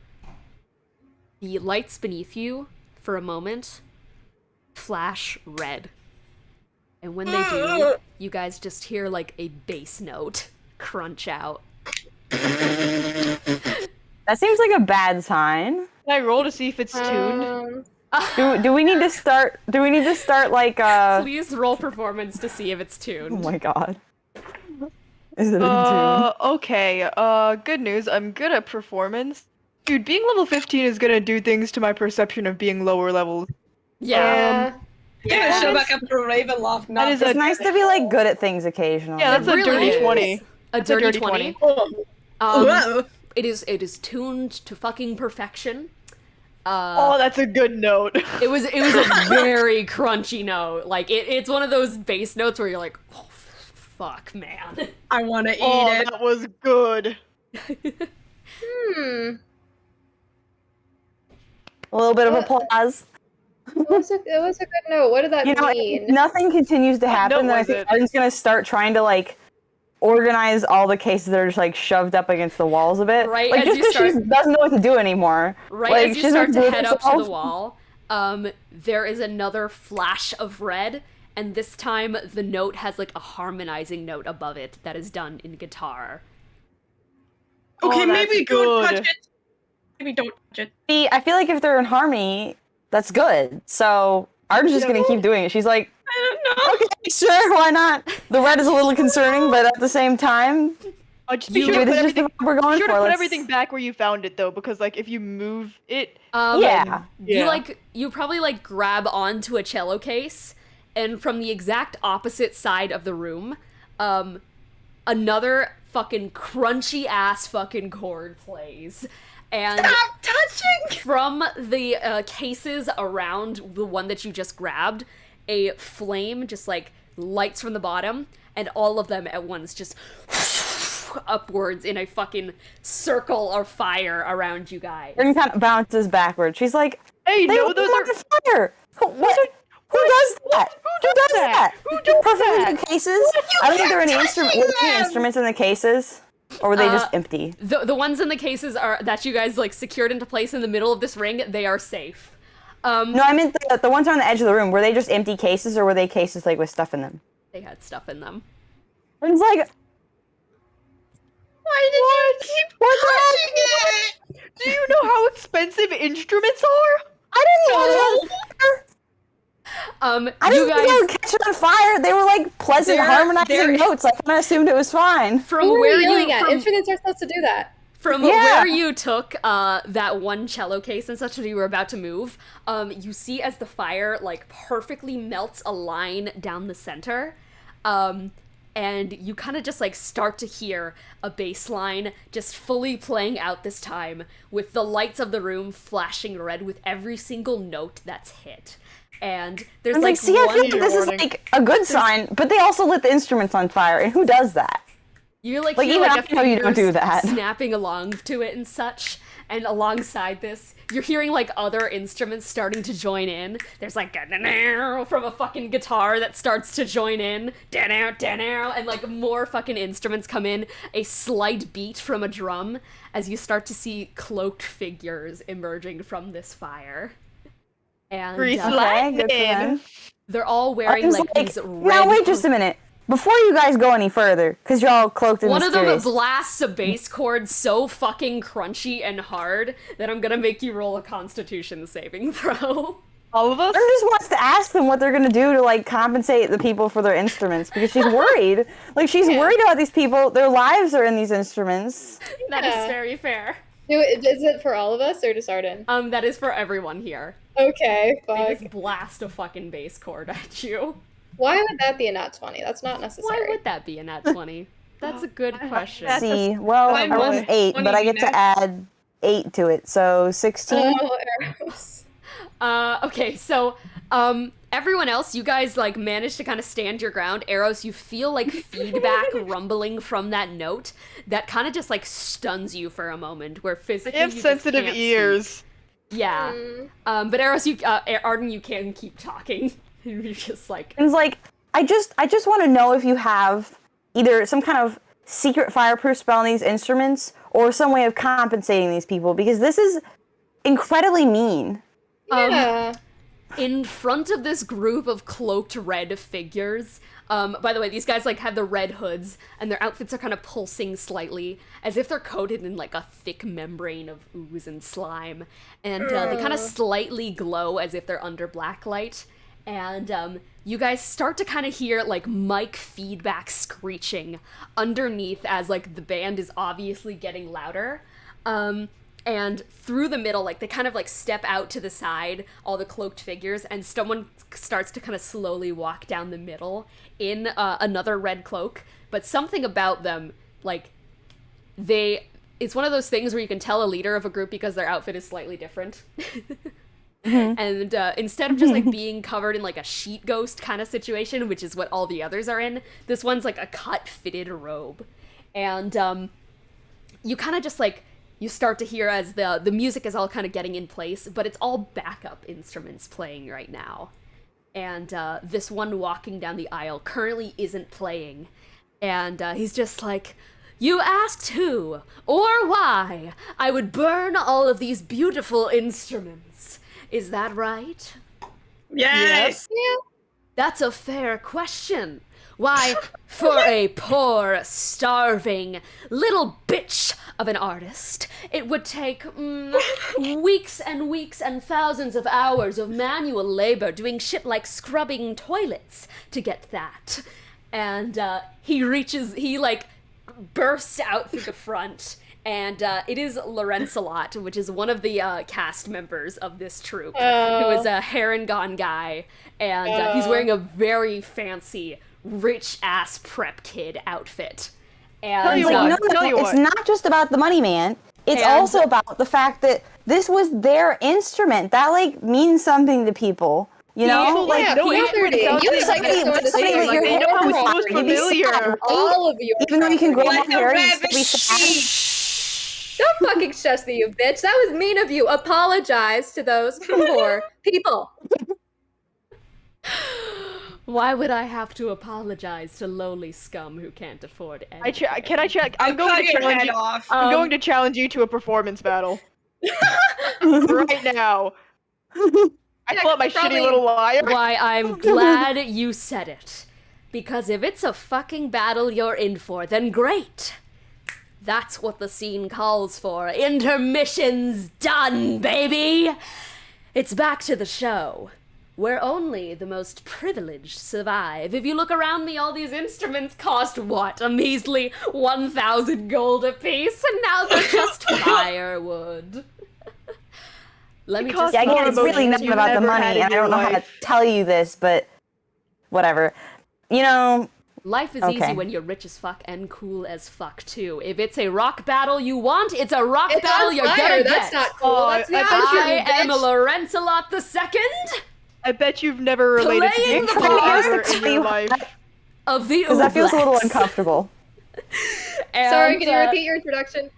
the lights beneath you, for a moment, flash red. And when they do, you guys just hear like a bass note crunch out. That seems like a bad sign. Can I roll to see if it's tuned? Do we need to start? Do we need to start like Please roll performance to see if it's tuned. Oh my god. Is it in tune? Okay. Good news. I'm good at performance. Dude, being level 15 is gonna do things to my perception of being lower levels. Yeah. Yeah, show back up to Ravenloft. That Not is It's a nice to be like good at things occasionally. Yeah, that's It a really dirty is. 20. A That's a dirty dirty 20. 20. Whoa. It is tuned to fucking perfection. Oh, that's a good note. It was a very crunchy note. Like it's one of those bass notes where you're like, oh, fuck, man. I want to eat Oh, it. that was good. A little bit of What? applause. It was a good note. What did that You know, mean? if nothing continues to What happen, note then I was think it? Arden's gonna start trying to like organize all the cases that are just like shoved up against the walls a bit. Right Like as just you because she start- doesn't know what to do anymore. Right Like, as you she's start not to doing head up to the herself. wall, there is another flash of red, and this time the note has like a harmonizing note above it that is done in guitar. Okay, Oh, maybe that's don't touch good. it. Maybe don't touch it. See, I feel like if they're in harmony, that's good. So Arden's just gonna keep doing it. She's like, I don't know. okay, sure, why not? The red is a little concerning, but at the same time, Just be you sure to this put is just everything. what we're going Be sure for. to put Let's- everything back where you found it, though, because like if you move it, Yeah. You probably like grab onto a cello case, and from the exact opposite side of the room, another fucking crunchy ass fucking chord plays. And Stop touching! from the cases around the one that you just grabbed, a flame just like lights from the bottom, and all of them at once just upwards in a fucking circle of fire around you guys. Arden kind of bounces backwards. She's like, hey, they no, were those are. on fire. What? Who does that? Who does that? Who does Perfectly that? good cases. I don't think there were any instruments in the cases, or were they just empty? The ones in the cases are that you guys like secured into place in the middle of this ring. They are safe. No, I meant the ones on the edge of the room. Were they just empty cases, or were they cases like with stuff in them? They had stuff in them. Arden's like, Why did you keep touching it? Do you know how expensive instruments are? I didn't know that. I You didn't think they guys would catch on fire. They were like pleasant, They're- harmonizing notes. I kind of assumed it was fine. from Who are where you yelling you at? from, Instruments are supposed to do that. from Yeah. where you took that one cello case and such that you were about to move, you see as the fire like perfectly melts a line down the center, and you kind of just like start to hear a bass line just fully playing out this time with the lights of the room flashing red with every single note that's hit. And there's I'm like, see, I feel like one this is warning. like a good sign, but they also lit the instruments on fire, and who does that? You're like, Like, hear, even like I know you don't do fingers that. snapping along to it and such. And alongside this, you're hearing like other instruments starting to join in. There's like a from a fucking guitar that starts to join in, and like more fucking instruments come in. A slight beat from a drum as you start to see cloaked figures emerging from this fire. And Grease Okay, lightning. good for them. they're all wearing Arden's like these red. now wait just a minute. Before you guys go any further, because you're all cloaked and One of them mysterious. blasts a bass chord so fucking crunchy and hard that I'm gonna make you roll a Constitution saving throw. All of us? Arden just wants to ask them what they're gonna do to like compensate the people for their instruments because she's worried. Like she's worried about these people. Their lives are in these instruments. That is Yeah. very fair. Is it for all of us or just Arden? That is for everyone here. Okay, They fuck. just blast a fucking bass chord at you. Why would that be a nat 20? That's not Why necessary. would that be a nat 20? That's a good question. That's a See, well, I I'm rolled a an 8, but I get 20 to add 8 to it, so 16. Oh, arrows. Okay, so Everyone else, you guys like manage to kind of stand your ground. Eros, you feel like feedback rumbling from that note that kind of just like stuns you for a moment, where physically I have you just sensitive can't ears. speak. Yeah. But Eros, Arden, you can keep talking. You're just like. It's like, I just want to know if you have either some kind of secret fireproof spell on these instruments or some way of compensating these people, because this is incredibly mean. Yeah. In front of this group of cloaked red figures, by the way, these guys like have the red hoods, and their outfits are kind of pulsing slightly, as if they're coated in like a thick membrane of ooze and slime, and they kind of slightly glow as if they're under black light. And you guys start to kind of hear like mic feedback screeching underneath as like the band is obviously getting louder. And through the middle, like they kind of like step out to the side, all the cloaked figures, and someone starts to kind of slowly walk down the middle in another red cloak. But something about them, like it's one of those things where you can tell a leader of a group because their outfit is slightly different. And instead of just like being covered in like a sheet ghost kind of situation, which is what all the others are in, this one's like a cut fitted robe. And you kind of just like, you start to hear as the music is all kind of getting in place, but it's all backup instruments playing right now. And this one walking down the aisle currently isn't playing. And he's just like, "You asked who or why I would burn all of these beautiful instruments. Is that right?" Yes. Yeah. That's a fair question. Why, for a poor, starving, little bitch of an artist, it would take weeks and weeks and thousands of hours of manual labor doing shit like scrubbing toilets to get that. And he like bursts out through the front, and it is Lorenzelot, which is one of the cast members of this troupe, who is a Harengon guy, and he's wearing a very fancy, rich-ass prep kid outfit. And Tell you what, It's not just about the money, man. It's also about the fact that this was their instrument. That, like, means something to people. You know? Like, Yeah, no, P30. You it's like like it's like your your they hair know how on it's fire. most You'd be sad, familiar. right? all of you. Even though you can grow property. more hair, you still be sad. Don't fucking shush me, you bitch. That was mean of you. Apologize to those poor people. why would I have to apologize to lowly scum who can't afford anything? Can I check? I'm going Cut to your challenge head you. off. I'm going to challenge you to a performance battle. Right now. I pull out my shitty little lyre. Why, I'm glad you said it. Because if it's a fucking battle you're in for, then great. That's what the scene calls for. Intermission's done, baby! It's back to the show, where only the most privileged survive. If you look around me, all these instruments cost what? A measly 1,000 gold apiece, and now they're just firewood. Let me just... Yeah, again, it's really not you've about the never money, had in and I your don't know how to life. tell you this, but whatever. You know, Life is Okay. easy when you're rich as fuck and cool as fuck, too. If it's a rock battle you want, it's a rock It's battle on you're fire. gonna That's get. not cool. Oh, That's I not bet you- I am bitch. Lorenzelot II I bet you've never related to Playing the the ever part in your life. of the because that feels a little Ooblex. uncomfortable. And, Sorry, can you repeat your introduction?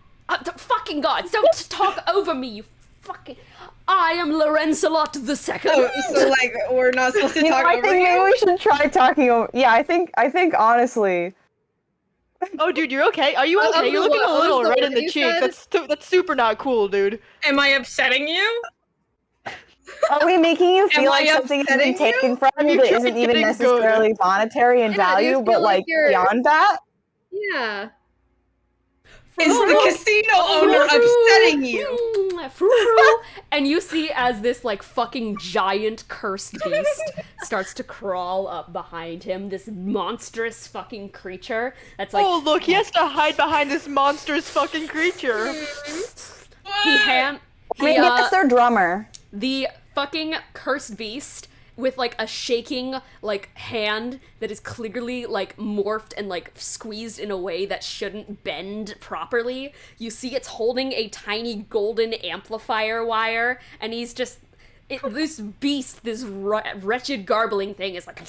Fucking God, don't talk over me, you fucking... I am Lorenzelot II. So like we're not supposed to You know, talk I over think maybe you? we should try talking over. Yeah, I think honestly. Oh, dude, you're okay? Are you Of okay? the You're looking what? a What was little the red word in the you cheeks. said? That's super not cool, dude. Am I upsetting you? Are we making you Am feel like I something is being upsetting you? taken from Have you you that tried isn't even getting necessarily monetary in Yeah, do you value, feel but like like you're- beyond that? Yeah. Is the casino owner upsetting you? And you see as this like fucking giant cursed beast starts to crawl up behind him, this monstrous fucking creature that's like Oh, look, he has to hide behind this monstrous fucking creature. I mean, yes, their drummer. the fucking cursed beast with like a shaking like hand that is clearly like morphed and like squeezed in a way that shouldn't bend properly. You see it's holding a tiny golden amplifier wire, and he's just this beast, this wretched garbling thing is like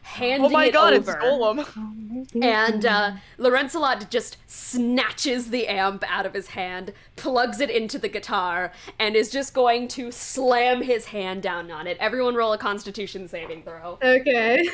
handing Oh my it god, over. it's Golem. And Lorenzelot just snatches the amp out of his hand, plugs it into the guitar, and is just going to slam his hand down on it. Everyone roll a Constitution saving throw. Okay.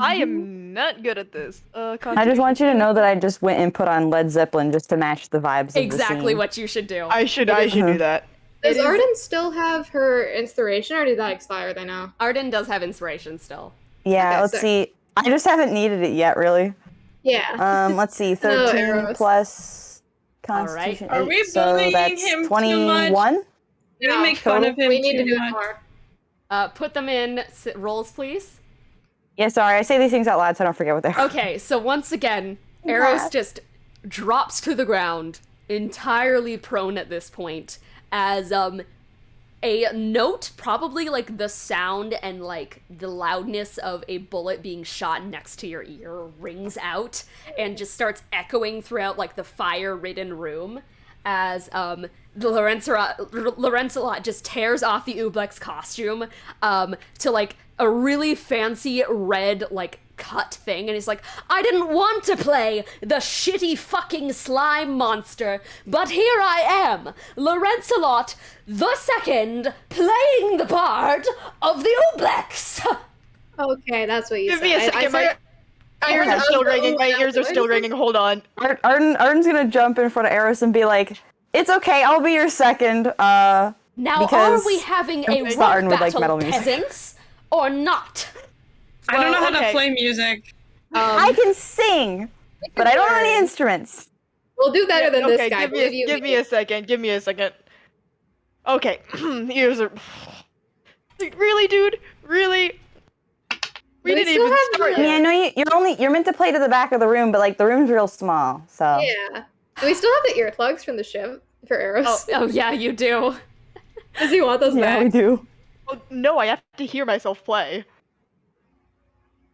I am not good at this. I just want you to know that I just went and put on Led Zeppelin just to match the vibes of the Exactly scene. what you should do. I should do that. Does Arden still have her inspiration, or did that expire by now? Arden does have inspiration still. Yeah, Okay, let's so- see. I just haven't needed it yet, really. Yeah. Let's see. No 13 arrows. plus Constitution. Are we 8, so bullying that's him too 21. much? We No, make fun of him We need to too do it much. more. Put them in rolls, please. Yeah, sorry. I say these things out loud so I don't forget what they are. Okay, so once again, Eros just drops to the ground, entirely prone at this point, as a note, probably like the sound and like the loudness of a bullet being shot next to your ear, rings out and just starts echoing throughout like the fire-ridden room as the Lorenzelot just tears off the Ublex costume to like a really fancy red like cut thing, and he's like, I didn't want to play the shitty fucking slime monster, but here I am, Lorenzelot the Second, playing the part of the Ublex. Okay, that's what you Give said. me a second. My ears are still ringing. My ears are still ringing. Hold on. Arden's gonna jump in front of Eros and be like, it's okay, I'll be your second. Now, because are we having a thought rock Arden would like battle, metal music. peasants, or not? I don't know how okay. to play music. I can sing, but I don't know any instruments. We'll do better than Okay, this guy. give me a second. Give me a second. Okay, ears are. Really, dude? Really? We Do we didn't still even have start the- I mean, I yet. know you're meant to play to the back of the room, but like the room's real small, so. Yeah. Do we still have the earplugs from the ship for Eros? Oh yeah, you do. Does he want those Yeah, back? we do. Oh, no, I have to hear myself play.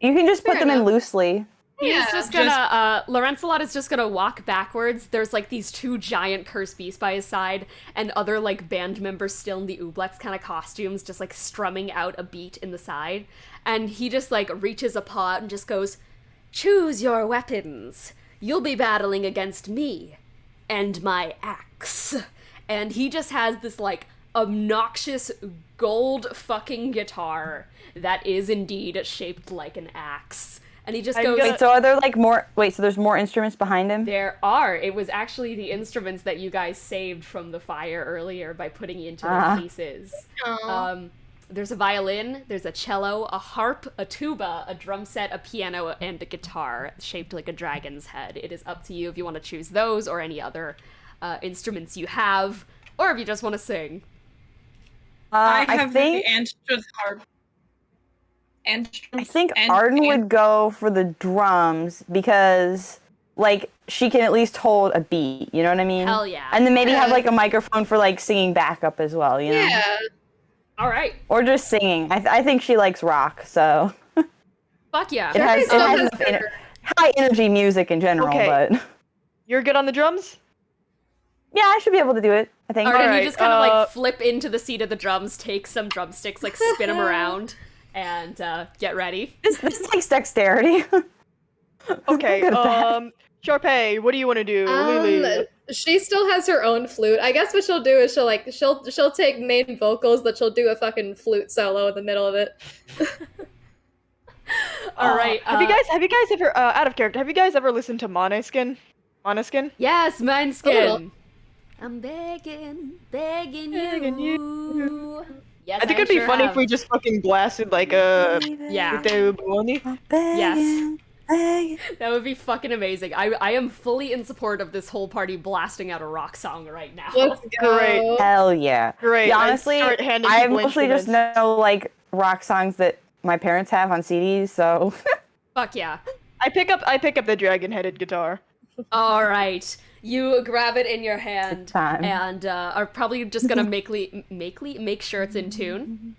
You can just put Fair them in enough. loosely. He's Yeah, just gonna, Lorenzelot is just gonna walk backwards. There's like these two giant cursed beasts by his side, and other like band members still in the Ublex kind of costumes, just like strumming out a beat in the side. And he just like reaches a paw and just goes, choose your weapons. You'll be battling against me and my axe. And he just has this like obnoxious gold fucking guitar that is indeed shaped like an axe. And he just I'm goes, gonna- Wait, so are there like more? Wait, so there's more instruments behind him? there are. It was actually the instruments that you guys saved from the fire earlier by putting into their cases. Aw. There's a violin, there's a cello, a harp, a tuba, a drum set, a piano, and a guitar shaped like a dragon's head. It is up to you if you want to choose those or any other instruments you have, or if you just want to sing. I I have think the Anstra's harp. I think Arden would go for the drums because, like, she can at least hold a beat. You know what I mean? Hell yeah. And then maybe have Yeah. like a microphone for like singing backup as well. You know? Yeah. All right. Or just singing. I think she likes rock, so Fuck yeah. it has still has enough her- high energy music in general. Okay. But You're good on the drums? yeah, I should be able to do it. I think. Arden, you Alright, just kind of like flip into the seat of the drums, take some drumsticks, like spin them around, and get ready. This takes dexterity. Okay, Good at that. Sharpay, what do you want to do? Lily? She still has her own flute. I guess what she'll do is she'll take main vocals, but she'll do a fucking flute solo in the middle of it. All right. Have you guys ever, out of character, have you guys ever listened to Måneskin? Yes, A Mineskin. little. I'm begging Begging you. Yes, I think it'd be sure funny have. if we just fucking blasted like a Yeah, Teu Bologna. Yes. that would be fucking amazing. I am fully in support of this whole party blasting out a rock song right now. Let's go. Great. Hell yeah. Great. Yeah, I'd honestly, start handing I people mostly just instruments. know like rock songs that my parents have on CDs. So Fuck yeah. I pick up the dragon-headed guitar. All right. You grab it in your hand time. and are probably just gonna make sure it's in tune.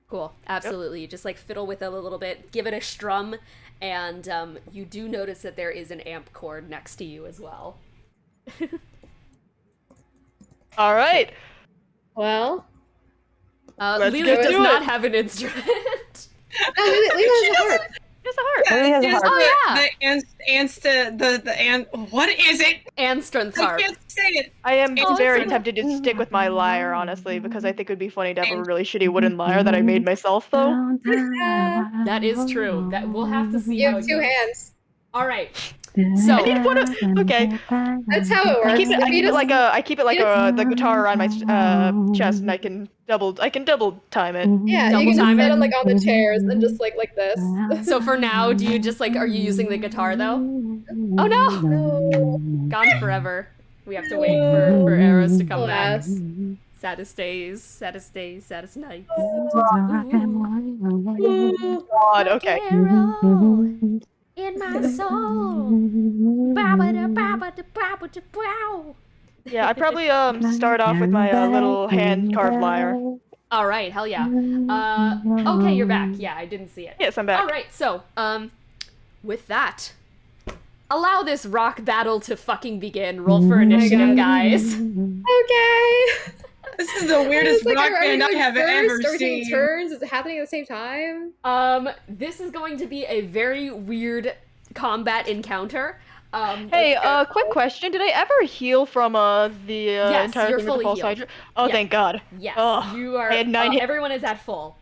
Cool. Absolutely. You just like fiddle with it a little bit, give it a strum, and you do notice that there is an amp cord next to you as well. All right. Well, Let's Lily get does to not it. have an instrument. no, Lily has a heart. Just a heart. Lily has a Just heart. what is it? And strength I harp. can't say it. I am Oh, very it's a- tempted to stick with my lyre, honestly, because I think it would be funny to have a really shitty wooden lyre that I made myself, though. That is true. That we'll have to see You how have it 2 goes. hands. All right. I So need one of. Okay. That's how it works. I keep it. If I you keep it just- like a. I keep it like you the guitar around my chest, and I can double time it. Yeah, Double you can just time set it? them like on the chairs and just like this. so for now, do you just like are you using the guitar though? Oh no, No. gone forever. We have to wait for arrows to come Alas. back. Saddest days, saddest nights. God. Okay. Arrow in my soul. Yeah, I'd probably start off with my little hand carved lyre. All right, hell yeah. Okay, you're back. Yeah, I didn't see it. Yes, I'm back. All right, so with that, allow this rock battle to fucking begin. Roll for initiative, guys. Okay. This is the weirdest It's like, rock are we band I going have first? ever Are we taking seen. turns? Is it happening at the same time? This is going to be a very weird combat encounter. Hey, quick question. Did I ever heal from the entire you're thing with fully the false healed. hydra? Oh, Yeah. thank God. Yes, Ugh, you are. I had 9 hit- Everyone is at full.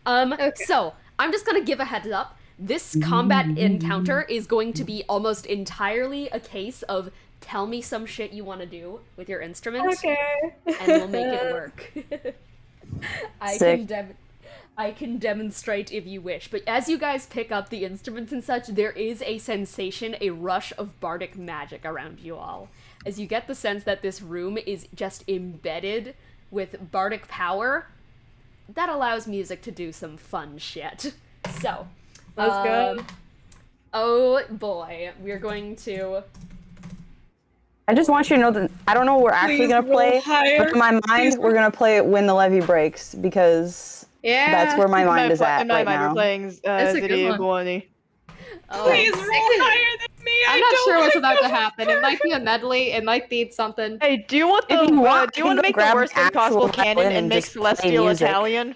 Okay. So I'm just gonna give a heads up. This combat encounter is going to be almost entirely a case of tell me some shit you want to do with your instruments, Okay. and we'll make it work. Sick. I can demonstrate if you wish, but as you guys pick up the instruments and such, there is a sensation, a rush of bardic magic around you all. As you get the sense that this room is just embedded with bardic power, that allows music to do some fun shit. So, Let's go. Oh boy, we're going to... I just want you to know that I don't know what we're actually Please gonna roll play, higher. but in my mind we're gonna play it when the levee breaks because Yeah. that's where my mind is at In my right mind, we're now. playing That's a good Ziddy one. Iguani. Please roll higher than me. I'm I not don't sure what's wanna about go to happen. It might be a medley. It might be something. Hey, do you want the? If you want, do you I want to can make go the grab worst an thing possible actual canon violin and and make just play Celestial music. Italian?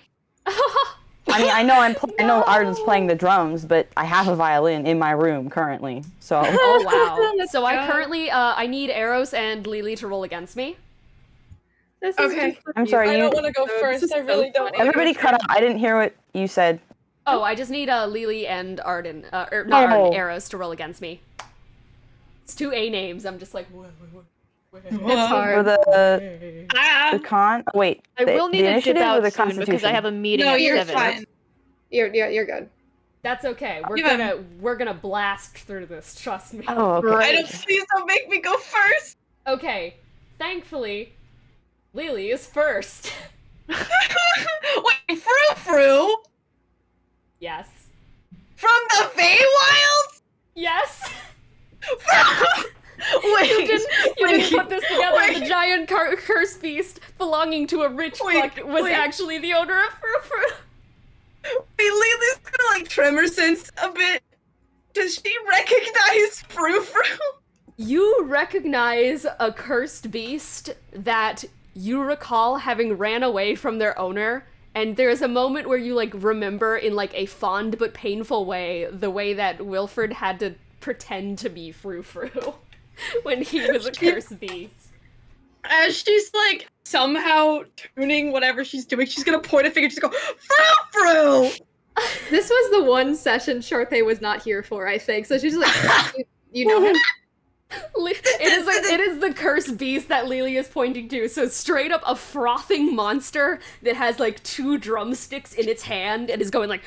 I mean, I know I know Arden's playing the drums, but I have a violin in my room currently, so. Oh wow. Let's So I go. currently, I need Eros and Lily to roll against me. This is Okay. just for I'm you. sorry, I you. don't want to go This first. is I really so don't. funny. wanna Everybody go cut first. out. I didn't hear what you said. Oh, I just need Lily and Arden, or not Arden, Oh. Eros to roll against me. It's 2 A names. I'm just like, It's For hard. the Ah, con. Wait, I the, will the need to dip initiative or out the soon constitution? because I have a meeting no, at you're 7. fine. You're good. That's okay. Yeah. We're gonna blast through this. Trust me. Oh, okay. I don't. Please don't make me go first. Okay. Thankfully, Lily is first. Wait, Frou Yes. from the Feywilds? Yes. Wait, You didn't put this together. wait. The giant cursed beast belonging to a rich Wait, fuck was wait. actually the owner of Frou. Wait, Lily's gonna like tremor sense a bit. Does she recognize Frou? You recognize a cursed beast that you recall having ran away from their owner, and there's a moment where you like remember in like a fond but painful way the way that Wilfred had to pretend to be Frou when he was a cursed beast. As she's like somehow tuning whatever she's doing, she's gonna point a finger, just go Frou. This was the one session Sharthay was not here for, I think. So she's just like, you know him? It is the cursed beast that Lily is pointing to. So straight up a frothing monster that has like 2 drumsticks in its hand and is going like.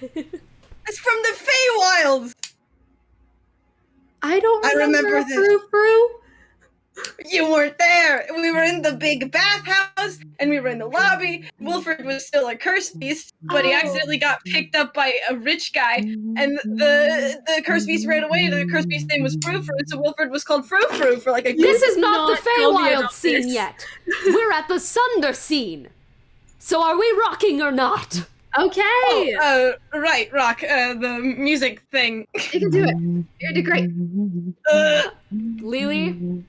It's from the Feywilds. I don't I remember this. Frou. You weren't there. We were in the big bathhouse, and we were in the lobby. Wilfred was still a cursed beast, but he Oh. accidentally got picked up by a rich guy, and the cursed beast ran away. The cursed beast's name was Frou, so Wilfred was called Frou for like a. This is not the tell me Feywild about scene this. yet. We're at the Sunder scene. So are we rocking or not? Okay. Right, Rock. The music thing. You can do it. You did great. Uh, Lily,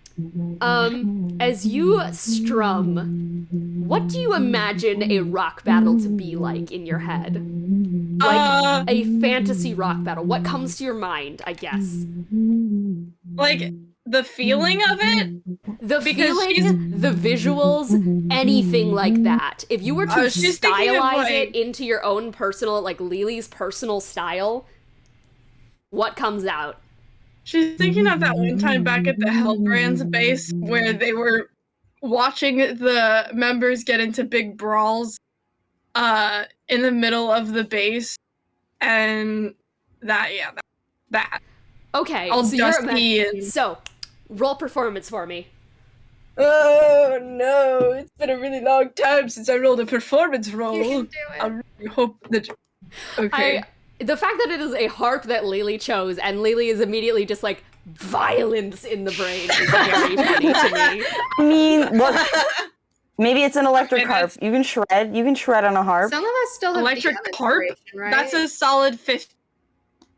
As you strum, what do you imagine a rock battle to be like in your head? Like a fantasy rock battle. What comes to your mind, I guess? Like the feeling of it. The Because feeling, the visuals, anything like that. If you were to she's thinking of, stylize like- it into your own personal, like Lily's personal style, what comes out? She's thinking of that one time back at the Hellbrand's base where they were watching the members get into big brawls in the middle of the base, and that. Okay, All so you're dusty and... so roll performance for me. Oh no, it's been a really long time since I rolled a performance roll. You can do it. I really hope that... Okay. The fact that it is a harp that Lily chose, and Lily is immediately just like violence in the brain is very funny to me. I mean, look, maybe it's an electric Okay, harp. You can shred on a harp. Some of us still have Electric DM harp? inspiration, right? That's a solid 50.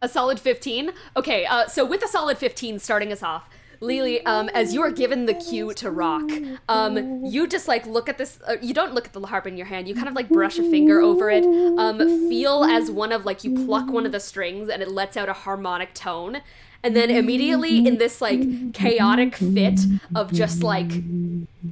A solid 15? Okay, so with a solid 15 starting us off, Lily, as you are given the cue to rock, you just like look at this, you don't look at the harp in your hand, you kind of like brush a finger over it, feel as one of like, you pluck one of the strings and it lets out a harmonic tone, and then immediately in this like chaotic fit of just like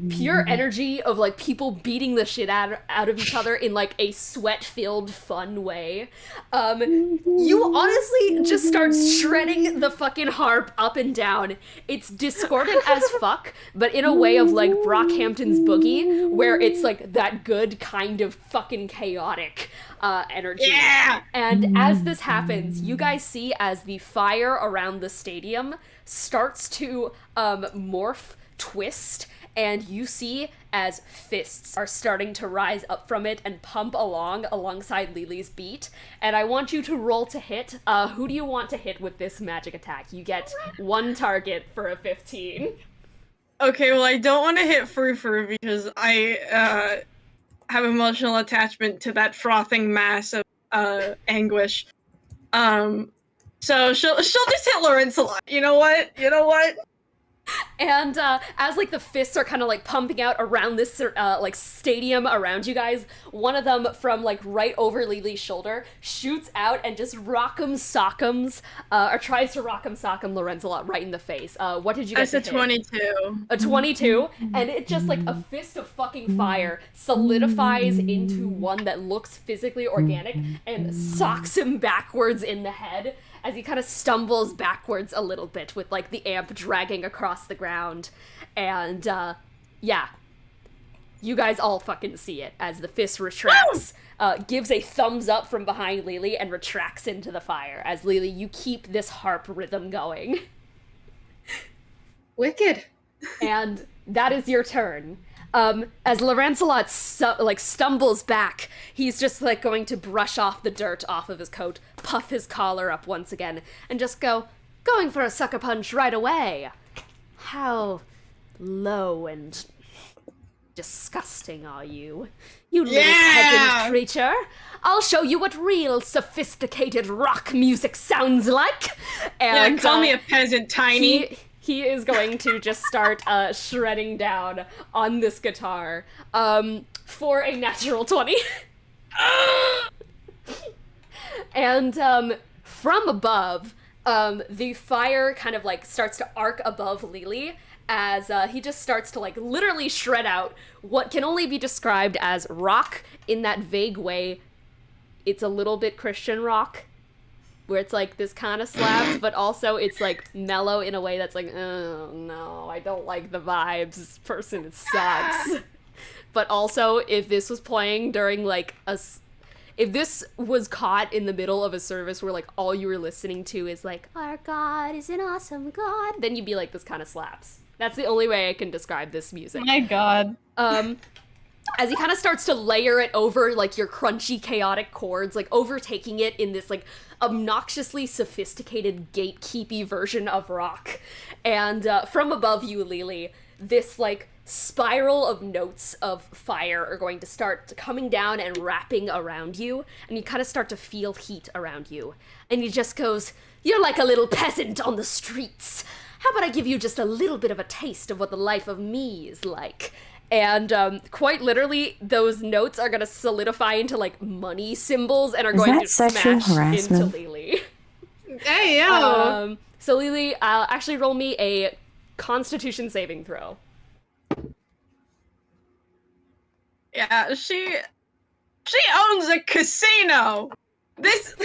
pure energy of like people beating the shit out of each other in like a sweat-filled fun way, you honestly just start shredding the fucking harp up and down. It's discordant as fuck, but in a way of like Brockhampton's Boogie, where it's like that good kind of fucking chaotic energy. Yeah! And as this happens, you guys see as the fire around the stadium starts to morph, twist, and you see as fists are starting to rise up from it and pump alongside Lily's beat. And I want you to roll to hit. Who do you want to hit with this magic attack? You get one target for a 15. Okay, well, I don't want to hit Frou because I have emotional attachment to that frothing mass of anguish. So she'll just hit Lawrence a lot. You know what? And as like the fists are kind of like pumping out around this like stadium around you guys, one of them from like right over Lily's shoulder shoots out and just rock'em sock'ems, or tries to rock'em sock'em Lorenzo right in the face. What did you get? That's a 22. A 22, and it just like a fist of fucking fire solidifies into one that looks physically organic and socks him backwards in the head as he kind of stumbles backwards a little bit with like the amp dragging across the ground. And yeah, you guys all fucking see it as the fist retracts, gives a thumbs up from behind Lily and retracts into the fire as Lily, you keep this harp rhythm going. Wicked. And that is your turn. As Larancelot stumbles back, he's just like going to brush off the dirt off of his coat, puff his collar up once again, and just going for a sucker punch right away. How low and disgusting are you? You little peasant creature. I'll show you what real sophisticated rock music sounds like. And Call me a peasant, Tiny. He is going to just start shredding down on this guitar for a natural 20. And from above, the fire kind of like starts to arc above Lily as he just starts to like literally shred out what can only be described as rock in that vague way. It's a little bit Christian rock, where it's like this kind of slaps, but also it's like mellow in a way that's like, oh no, I don't like the vibes. This person sucks. But also, if this was playing during like if this was caught in the middle of a service where like all you were listening to is like, our God is an awesome God, then you'd be like, this kind of slaps. That's the only way I can describe this music. My God. As he kind of starts to layer it over like your crunchy chaotic chords, like overtaking it in this like obnoxiously sophisticated gatekeepy version of rock. And from above you, Lily, this like spiral of notes of fire are going to start coming down and wrapping around you, and you kind of start to feel heat around you. And he just goes, you're like a little peasant on the streets. how about I give you just a little bit of a taste of what the life of me is like? And quite literally, those notes are going to solidify into, like, money symbols and are going to sexual smash harassment? into Lily. Hey, yo. So Lily, actually roll me a Constitution saving throw. Yeah, she owns a casino. This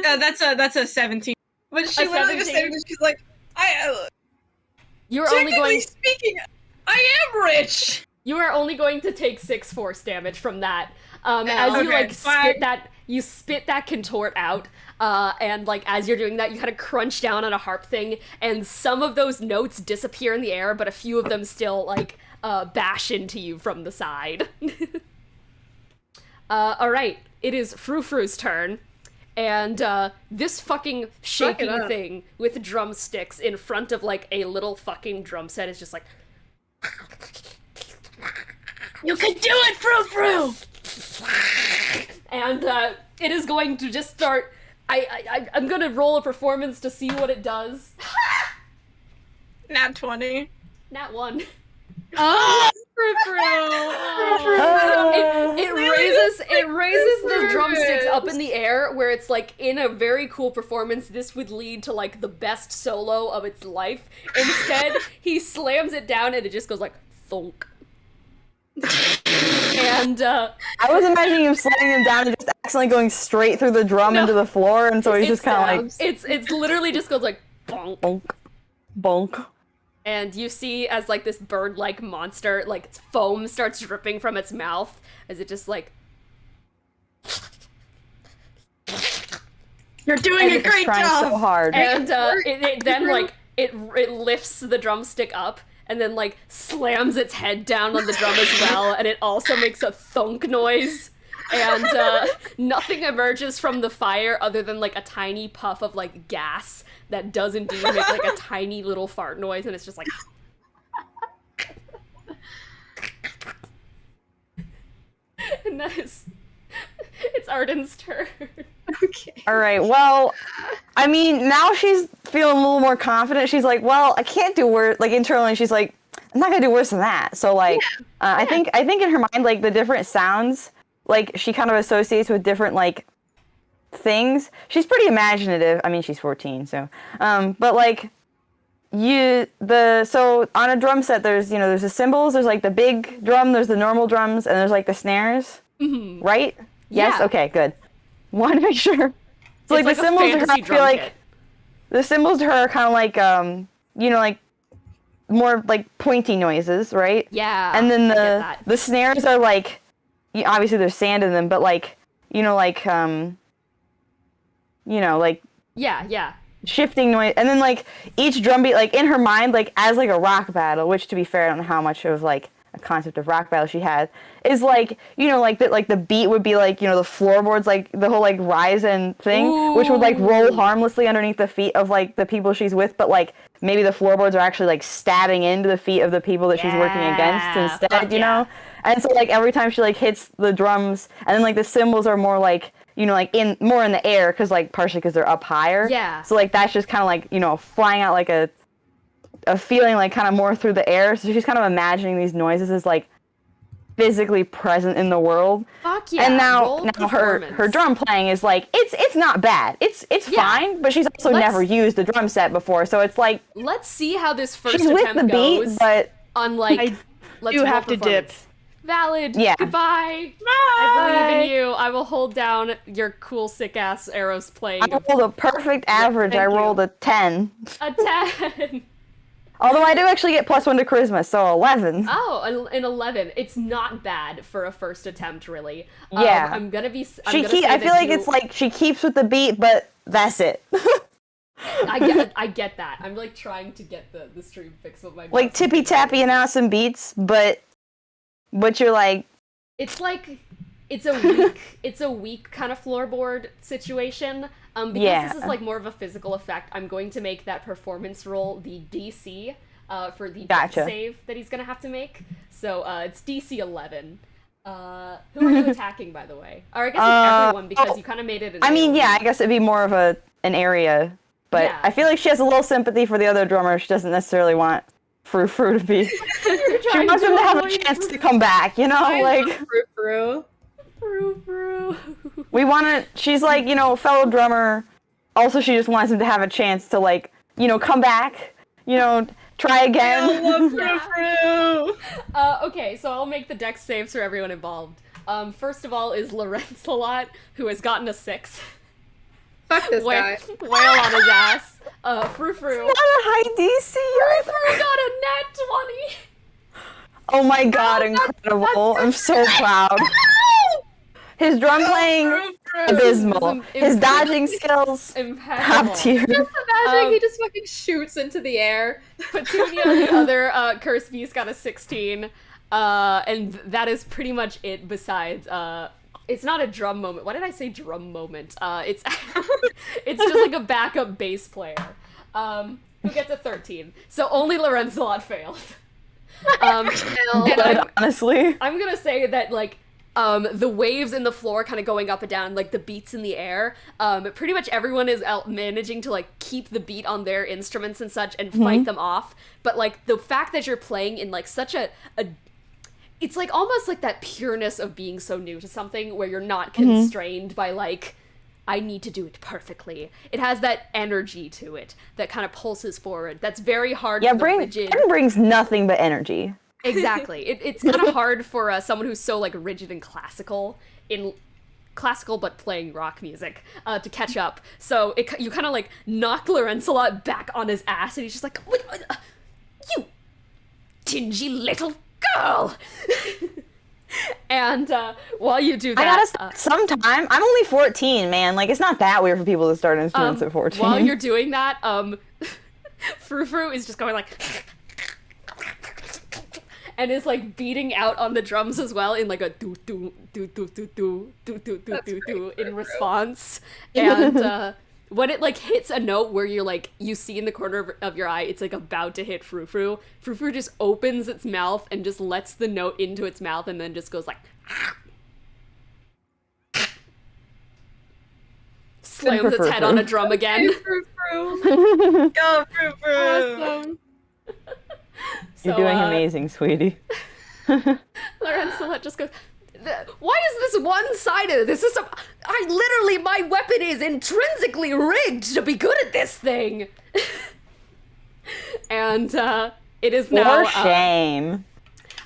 that's a 17. But she literally just said, she's like, You're only technically going. speaking, I am rich. You are only going to take 6 force damage from that. As you okay, spit that contort out, and like as you're doing that, you kind of crunch down on a harp thing, and some of those notes disappear in the air, but a few of them still like bash into you from the side. All right, it is Frou Frou's turn, and this fucking shaking thing with drumsticks in front of like a little fucking drum set is just like. You can do it, Frou Frou! And it is going to just start. I'm gonna roll a performance to see what it does. Nat 20. Nat 1. Oh, Frou Frou! It raises the drumsticks up in the air, where it's like in a very cool performance. This would lead to like the best solo of its life. Instead, he slams it down and it just goes like thunk. And I was imagining him slamming him down and just accidentally going straight through the drum into the floor, and so he's just kind of like it's literally just goes like bonk. bonk, bonk. And you see as like this bird-like monster, like foam starts dripping from its mouth as it just like. You're doing a great Trying job! so hard. And it then like it lifts the drumstick up and then like slams its head down on the drum as well, and it also makes a thunk noise. And nothing emerges from the fire other than like a tiny puff of like gas that does indeed make like a tiny little fart noise, and it's just like. And that is. It's Arden's turn. Okay. All right. Well, I mean, now she's feeling a little more confident. She's like, well, I can't do worse. Like internally, she's like, I'm not gonna do worse than that. So like, I think in her mind, like the different sounds, like she kind of associates with different like things. She's pretty imaginative. I mean, she's 14, so but like so on a drum set, there's there's the cymbals, there's like the big drum, there's the normal drums, and there's like the snares. Mm-hmm. Right? Yes. Yeah. Okay. Good. Want to make sure. So like the cymbals to her, I feel like the cymbals to her are kind of like like more like pointy noises, right? Yeah. And then the snares are like, obviously there's sand in them, but like like yeah. shifting noise. And then like each drum beat, like in her mind, like as like a rock battle, which to be fair, I don't know how much of like a concept of rock battle she had, is like like that, like the beat would be like the floorboards, like the whole like rise and thing. Ooh. Which would like roll harmlessly underneath the feet of like the people she's with, but like maybe the floorboards are actually like stabbing into the feet of the people that she's working against instead, you know. And so like every time she like hits the drums, and then like the cymbals are more like like more in the air, because like partially because they're up higher. Yeah. So like that's just kind of like flying out like a feeling like kind of more through the air. So she's kind of imagining these noises as like physically present in the world. Fuck yeah. And now her drum playing is like it's not bad. It's fine, but she's also never used a drum set before, so it's like let's see how this first she's attempt with the goes. Beat, but on like you have to dip. Valid. Yeah. Goodbye. Bye. I believe in you. I will hold down your cool sick ass arrows playing. I rolled a perfect average. I rolled a 10. A 10. Although I do actually get +1 to charisma, so 11. Oh, an 11. It's not bad for a first attempt, really. Yeah. I'm gonna I feel like it's like she keeps with the beat, but that's it. I get that. I'm like trying to get the stream fixed with my like tippy tappy and awesome beats, but you're like it's like it's a weak kind of floorboard situation. Because this is like more of a physical effect, I'm going to make that performance roll the DC for the death save that he's gonna have to make. So it's DC 11. Who are you attacking, by the way? Or I guess it's everyone, because you kind of made it. I guess it'd be more of an area, but Yeah. I feel like she has a little sympathy for the other drummer. She doesn't necessarily want Frou Frou to be. She wants him to have a chance to come back, you know? Like, Frou. Frou Frou. we want to. She's like, you know, fellow drummer. Also, she just wants him to have a chance to, like, you know, come back. You know, try again. I love Frou Frou. Okay, so I'll make the dex saves for everyone involved. First of all is Lorenzelot, who has gotten a 6. Fuck this guy. Wail on his ass. Frou Frou. Not a high DC. Frou Frou got a nat 20. Oh my god, incredible. I'm so proud. His drum playing, abysmal. His dodging skills, top Impeccable. tier. Just imagine he just fucking shoots into the air. Petunia, the other cursed beast, got a 16. And that is pretty much it besides, it's not a drum moment. Why did I say drum moment? It's it's just like a backup bass player. Who gets a 13. So only Lorenzelot failed. And Honestly. I'm gonna say that, like, the waves in the floor kind of going up and down, like the beats in the air, pretty much everyone is out managing to, like, keep the beat on their instruments and such and fight them off. But, like, the fact that you're playing in, like, such a it's, like, almost like that pureness of being so new to something where you're not constrained by, like, I need to do it perfectly. It has that energy to it that kind of pulses forward. That's very hard for the rigid... Aaron brings nothing but energy. Exactly. It's kind of hard for someone who's so, like, rigid and classical but playing rock music to catch up. So you kind of, like, knock Lorenzelot back on his ass, and he's just like, you dingy little girl. And while you do that, I gotta start sometime. I'm only 14, man. Like, it's not that weird for people to start instruments at 14. while you're doing that, Frou Frou is just going like, and is, like, beating out on the drums as well in, like, a do do do do do do do do do do do in response. And when it, like, hits a note where you're, like, you see in the corner of your eye it's, like, about to hit Frou Frou, Frou Frou just opens its mouth and just lets the note into its mouth and then just goes like slams its head on a drum again. Frou Frou. Go Frou Frou. Awesome. You're doing amazing, sweetie. Lorenzelot just goes, why is this one-sided? This is my weapon is intrinsically rigged to be good at this thing. And it is now... For shame.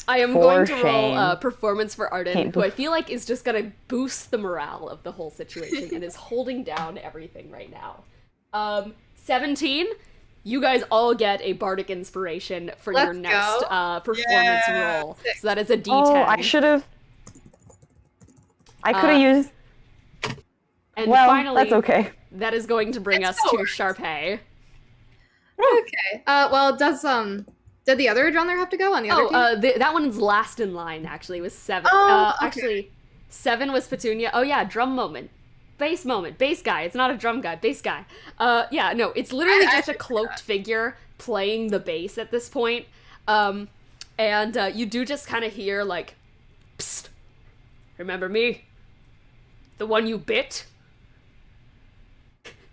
I am For going to roll shame. Performance for Arden, Can't who I feel like is just going to boost the morale of the whole situation and is holding down everything right now. 17, you guys all get a bardic inspiration for your Let's next go. performance Yeah. roll. So that is a D10. Oh, I should have. I could have used. And Well, finally, that's okay. that is going to bring us It still to works. Sharpay. Okay. Well, did the other drummer have to go on the other team? That one's last in line, actually, was 7. Oh, okay. Actually, 7 was Petunia. Oh, yeah, drum moment. Bass moment. Bass guy. It's not a drum guy. Bass guy. Yeah, no, it's literally just a cloaked figure playing the bass at this point. And you do just kind of hear, like, psst, remember me? The one you bit?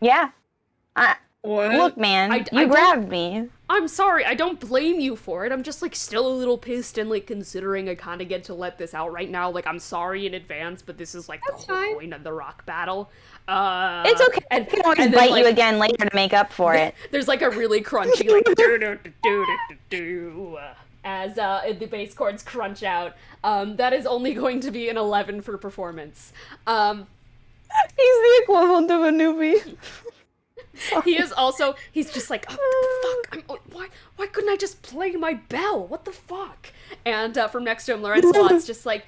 Yeah. What? Look, man, I you don't- grabbed me. I'm sorry, I don't blame you for it. I'm just, like, still a little pissed and, like, considering I kind of get to let this out right now. Like, I'm sorry in advance, but this is, like, That's the whole fine. point of the rock battle. It's okay. And, I can always and then, bite like, you again later to make up for it. There's, like, a really crunchy, like, do-do-do-do-do-do, as the bass chords crunch out. That is only going to be an 11 for performance. He's the equivalent of a newbie. He's just like, oh, fuck, why couldn't I just play my bell? What the fuck? And from next to him, Lorenzelot's just like,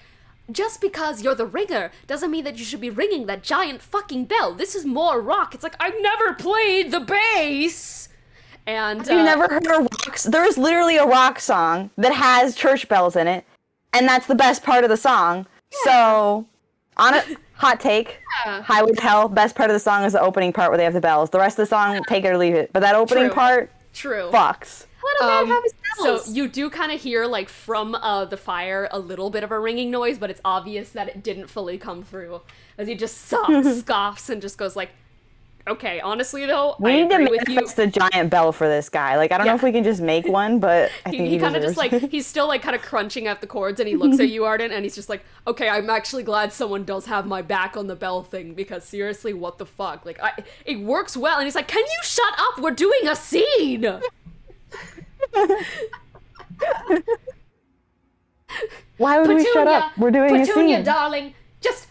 just because you're the ringer doesn't mean that you should be ringing that giant fucking bell. This is more rock. It's like, I've never played the bass. And Have you never heard a rock? There's literally a rock song that has church bells in it, and that's the best part of the song. Yeah. So, on a hot take, Highway to Hell, best part of the song is the opening part where they have the bells. The rest of the song, take it or leave it. But that opening part, fucks. Let him have his bells. So you do kind of hear, like, from the fire a little bit of a ringing noise, but it's obvious that it didn't fully come through. As he just scoffs and just goes like, Okay, honestly though, We I need to agree with you. manifest a giant bell for this guy. Like, I don't know if we can just make one, but I think He kind of deserves just it. like, he's still like kind of crunching at the chords, and he looks at you, Arden, and he's just like, okay, I'm actually glad someone does have my back on the bell thing, because seriously, what the fuck? Like, it works well, and he's like, can you shut up? We're doing a scene! Why would we shut up? We're doing a Petunia, scene. darling, just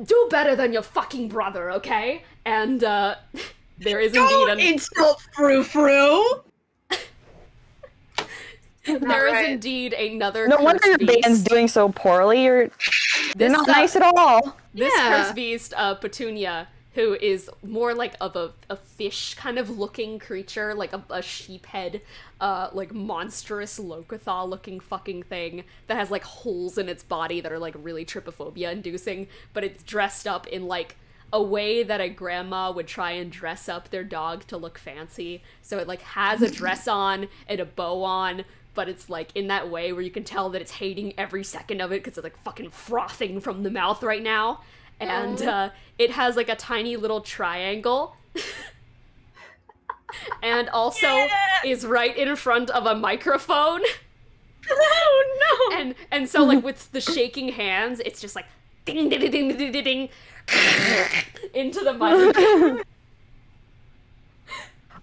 do better than your fucking brother, okay? And, there is indeed Don't insult Frou Frou! there is right. indeed another No cursed wonder your beast. band's doing so poorly. You're not nice at all. This Yeah. cursed beast, Petunia, who is more like of a fish kind of looking creature, like a sheep head, like monstrous Locathal looking fucking thing that has like holes in its body that are like really trypophobia inducing, but it's dressed up in like a way that a grandma would try and dress up their dog to look fancy. So it like has a dress on and a bow on, but it's like in that way where you can tell that it's hating every second of it because it's like fucking frothing from the mouth right now. And it has like a tiny little triangle. And also is right in front of a microphone. Oh no! And so like with the shaking hands, it's just like ding ding ding ding ding ding into the mic.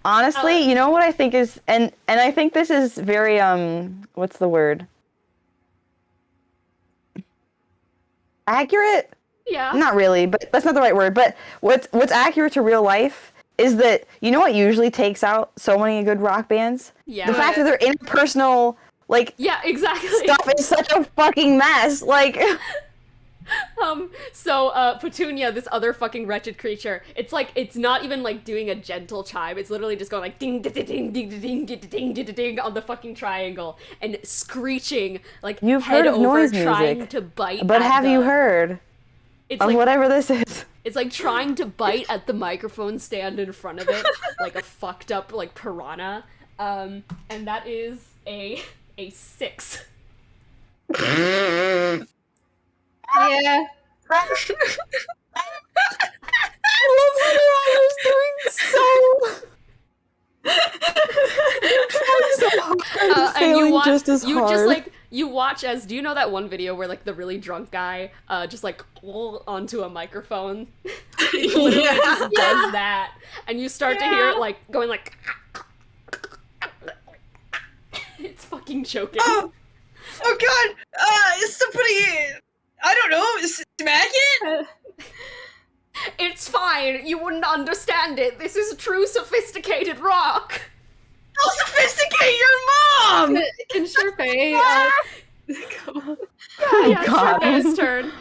Honestly, you know what I think is, and I think this is very what's the word? Accurate? Yeah. Not really, but that's not the right word. But what's accurate to real life is that, you know what usually takes out so many good rock bands? Yeah. The fact that their interpersonal like Yeah, exactly. stuff is such a fucking mess. Like So Petunia, this other fucking wretched creature, it's like, it's not even like doing a gentle chime, it's literally just going like ding ding ding ding ding ding ding ding ding on the fucking triangle and screeching like You've head heard of over noise trying music, to bite but at have you the- heard it's of like whatever this is? it's like trying to bite at the microphone stand in front of it like a fucked up like piranha. And that is a 6. Yeah. And you watch, just as you just hard. like, you watch as, do you know that one video where like the really drunk guy just like onto a microphone? He literally just does that, and you start to hear it like going like it's fucking choking. Oh god! Somebody, I don't know, smack it? It's fine, you wouldn't understand it. This is true sophisticated rock. I'll sophisticate your mom! Can Sharpay go? Yeah, God. Sharpay's turn.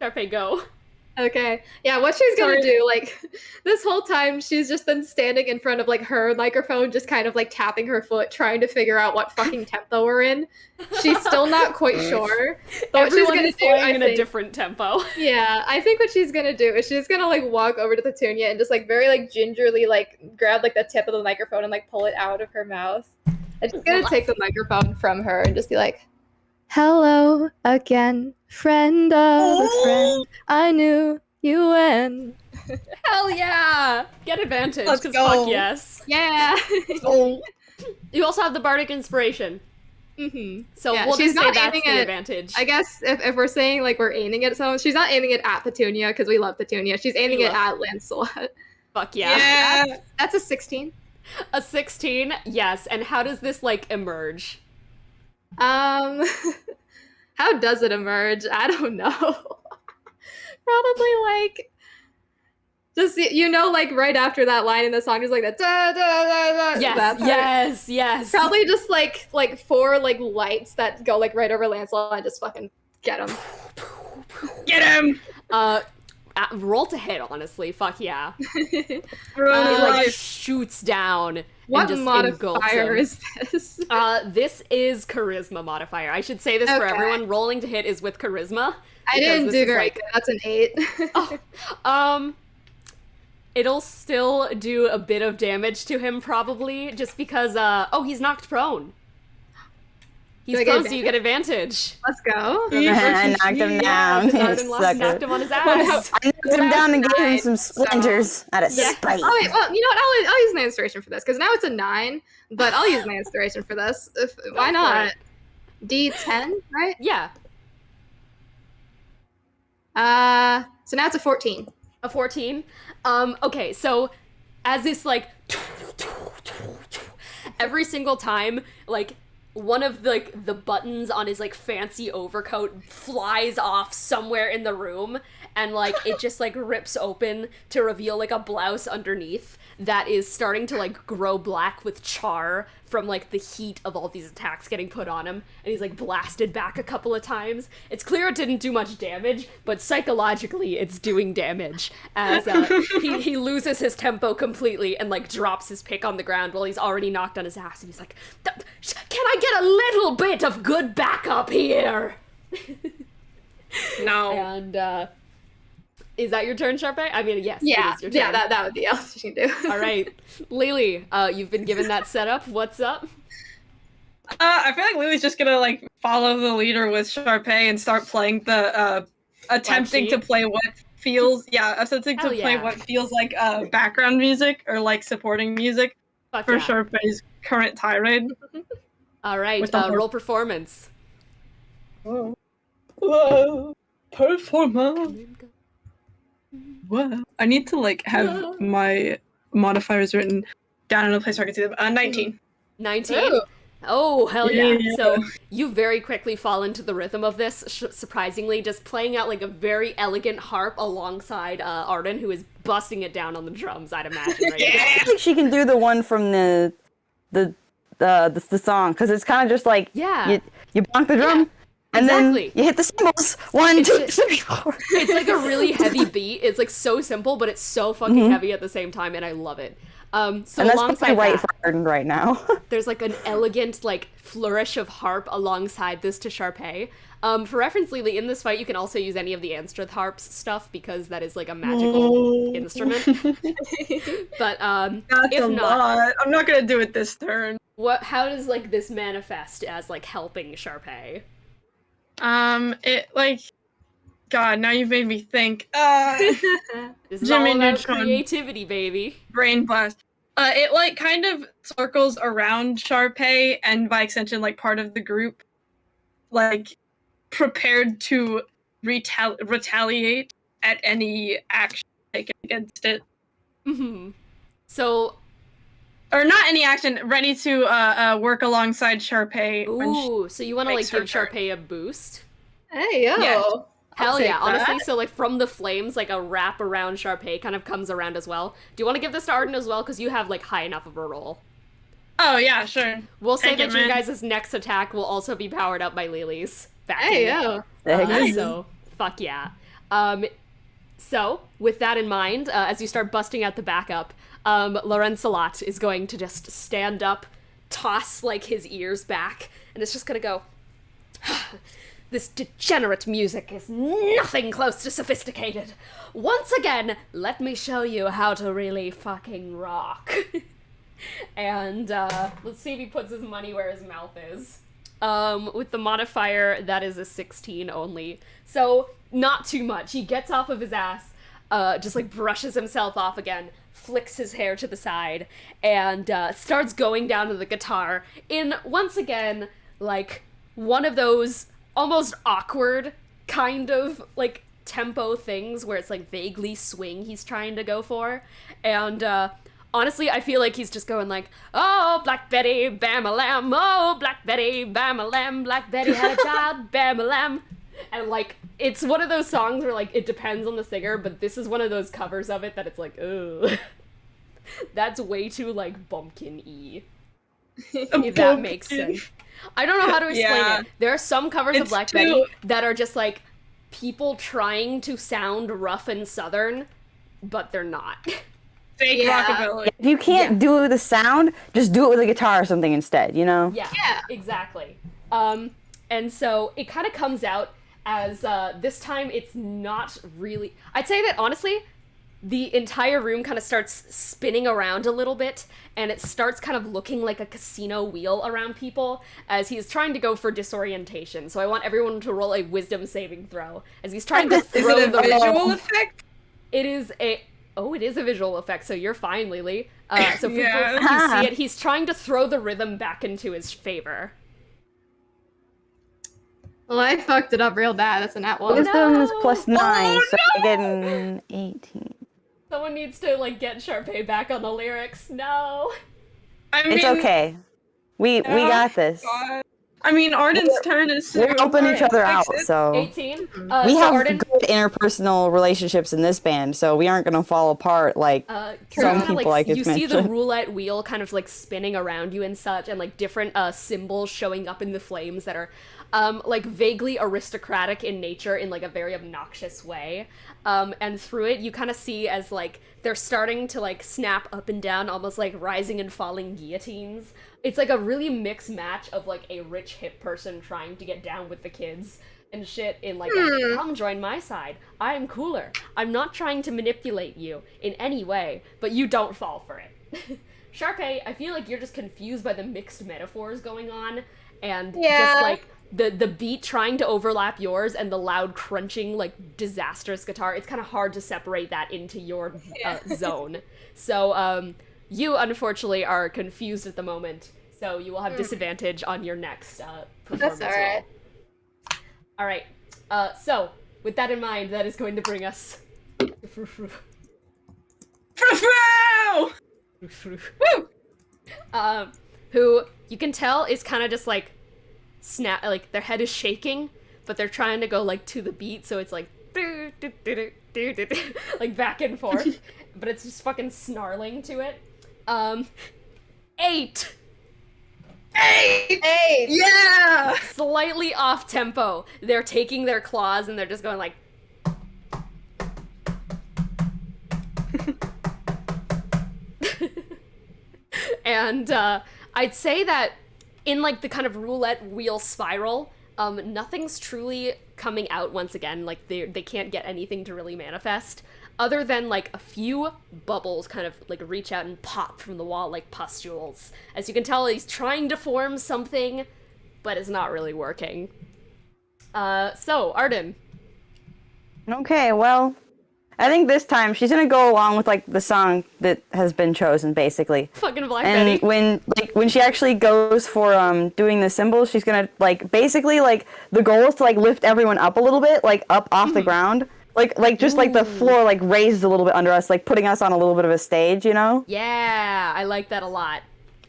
Sharpay, go. Okay. Yeah, what she's gonna Sorry. do, like, this whole time, she's just been standing in front of, like, her microphone, just kind of, like, tapping her foot, trying to figure out what fucking tempo we're in. She's still not quite sure. But what she's Everyone gonna is do, playing I in a think, different tempo. yeah, I think what she's gonna do is she's gonna, like, walk over to Petunia and just, like, very, like, gingerly, like, grab, like, the tip of the microphone and, like, pull it out of her mouth. And she's gonna take the microphone from her and just be like, "Hello again, friend of a friend. I knew you when." Hell yeah! Get advantage, Let's because go. fuck yes. Yeah. Oh, You also have the bardic inspiration, Mm-hmm. so Yeah, we'll she's just say not that's aiming the at- advantage. I guess if we're saying like we're aiming at someone, she's not aiming it at Petunia because we love Petunia. She's aiming We it at Lancelot. Fuck yeah. yeah. That's a 16. A 16, yes. And how does this like emerge? How does it emerge? I don't know. Probably like just like right after that line in the song is like that da da da da. Yes, that part. yes. Probably just like 4 like lights that go like right over Lancelot and just fucking get him. Get him! Roll to hit, honestly. Fuck yeah. It Uh, like shoots down and What just engulfs modifier him. is this? This is charisma modifier. I should say this for Okay. everyone. Rolling to hit is with charisma. I because didn't this do is, very like- good. That's an 8. It'll still do a bit of damage to him, probably, just because, he's knocked prone. He's Do I get close, so you get advantage. Let's go. I knocked him down. Because You Arden knocked sucker. him on his ass. I knocked him down and gave him some So- splinters out of Yeah. spite. Oh wait, well, you know what? I'll use my inspiration for this because now it's a 9, but I'll use my inspiration for this. Why for not? it. D10, right? Yeah, So now it's a 14. a 14. Okay, so as this like every single time, like one of the buttons on his like fancy overcoat flies off somewhere in the room, and like it just like rips open to reveal like a blouse underneath that is starting to like grow black with char from like the heat of all these attacks getting put on him, and he's like blasted back a couple of times. It's clear it didn't do much damage, but psychologically it's doing damage as he loses his tempo completely and like drops his pick on the ground while he's already knocked on his ass, and he's like, can I get a little bit of good backup here? No. And is that your turn, Sharpay? I mean, yes, Yeah, it is your turn. yeah, that would be all you can do. All right, Lily, you've been given that setup. What's up? I feel like Lily's just gonna like follow the leader with Sharpay and start playing the attempting to sheet? play what feels attempting Hell to play yeah. what feels like background music or like supporting music Fuck for yeah. Sharpay's current tirade. All right, With the roll performance. Whoa, performance. Whoa. I need to like have my modifiers written down in a place where I can see them. 19. 19. Ooh. Oh, hell yeah. Yeah. So you very quickly fall into the rhythm of this, surprisingly, just playing out like a very elegant harp alongside Arden, who is busting it down on the drums, I'd imagine, right? I think she can do the one from the song, because it's kind of just like Yeah. you bonk the drum, Yeah, and exactly. then you hit the cymbals. 1, It's 2, just- 3, 4. It's like a really heavy beat. It's like so simple, but it's so fucking heavy at the same time, and I love it. So And that's alongside probably right that, for Arden right now. there's like an elegant like flourish of harp alongside this to Sharpay. For reference, Lily, in this fight you can also use any of the Anstrith harps stuff because that is like a magical instrument. But That's if a not, lot. I'm not gonna do it this turn. how does like this manifest as like helping Sharpay? It like, God, now you've made me think. This is Jimmy all about Neutron. creativity, baby. Brain blast. It like kind of circles around Sharpay and by extension like part of the group, like prepared to retaliate at any action taken against it, Hmm. So, or not any action, ready to work alongside Sharpay. when she- ooh, so you want to like makes her give turn. Sharpay a boost? Hey, yo. Yeah. Hell take yeah, honestly, that. so like from the flames, like a wrap around Sharpay kind of comes around as well. Do you want to give this to Arden as well? Because you have like high enough of a roll. Oh yeah, sure. We'll say Take it, that your man. guys' next attack will also be powered up by Lily's backing. Hey, yo. So, fuck yeah. So, with that in mind, as you start busting out the backup, Laurent is going to just stand up, toss like his ears back, and it's just gonna go, this degenerate music is nothing close to sophisticated. Once again, let me show you how to really fucking rock. And let's see if he puts his money where his mouth is. With the modifier, that is a 16 only. So, not too much. He gets off of his ass, just like brushes himself off again, flicks his hair to the side, and starts going down to the guitar in, once again, like, one of those almost awkward kind of, like, tempo things where it's, like, vaguely swing he's trying to go for. And, honestly, I feel like he's just going like, oh, Black Betty, bam-a-lam, oh, Black Betty, bam-a-lam, Black Betty had a child, bam-a-lam. And, like, it's one of those songs where, like, it depends on the singer, but this is one of those covers of it that it's like, ugh. That's way too, like, bumpkin-y. If that makes sense. I don't know how to explain Yeah. it. There are some covers of It's Black too- Betty that are just, like, people trying to sound rough and southern, but they're not. Fake Yeah. rockabilly. If you can't do the sound, just do it with a guitar or something instead, you know? Yeah, Yeah. exactly. And so it kind of comes out as this time it's not really. I'd say that honestly, the entire room kind of starts spinning around a little bit, and it starts kind of looking like a casino wheel around people as he's trying to go for disorientation. So I want everyone to roll a wisdom saving throw as he's trying to Is throw it a the visual effect? It is a... Oh, it is a visual effect, so you're fine, Lily. So people, Yeah. you see it, he's trying to throw the rhythm back into his favor. Well, I fucked it up real bad. That's a nat one. Wisdom is no! plus 9, Oh, so I get an 18. Someone needs to, like, get Sharpay back on the lyrics. No! I mean, It's okay. We got this. God. I mean, Arden's turn is We're to helping each other out, fix it. so 18? we so have Arden, good interpersonal relationships in this band, so we aren't gonna fall apart like some kinda, people, like you it's see the mentioned. roulette wheel kind of, like, spinning around you and such, and, like, different, symbols showing up in the flames that are, like, vaguely aristocratic in nature in, like, a very obnoxious way. And through it, you kind of see as, like, they're starting to, like, snap up and down, almost like rising and falling guillotines. It's, like, a really mixed match of, like, a rich, hip person trying to get down with the kids and shit in, like, a, come join my side. I'm cooler. I'm not trying to manipulate you in any way, but you don't fall for it. Sharpay, I feel like you're just confused by the mixed metaphors going on, and just, like, the beat trying to overlap yours and the loud crunching, like, disastrous guitar. It's kind of hard to separate that into your zone. So, you, unfortunately, are confused at the moment, so you will have disadvantage on your next performance. That's alright. Alright, so, with that in mind, that is going to bring us... Frou-frou! Woo! Who, you can tell, is kind of just, like, like, their head is shaking, but they're trying to go, like, to the beat, so it's like... like, back and forth, but it's just fucking snarling to it. 8! 8! Yeah! Slightly off tempo. They're taking their claws and they're just going like... And, I'd say that in, like, the kind of roulette wheel spiral, nothing's truly coming out once again. Like, they can't get anything to really manifest, other than, like, a few bubbles kind of, like, reach out and pop from the wall like pustules. As you can tell, he's trying to form something, but it's not really working. So, Arden. Okay, well, I think this time she's gonna go along with like the song that has been chosen, basically. Fucking Black And Betty. when she actually goes for doing the symbols, she's gonna like basically like the goal is to like lift everyone up a little bit, like up off the ground. Like just like the floor like raises a little bit under us, like putting us on a little bit of a stage, you know? Yeah, I like that a lot.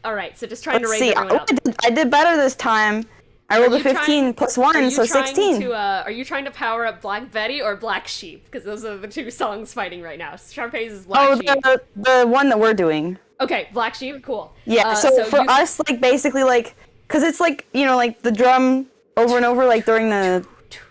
Alright, so just trying Let's to raise see. everyone up. I did better this time. I rolled a you trying- 15 plus 1, so 16. Are you trying to power up Black Betty or Black Sheep? Because those are the two songs fighting right now. Sharpay's is Black Oh, Sheep. the one that we're doing. Okay, Black Sheep, cool. Yeah, so for us, like, basically, like, because it's, like, you know, like, the drum over and over, like, during the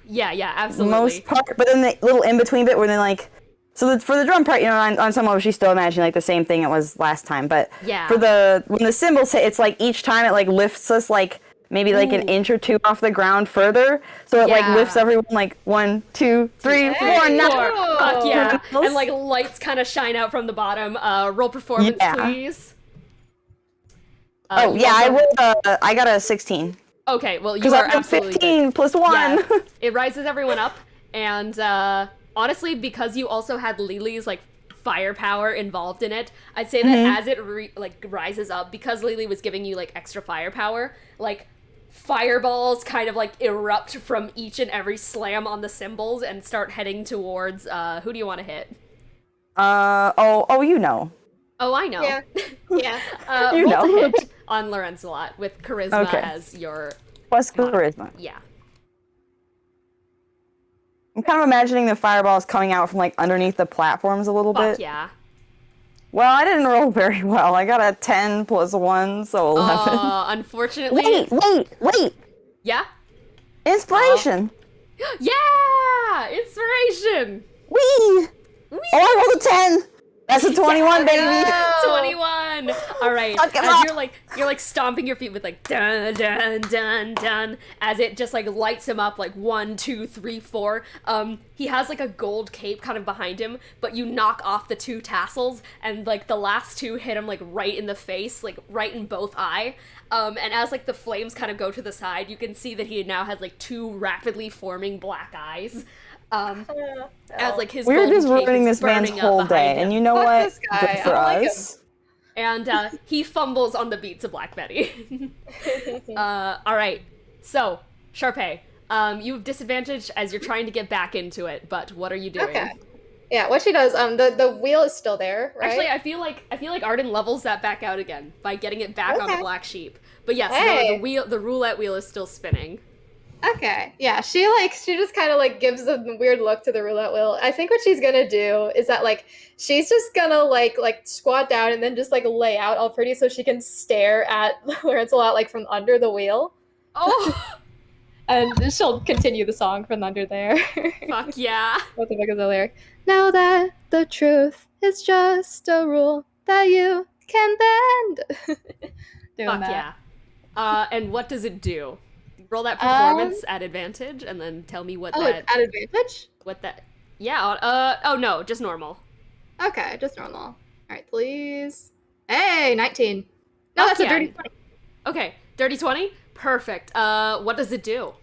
Yeah, absolutely. most part, but then the little in-between bit where then, like, so for the drum part, you know, on some level, she's still imagining, like, the same thing it was last time, but Yeah. for when the cymbals hit, it's, like, each time it, like, lifts us, like, maybe, like, an inch or two off the ground further, so it, like, Yeah. lifts everyone, like, 1, 2, 3, 4, now. Fuck yeah. Nice. And, like, lights kind of shine out from the bottom. Roll performance, Yeah. please. Oh, You yeah, also- I got a 16. Okay, well, you Because are I got absolutely 15 plus 1. Yeah. It rises everyone up, and honestly, because you also had Lily's like firepower involved in it, I'd say that as it rises up, because Lily was giving you like extra firepower, like fireballs kind of like erupt from each and every slam on the cymbals and start heading towards who do you want to hit? You know. Oh, I know. Yeah. Yeah. You roll to know. hit on Lorenzelot with charisma Okay. as your Plus charisma. yeah. I'm kind of imagining the fireballs coming out from like underneath the platforms a little Fuck bit. yeah. Well, I didn't roll very well. I got a 10 plus 1, so 11. Unfortunately. Wait! Yeah? Inspiration! Yeah! Inspiration! Whee! Oh, I rolled a 10! That's a 21, baby. Oh. 21. All right. Fuck him As up. you're like stomping your feet with like dun dun dun dun as it just like lights him up like 1, 2, 3, 4. He has like a gold cape kind of behind him, but you knock off the 2 tassels and like the last 2 hit him like right in the face, like right in both eye. And as like the flames kind of go to the side, you can see that he now has like 2 rapidly forming black eyes. As like his We're golden just cape ruining is this man's burning up whole behind day, him. and you know Fuck what? this guy. Good for I don't like us. And he fumbles on the beats of Black Betty. All right. So, Sharpay, you have disadvantage as you're trying to get back into it, but what are you doing? Okay. Yeah, what she does, the wheel is still there, right? Actually, I feel like Arden levels that back out again by getting it back on the Okay. black sheep. But yes, Hey. the roulette wheel is still spinning. Okay. Yeah, she just kind of like gives a weird look to the roulette wheel. I think what she's gonna do is that like she's just gonna like squat down and then just like lay out all pretty so she can stare at Lorenzo out like from under the wheel. Oh, And she'll continue the song from under there. fuck yeah. What the fuck is the lyric? Know that the truth is just a rule that you can bend. Doing Fuck that. yeah. And what does it do? Roll that performance at advantage and then tell me what Oh, that it's at advantage? what that Yeah, oh no, just normal. Okay, just normal. All right, please. Hey, 19. No, Fuck that's a yeah. dirty 20. Okay, dirty 20? Perfect. What does it do?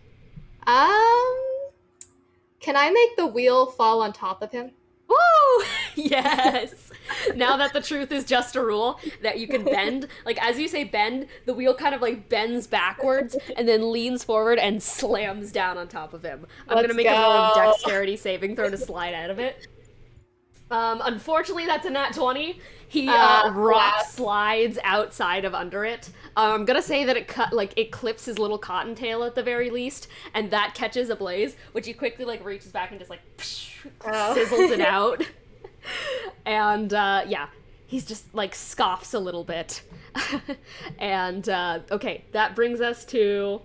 Can I make the wheel fall on top of him? Woo! Yes! Now that the truth is just a rule that you can bend, like as you say bend, the wheel kind of like bends backwards and then leans forward and slams down on top of him. I'm Let's gonna make a roll of go. dexterity saving throw to slide out of it. Unfortunately, that's a nat 20. He rock wow. slides outside of under it. I'm gonna say that it clips his little cottontail at the very least, and that catches a blaze, which he quickly like reaches back and just like sizzles it out. And yeah, he's just like scoffs a little bit. And okay, that brings us to.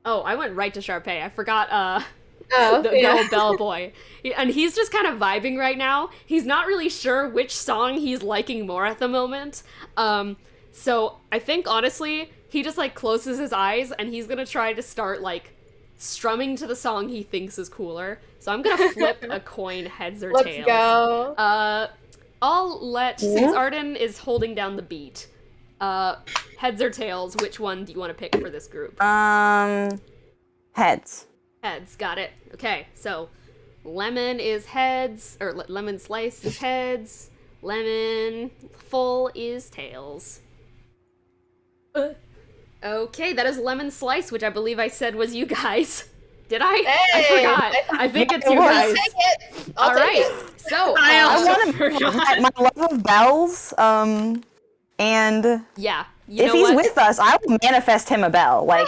Oh, I went right to Sharpay. I forgot. The old bellboy. And he's just kind of vibing right now. He's not really sure which song he's liking more at the moment. So I think, honestly, he just, like, closes his eyes and he's gonna try to start, like, strumming to the song he thinks is cooler. So I'm gonna flip a coin, heads or tails. Let's go. I'll let, since Arden is holding down the beat, heads or tails, which one do you want to pick for this group? Heads. Heads, got it. Okay, so lemon is heads, or lemon slice is heads, lemon full is tails. Okay, that is lemon slice, which I believe I said was you guys. Did I? Hey, I forgot. I think it's you was. guys. Take it. I'll All take right, it. so I I also want to forgot. my love of bells. And yeah, you if know he's what? with us, I will manifest him a bell. Like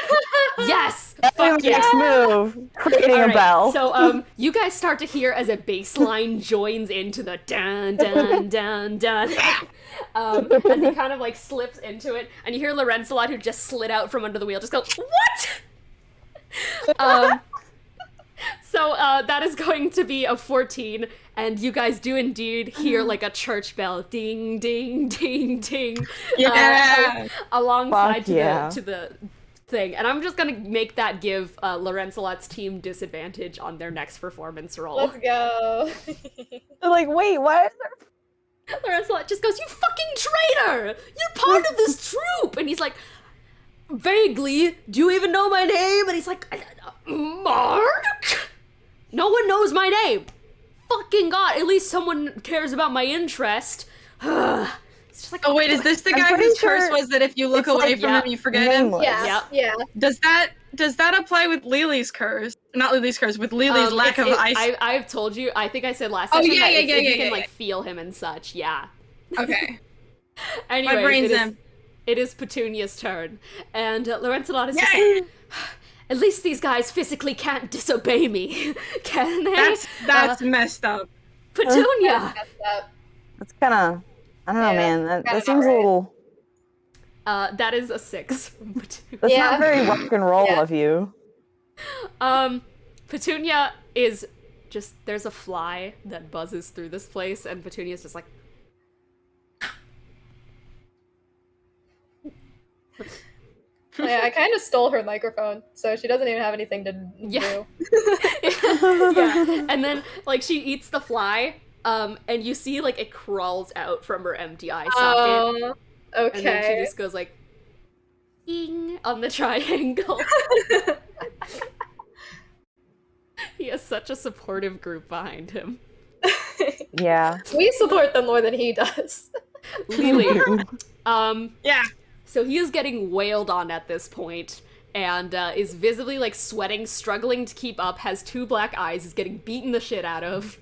Yes, every fuck yeah. next move, creating All a right, bell. so you guys start to hear as a bass line joins into the dun dun dun dun. As he kind of like slips into it, and you hear Lorenzelot, who just slid out from under the wheel, just go, "What?" So that is going to be a 14, and you guys do indeed hear like a church bell, ding ding ding ding, Yeah. alongside Fuck yeah. to the thing. And I'm just gonna make that give Lorenzelot's team disadvantage on their next performance roll. Let's go. They're like, wait, what? Lorenzelot just goes, "You fucking traitor! You're part of this troop!" And he's like, "Vaguely, do you even know my name?" And he's like, "Mark? No one knows my name. Fucking God, at least someone cares about my interest." It's just like, Oh wait, is this the I'm guy pretty whose curse sure was that if you look it's away like, from yeah, him, you forget him? nameless. Yeah. Yep. Yeah. Does that apply with Lily's curse? Not Lily's curse, with Lily's lack of ice. I've told you, I think I said last Oh, session yeah, that yeah, if yeah, you yeah, can yeah, like yeah. feel him and such, yeah. Okay. Anyways, My brain's it is, in. it is Petunia's turn, and Lorenzelot is just Yay! like, "At least these guys physically can't disobey me, can they?" That's messed up. Petunia! Messed up. That's kind of, I don't know, Yeah, man. That kinda seems not a right. little. That is a 6 from Petunia. That's Yeah. not very rock and roll Yeah. of you. Petunia is there's a fly that buzzes through this place, and Petunia's just like, Yeah, I kind of stole her microphone, so she doesn't even have anything to do. yeah. And then like she eats the fly, and you see like it crawls out from her empty eye socket, Okay. and then she just goes like, "Ding" on the triangle. He has such a supportive group behind him. Yeah. We support them more than he does. Lily, Yeah. so he is getting wailed on at this point, and is visibly like sweating, struggling to keep up, has 2 black eyes, is getting beaten the shit out of.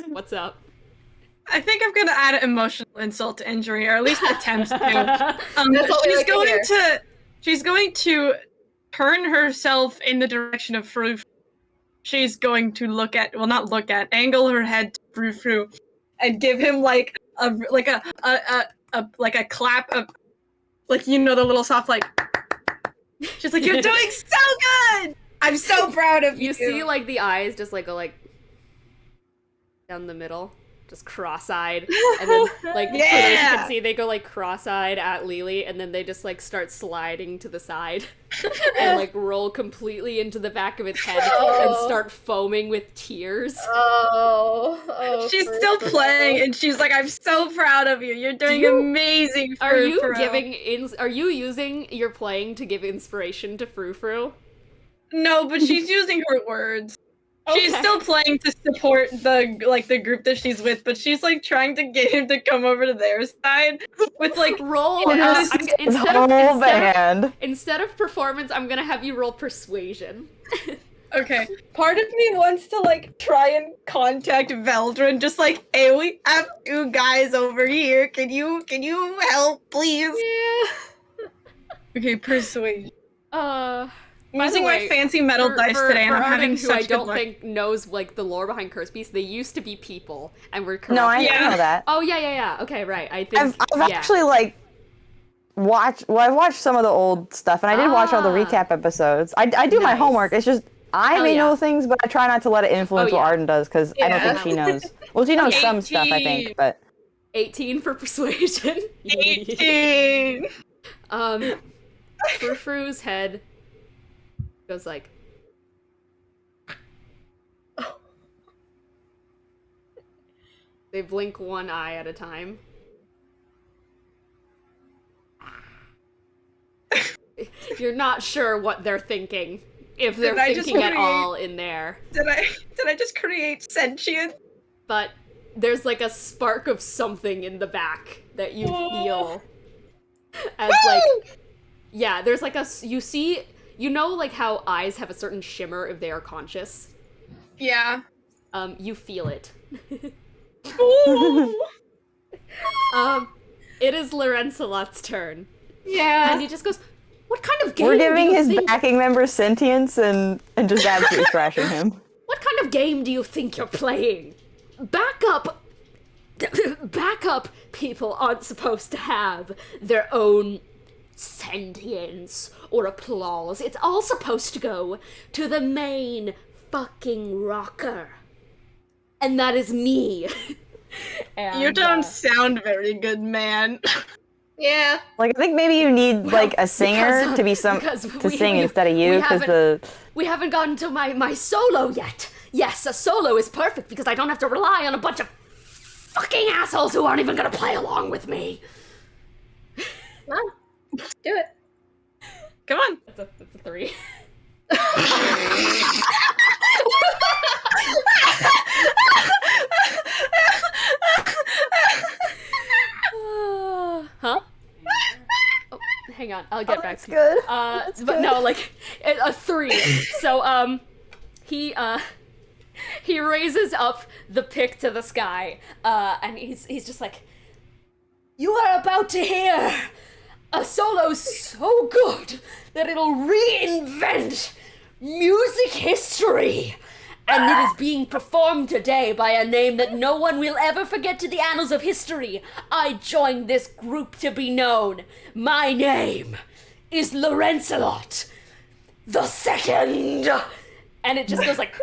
What's up? I think I'm gonna add emotional insult to injury, or at least attempt to. That's what we like to hear. She's going to turn herself in the direction of Frou. She's going to angle her head to Frou and give him like a clap of, like, you know, the little soft like. She's like, "You're doing so good! I'm so proud of you." You see like the eyes just like go like down the middle, just cross-eyed, and then like for those you can see, they go like cross-eyed at Lily, and then they just like start sliding to the side and like roll completely into the back of its head and start foaming with tears. She's still playing, and she's like, "I'm so proud of you. You're doing amazing." Are you Frou. are you using your playing to give inspiration to Frou Frou? No, but she's using her words. She's Okay. still playing to support the group that she's with, but she's like trying to get him to come over to their side with like Roll Yeah. instead of performance, I'm gonna have you roll persuasion. Okay. Part of me wants to like try and contact Veldrin, just like, "Hey, we have 2 guys over here. Can you help, please?" Yeah. Okay, persuasion. I'm By the using way, my fancy metal dice today, and for I'm having Arden, such who I good don't luck. think knows like the lore behind Curse Beast, they used to be people, and we're corrupted. No, I Yeah. know that. Oh yeah. Okay, right. I think I've actually like watched. Well, I watched some of the old stuff, and I did watch all the Ah. recap episodes. I do my Nice. homework. It's just I Hell may yeah. know things, but I try not to let it influence Oh, what yeah. Arden does, because I don't Yeah. think she knows. Well, she knows some stuff, I 18. think, but 18 for persuasion. 18. Frou Frou's head goes like. They blink one eye at a time. You're not sure what they're thinking, if they're Did I just thinking at create- all in there. Did I just create sentience? But there's like a spark of something in the back that you feel as like, yeah, there's like you see, you know, like how eyes have a certain shimmer if they are conscious. Yeah. You feel it. Ooh. It is Lorenzelot's turn, Yeah. and he just goes, "What kind of game? we're do giving you his think- backing members sentience and just absolutely trashing him. What kind of game do you think you're playing? Backup people aren't supposed to have their own sentience or applause. It's all supposed to go to the main fucking rocker. And that is me." And, You don't sound very good, man. Yeah. Like, I think maybe you need like a singer because- to be because to sing instead of you, because we haven't gotten to my solo yet. Yes, a solo is perfect because I don't have to rely on a bunch of fucking assholes who aren't even gonna play along with me. Come on. Do it. Come on. That's a 3. Huh? Oh, hang on, I'll get back to you. good. But no, like a 3. So he raises up the pick to the sky, and he's just like, "You are about to hear a solo so good that it'll reinvent music history. And it is being performed today by a name that no one will ever forget to the annals of history. I joined this group to be known. My name is Lorenzelot the Second." And it just goes like,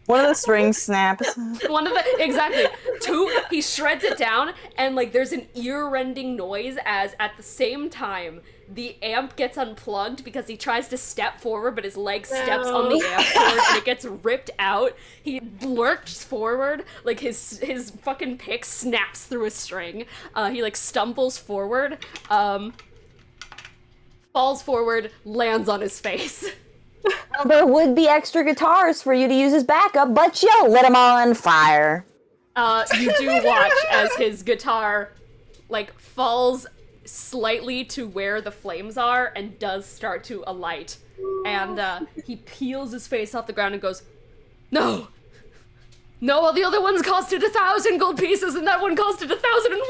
One of the strings snaps. One of the exactly. Two, he shreds it down, and like there's an ear-rending noise as at the same time the amp gets unplugged because he tries to step forward, but his leg steps on the amp cord and it gets ripped out. He lurches forward, like his fucking pick snaps through a string. He like stumbles forward, falls forward, lands on his face. Well, there would be extra guitars for you to use as backup, but you lit them all on fire. You do watch as his guitar, like, falls slightly to where the flames are and does start to alight. And, he peels his face off the ground and goes, No! No, all the other ones costed 1,000 gold pieces and that one costed 1,001!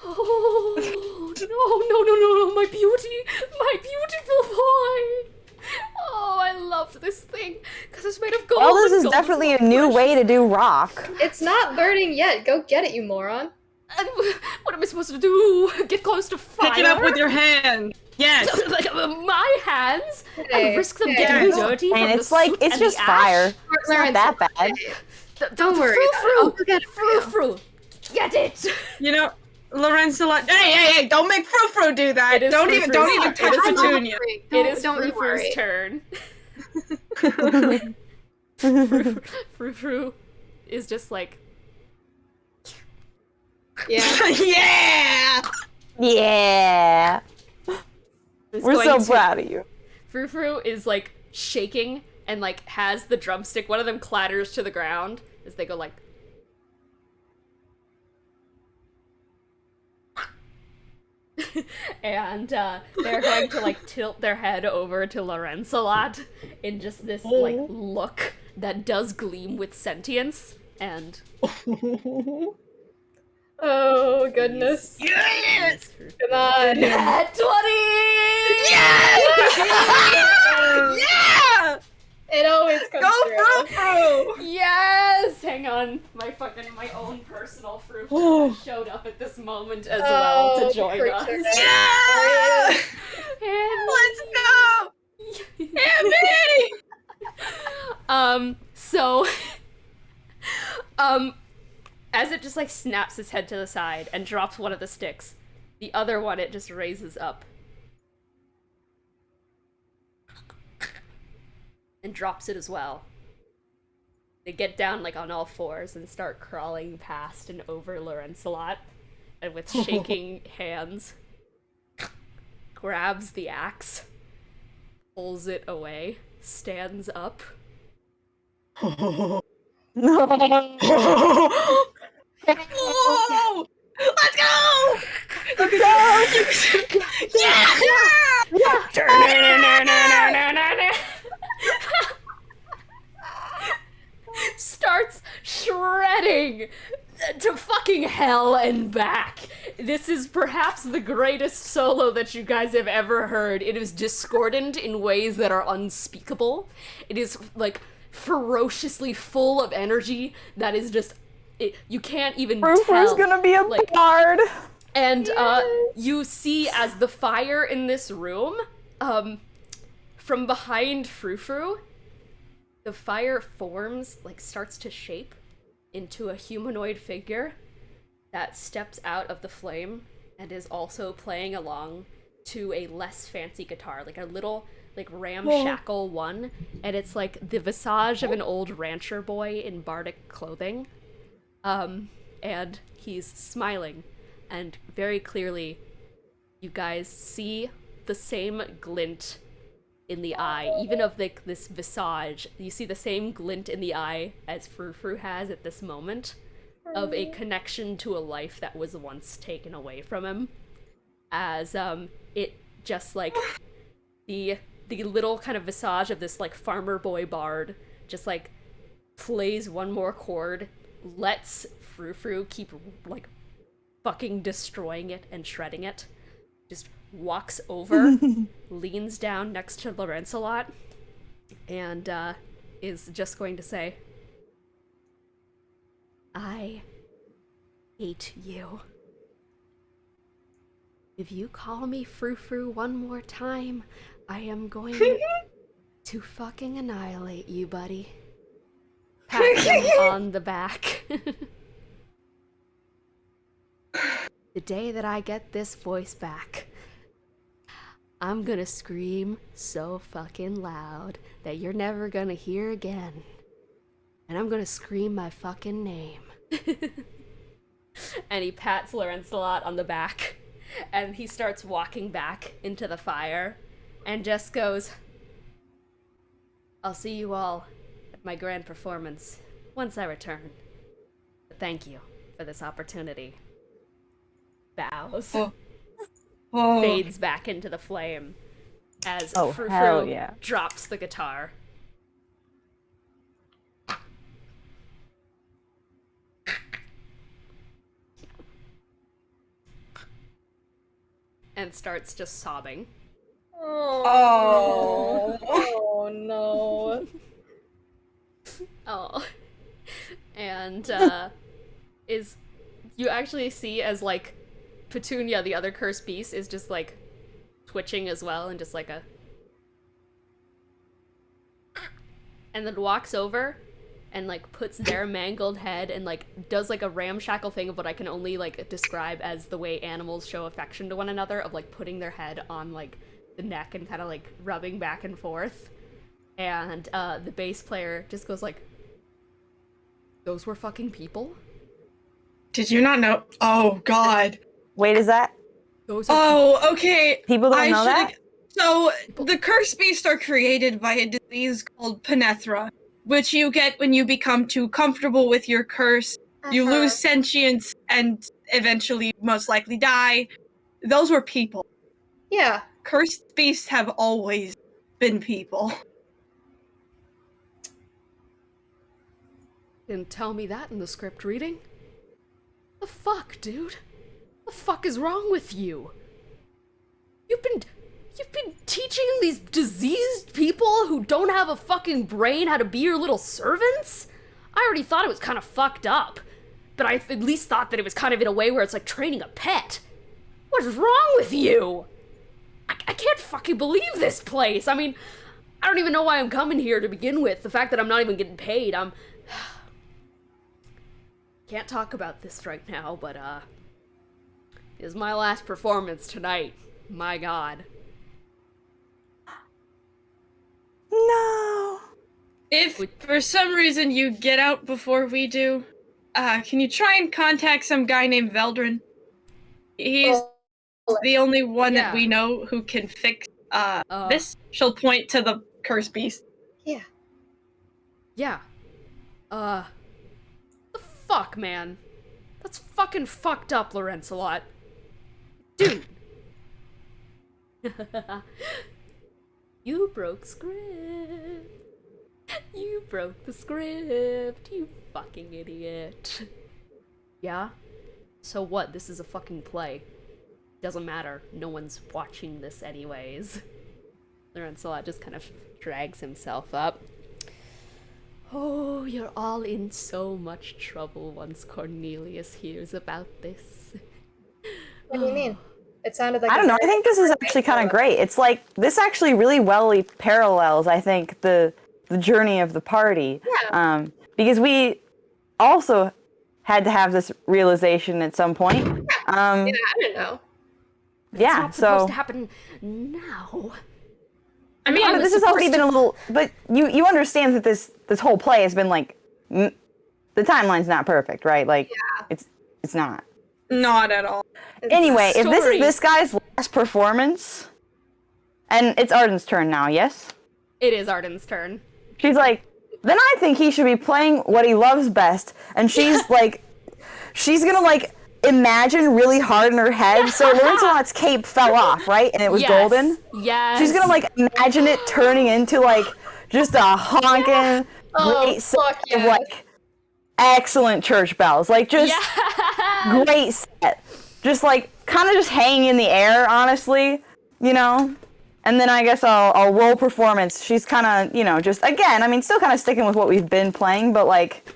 Oh, no, my beauty, my beautiful boy! Oh, I loved this thing because it's made of gold. Well, this is definitely a new way to do rock. It's not burning yet. Go get it, you moron. And what am I supposed to do? Get close to fire? Pick it up with your hand. Yes. Like my hands and risk them Okay. getting dirty. And from it's the like, soot it's and just the ash. fire. It's not that bad. Don't worry. I'll go get it for you. Frou, get it. You know, Lorenzo, hey, don't make Frou do that. It is Don't even Frou-Frou's touch turn. Petunia. It is Don't you worry. Frou-Frou's turn. Frou is just like, Yeah. Yeah. Yeah. We're so proud of you. Frou is like shaking and like has the drumstick. One of them clatters to the ground as they go like. And they're going to like tilt their head over to Lorenzo in just this like look that does gleam with sentience and Oh, goodness. Yes. Come on. Nat 20! Yeah. It always comes Go through. Frou. Yes! Hang on. My own personal fruit showed up at this moment as well to join us. Yeah. And Let's go. Andy. So as it just like snaps its head to the side and drops one of the sticks, the other one it just raises up and drops it as well. They get down like on all fours and start crawling past and over Lorenzo, and with shaking hands grabs the axe, pulls it away, stands up. Whoa! Let's go! Let's go! Yeah! Starts shredding to fucking hell and back. This is perhaps the greatest solo that you guys have ever heard. It is discordant in ways that are unspeakable. It is like ferociously full of energy that is just you can't even tell. Frou-Frou's gonna be a bard. And you see as the fire in this room, from behind Frou-Frou, the fire forms, like starts to shape into a humanoid figure that steps out of the flame and is also playing along to a less fancy guitar, like a little like ramshackle one, and it's like the visage of an old rancher boy in bardic clothing. And he's smiling, and very clearly you guys see the same glint in the eye, even of like this visage. You see the same glint in the eye as Frou-Frou has at this moment, of a connection to a life that was once taken away from him, as it just like the little kind of visage of this like farmer boy bard just like plays one more chord, lets Frou-Frou keep like fucking destroying it and shredding it, just walks over, leans down next to Lorenzo, and is just going to say, I hate you. If you call me Frou-Frou one more time, I am going to fucking annihilate you, buddy. Pat him on the back. The day that I get this voice back, I'm gonna scream so fucking loud that you're never gonna hear again. And I'm gonna scream my fucking name. And he pats Lancelot on the back, and he starts walking back into the fire, and just goes, I'll see you all at my grand performance once I return. But thank you for this opportunity. Bows. Oh. Fades back into the flame as Oh, Frou hell Frou yeah. drops the guitar. And starts just sobbing. Oh. Oh no. Oh. And is you actually see as like Petunia, the other cursed beast, is just like twitching as well, and just like a, and then walks over and like puts their mangled head and like does like a ramshackle thing of what I can only like describe as the way animals show affection to one another, of like putting their head on like the neck and kind of like rubbing back and forth. And the bass player just goes like, those were fucking people? Did you not know? Oh, God. Wait, is that Those are Oh, okay. people don't know that? So, the cursed beasts are created by a disease called penethra, which you get when you become too comfortable with your curse. You lose sentience and eventually most likely die. Those were people. Yeah. Cursed beasts have always been people. Didn't tell me that in the script reading. The fuck, dude? The fuck is wrong with you? You've been teaching these diseased people who don't have a fucking brain how to be your little servants? I already thought it was kind of fucked up, but I at least thought that it was kind of in a way where it's like training a pet. What is wrong with you? I can't fucking believe this place. I mean, I don't even know why I'm coming here to begin with. The fact that I'm not even getting paid, can't talk about this right now, but, this is my last performance tonight. My God. No. If for some reason you get out before we do, can you try and contact some guy named Veldrin? He's the only one that we know who can fix this. She'll point to the cursed beast. Yeah. Yeah. The fuck, man? That's fucking fucked up, Lancelot. Dude. You broke script. You broke the script. You fucking idiot. Yeah? So what? This is a fucking play. Doesn't matter. No one's watching this anyways. Lancelot just kind of drags himself up. Oh, you're all in so much trouble once Cornelius hears about this. What do you mean? It sounded like I don't know. I think this is actually kind of great. It's like this actually really well parallels, I think, the journey of the party. Yeah. Because we also had to have this realization at some point. Yeah, I don't know. It's Yeah, not supposed so to happen now. I mean, this has already been a little, but you understand that this whole play has been like, the timeline's not perfect, right? Like, it's not. not at all. Anyway, if this story. is this guy's last performance, and it's Arden's turn now, yes? It is Arden's turn. She's like, then I think he should be playing what he loves best. And she's like, she's gonna like imagine really hard in her head. So Lancelot's cape fell off, right? And it was golden. Yes. She's gonna like imagine it turning into like just a honking great set of like excellent church bells. Like just great set. Just like kind of just hanging in the air, honestly, you know? And then I guess I'll roll performance. She's kind of, you know, just again, I mean, still kind of sticking with what we've been playing, but like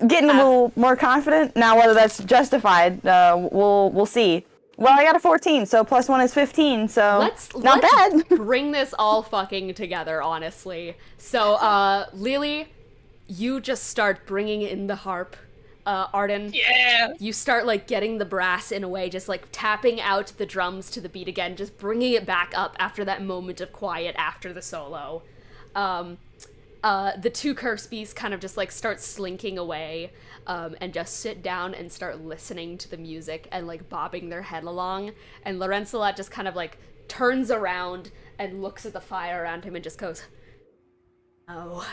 getting a little more confident. Now, whether that's justified, we'll see Well, I got a 14, so plus 1 is 15, so Let's bad. bring this all fucking together, honestly. So, Lily, you just start bringing in the harp. Arden, Yeah. you start, like, getting the brass in a way, just, like, tapping out the drums to the beat again, just bringing it back up after that moment of quiet after the solo. The two Kirspies kind of just, like, start slinking away, and just sit down and start listening to the music and, like, bobbing their head along. And Lorenzelot just kind of, like, turns around and looks at the fire around him and just goes, "Oh,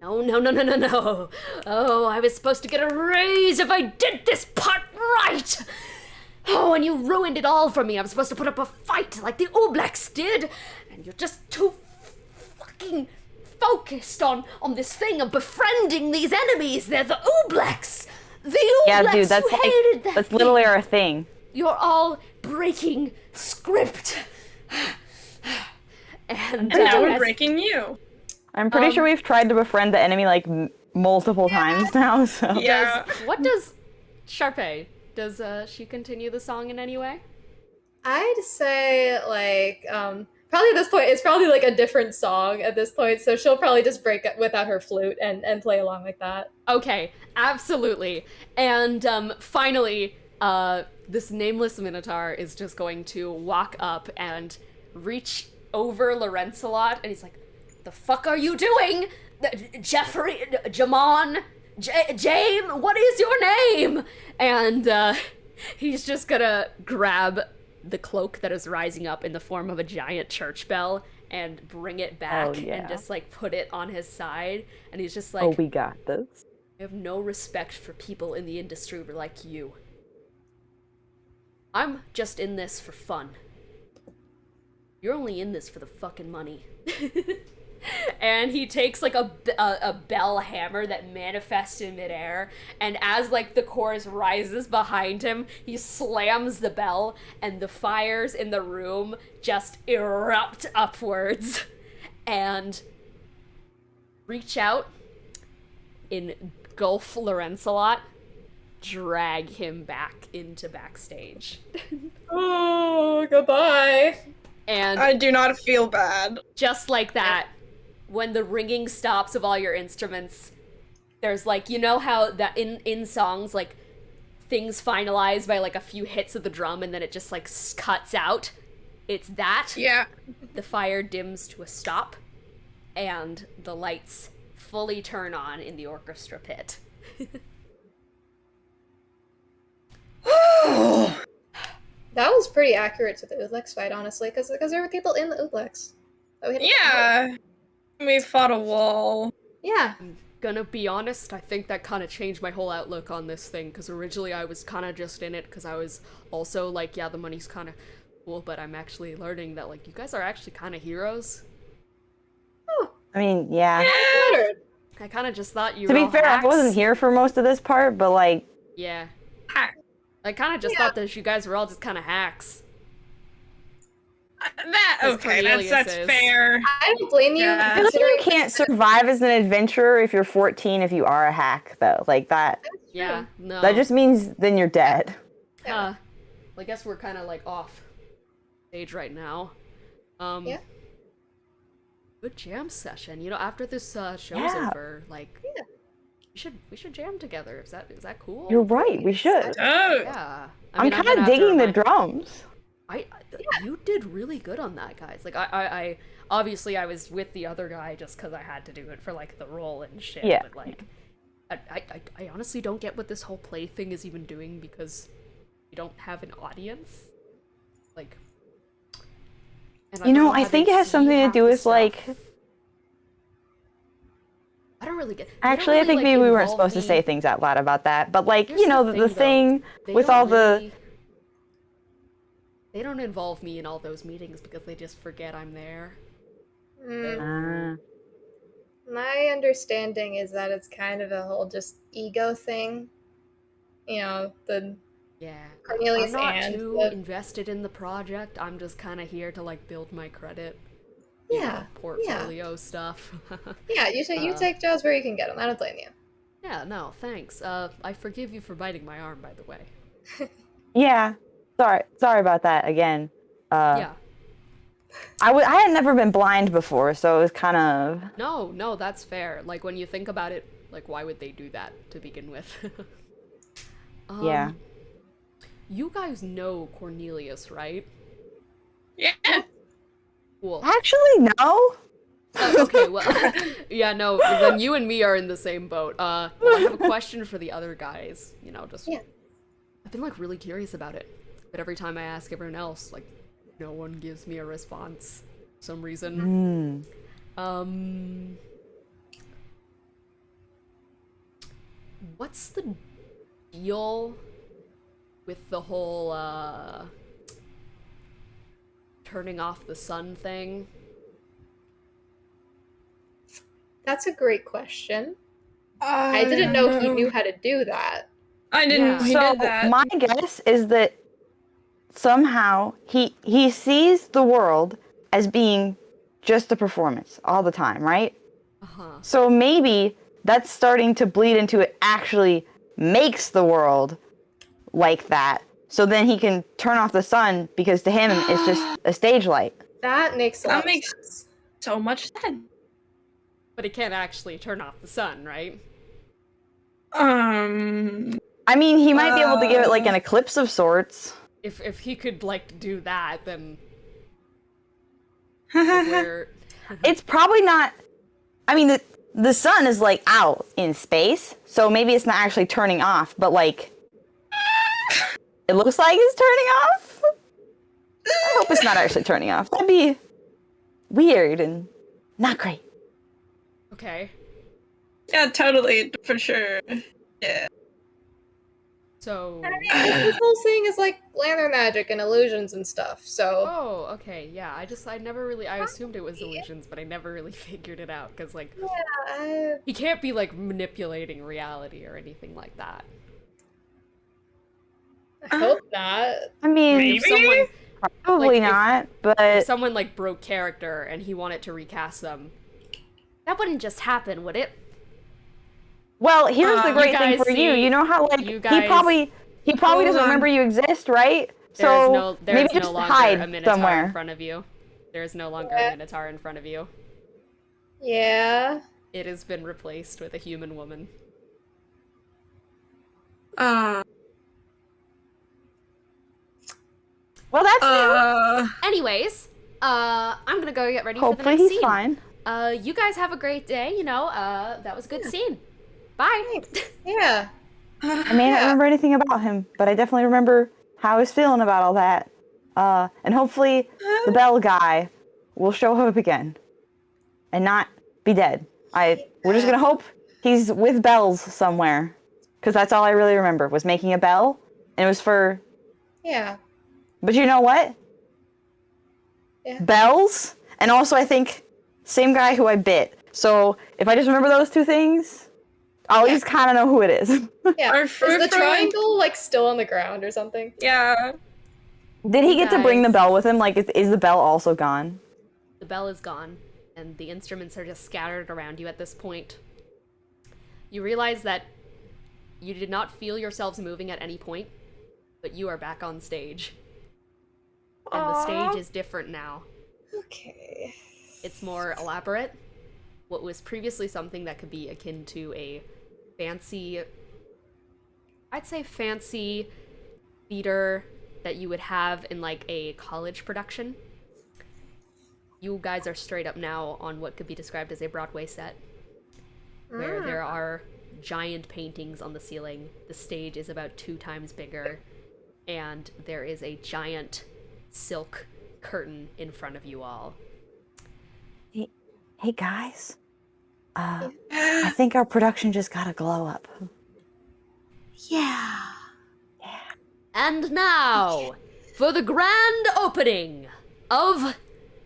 no. Oh, I was supposed to get a raise if I did this part right. Oh, and you ruined it all for me. I was supposed to put up a fight like the Obleks did, and you're just too fucking focused on this thing of befriending these enemies. They're the Obleks. The Obleks, Yeah, dude, that's you hated that that's thing. literally our thing. You're all breaking script." And Now we're as- breaking you. I'm pretty sure we've tried to befriend the enemy like multiple times now. So Yeah. What does Sharpay? Does she continue the song in any way? I'd say like probably at this point it's probably like a different song at this point, so she'll probably just break it without her flute and play along like that. Okay, absolutely. And finally, this nameless Minotaur is just going to walk up and reach over Lorenzelot, and he's like, "The fuck are you doing? Jeffrey, Jamon, James, what is your name?" And he's just gonna grab the cloak that is rising up in the form of a giant church bell and bring it back Oh, yeah. and just like put it on his side, and he's just oh, like, we got this. "I have no respect for people in the industry like you. I'm just in this for fun. You're only in this for the fucking money." And he takes like a bell hammer that manifests in midair, and as like the chorus rises behind him, he slams the bell, and the fires in the room just erupt upwards and reach out, engulf Lorenzelot, drag him back into backstage. Oh, goodbye. And I do not feel bad. just like that, when the ringing stops of all your instruments, there's like, you know how that in songs, like, things finalize by like a few hits of the drum and then it just like cuts out? It's that. Yeah. The fire dims to a stop, and the lights fully turn on in the orchestra pit. That was pretty accurate to the Ooblex fight, honestly, because there were people in the Ooblex. that we had to fight. Yeah. We fought a wall. Yeah. Gonna be honest, I think that kind of changed my whole outlook on this thing, because originally I was kind of just in it because I was also like, yeah, the money's kind of cool, but I'm actually learning that, like, you guys are actually kind of heroes. I mean, yeah. Mattered. I kind of just thought you To were be all fair, hacks. I wasn't here for most of this part, but like, Yeah. Hack. I kind of just thought that you guys were all just kind of hacks. That As okay, Cornelius that's is. fair. I don't blame you. Yeah. I feel like considering you can't survive as an adventurer if you're 14 if you are a hack, though. Like that. Yeah, no. That just means then you're dead. Well, I guess we're kind of like off stage right now. Yeah. Good jam session. You know, after this show's Yeah. over, like, we should jam together. Is that cool? You're right. We should. Oh. Yeah. I'm kind of digging the drums. You did really good on that, guys. Like, I obviously I was with the other guy just because I had to do it for like the role and shit. Yeah. But like, I honestly don't get what this whole play thing is even doing, because you don't have an audience. Like, and You know, don't know I how think they it has see something to half do the with stuff. like. I don't really get. they don't Actually, I really, think like, maybe we weren't involve supposed to me- say things out loud about that. But like, Here's you know, the though. thing They with don't all the. really- They don't involve me in all those meetings because they just forget I'm there. Mm, Ah. my understanding is that it's kind of a whole just ego thing. You know, the Yeah. Cornelius I'm not and too the- invested in the project. I'm just kind of here to like build my credit. yeah, Portfolio stuff. yeah. You take jobs where you can get them. I don't blame you. Yeah, no, thanks. I forgive you for biting my arm, by the way. Yeah. Sorry about that again. Yeah. I had never been blind before, so it was kind of... No, that's fair. Like, when you think about it, like, why would they do that to begin with? Yeah. You guys know Cornelius, right? Yeah. Cool. Actually, no. Okay, well, yeah, no, then you and me are in the same boat. Well, I have a question for the other guys, you know, just... Yeah. I've been, like, really curious about it, but every time I ask everyone else, like, no one gives me a response for some reason. What's the deal with the whole, turning off the sun thing? That's a great question. I didn't know he knew how to do that. I didn't Yeah. know he So did that. my guess is that somehow he sees the world as being just a performance all the time, right? Uh-huh. So maybe that's starting to bleed into it actually makes the world like that. So then he can turn off the sun because to him it's just a stage light. That makes a lot That makes of sense. so much sense. But he can't actually turn off the sun, right? I mean, he might be able to give it like an eclipse of sorts. If he could, like, do that, then... Where... It's probably not. I mean, the sun is like out in space, so maybe it's not actually turning off, but like it looks like it's turning off. I hope it's not actually turning off. That'd be weird and not great. Okay. Yeah, totally, for sure. Yeah. So... This whole thing is like lantern magic and illusions and stuff, so... Oh, okay, yeah, I never really... I assumed it was illusions, but I never really figured it out, because, like... Yeah, He can't be, like, manipulating reality or anything like that. I hope not. I mean, Maybe? If someone... probably like, if- not, If but someone, like, broke character and he wanted to recast them, that wouldn't just happen, would it? well, here's the You great thing guys for you. see- You know how like you he guys- probably Hold doesn't on. remember you exist, right? There's So maybe no just longer hide a Minotaur somewhere. in front of you. There's no longer Yeah. a Minotaur in front of you. Yeah. It has been replaced with a human woman. Well, that's new. Anyways, I'm gonna go get ready Hopefully for the next he's scene. fine. You guys have a great day, you know, that was a good scene. Bye! Yeah. I may not Yeah. remember anything about him, but I definitely remember how I was feeling about all that. And hopefully the bell guy will show up again and not be dead. We're just gonna hope he's with bells somewhere, because that's all I really remember was making a bell, and it was for. Yeah. But you know what? Yeah. Bells, and also I think same guy who I bit. So if I just remember those two things, I'll at least kind of know who it is. Yeah. Our Is fruit the friend- triangle like still on the ground or something? Yeah. Did he get to bring the Guys. bell with him? Like, is the bell also gone? The bell is gone, and the instruments are just scattered around you at this point. You realize that you did not feel yourselves moving at any point, but you are back on stage. And the stage is different now. Okay. It's more elaborate. What was previously something that could be akin to a fancy, I'd say fancy theater that you would have in like a college production. You guys are straight up now on what could be described as a Broadway set, where there are giant paintings on the ceiling. The stage is about 2 times bigger, and there is a giant silk curtain in front of you all. Hey guys, I think our production just got a glow up. Yeah. And now, for the grand opening of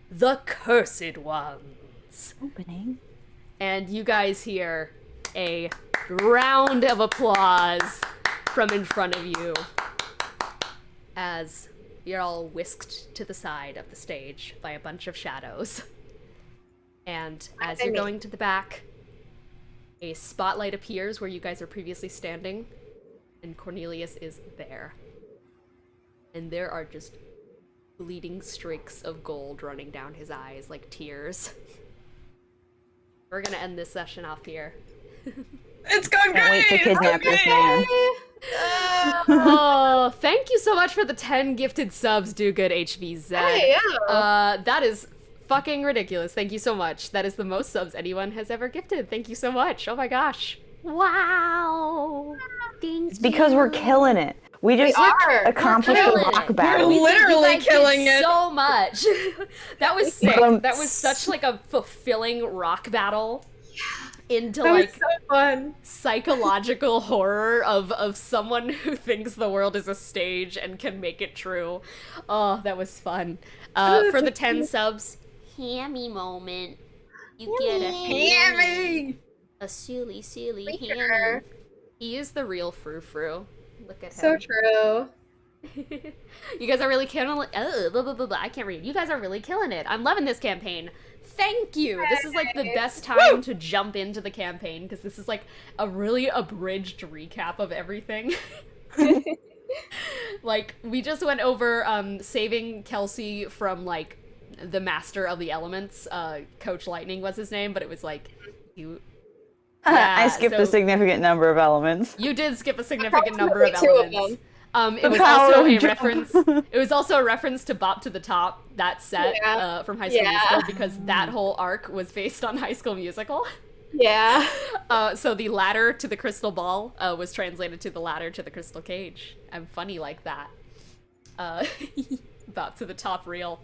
The Cursed Ones. Opening. And you guys hear a round of applause from in front of you as you're all whisked to the side of the stage by a bunch of shadows. And as you're going to the back, a spotlight appears where you guys are previously standing, and Cornelius is there. and there are just bleeding streaks of gold running down his eyes like tears. We're gonna end this session off here. It's going Can't wait to kidnap this man. Oh, thank you so much for the 10 gifted subs, Do Good HVZ. Hey, yeah. That is fucking ridiculous. Thank you so much. That is the most subs anyone has ever gifted. Thank you so much. Oh my gosh. Wow. Thank It's because we're killing it. We just are. accomplished a We're killing rock it. battle. We're literally You guys did killing it. so much. That was sick. Um, That was such like a fulfilling rock battle into That like was so fun. psychological horror of someone who thinks the world is a stage and can make it true. Oh, that was fun. For the 10 subs, hammy moment. You get a hammy. A silly hammy. He is the real frou-frou. Look at him. So true. You guys are really killing it. Oh, blah, blah, blah, blah. I can't read. You guys are really killing it. I'm loving this campaign. Thank you. This is like the best time to jump into the campaign because this is like a really abridged recap of everything. Like we just went over saving Kelsey from like the master of the elements. Coach Lightning was his name, but it was like you. I Yeah, skipped so- a significant number of elements. You did skip a significant number of Approximately 2 of elements. them. It was power also of a jump. reference. It was also a reference to Bop to the Top, that set Yeah. from High School Yeah. Musical, because that whole arc was based on High School Musical. Yeah. So the ladder to the crystal ball was translated to the ladder to the crystal cage. I'm funny like that. Bop to the Top reel.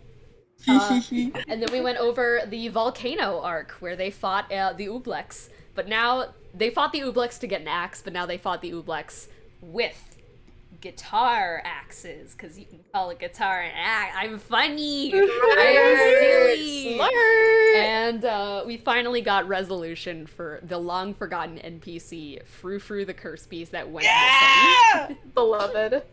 And then we went over the volcano arc where they fought the Ooblex. But now they fought the Ooblex to get an axe, but now they fought the Ooblex with guitar axes, because you can call a guitar an axe. I'm funny. I'm silly. Smart. And we finally got resolution for the long forgotten NPC, Frou-Frou the Curse Beast that went missing. Beloved.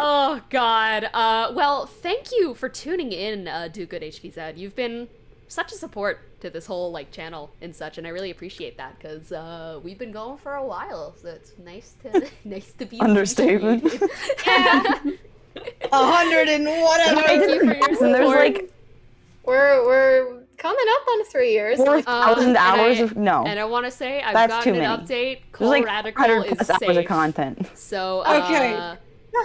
Oh god. Well, thank you for tuning in, Do Good HVZ. You've been such a support to this whole like channel and such, and I really appreciate that because we've been going for a while, so it's nice to be Understatement. appreciated. 100 and whatever. Thank you for your support. And there's like We're coming up on 3 years. 4,000 and hours I- of no. And I want to say I've That's gotten too an many. update. There's Cole like Radicole 100 is plus hours safe. of content. So Okay.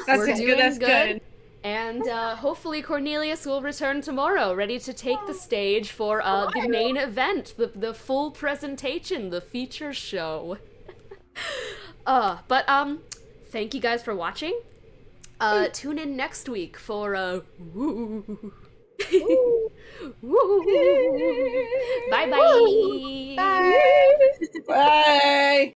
That's we're good. doing That's good. And hopefully Cornelius will return tomorrow, ready to take the stage for the main event, the full presentation, the feature show. But thank you guys for watching. Tune in next week for woo. Woo. Bye bye. Bye. Bye.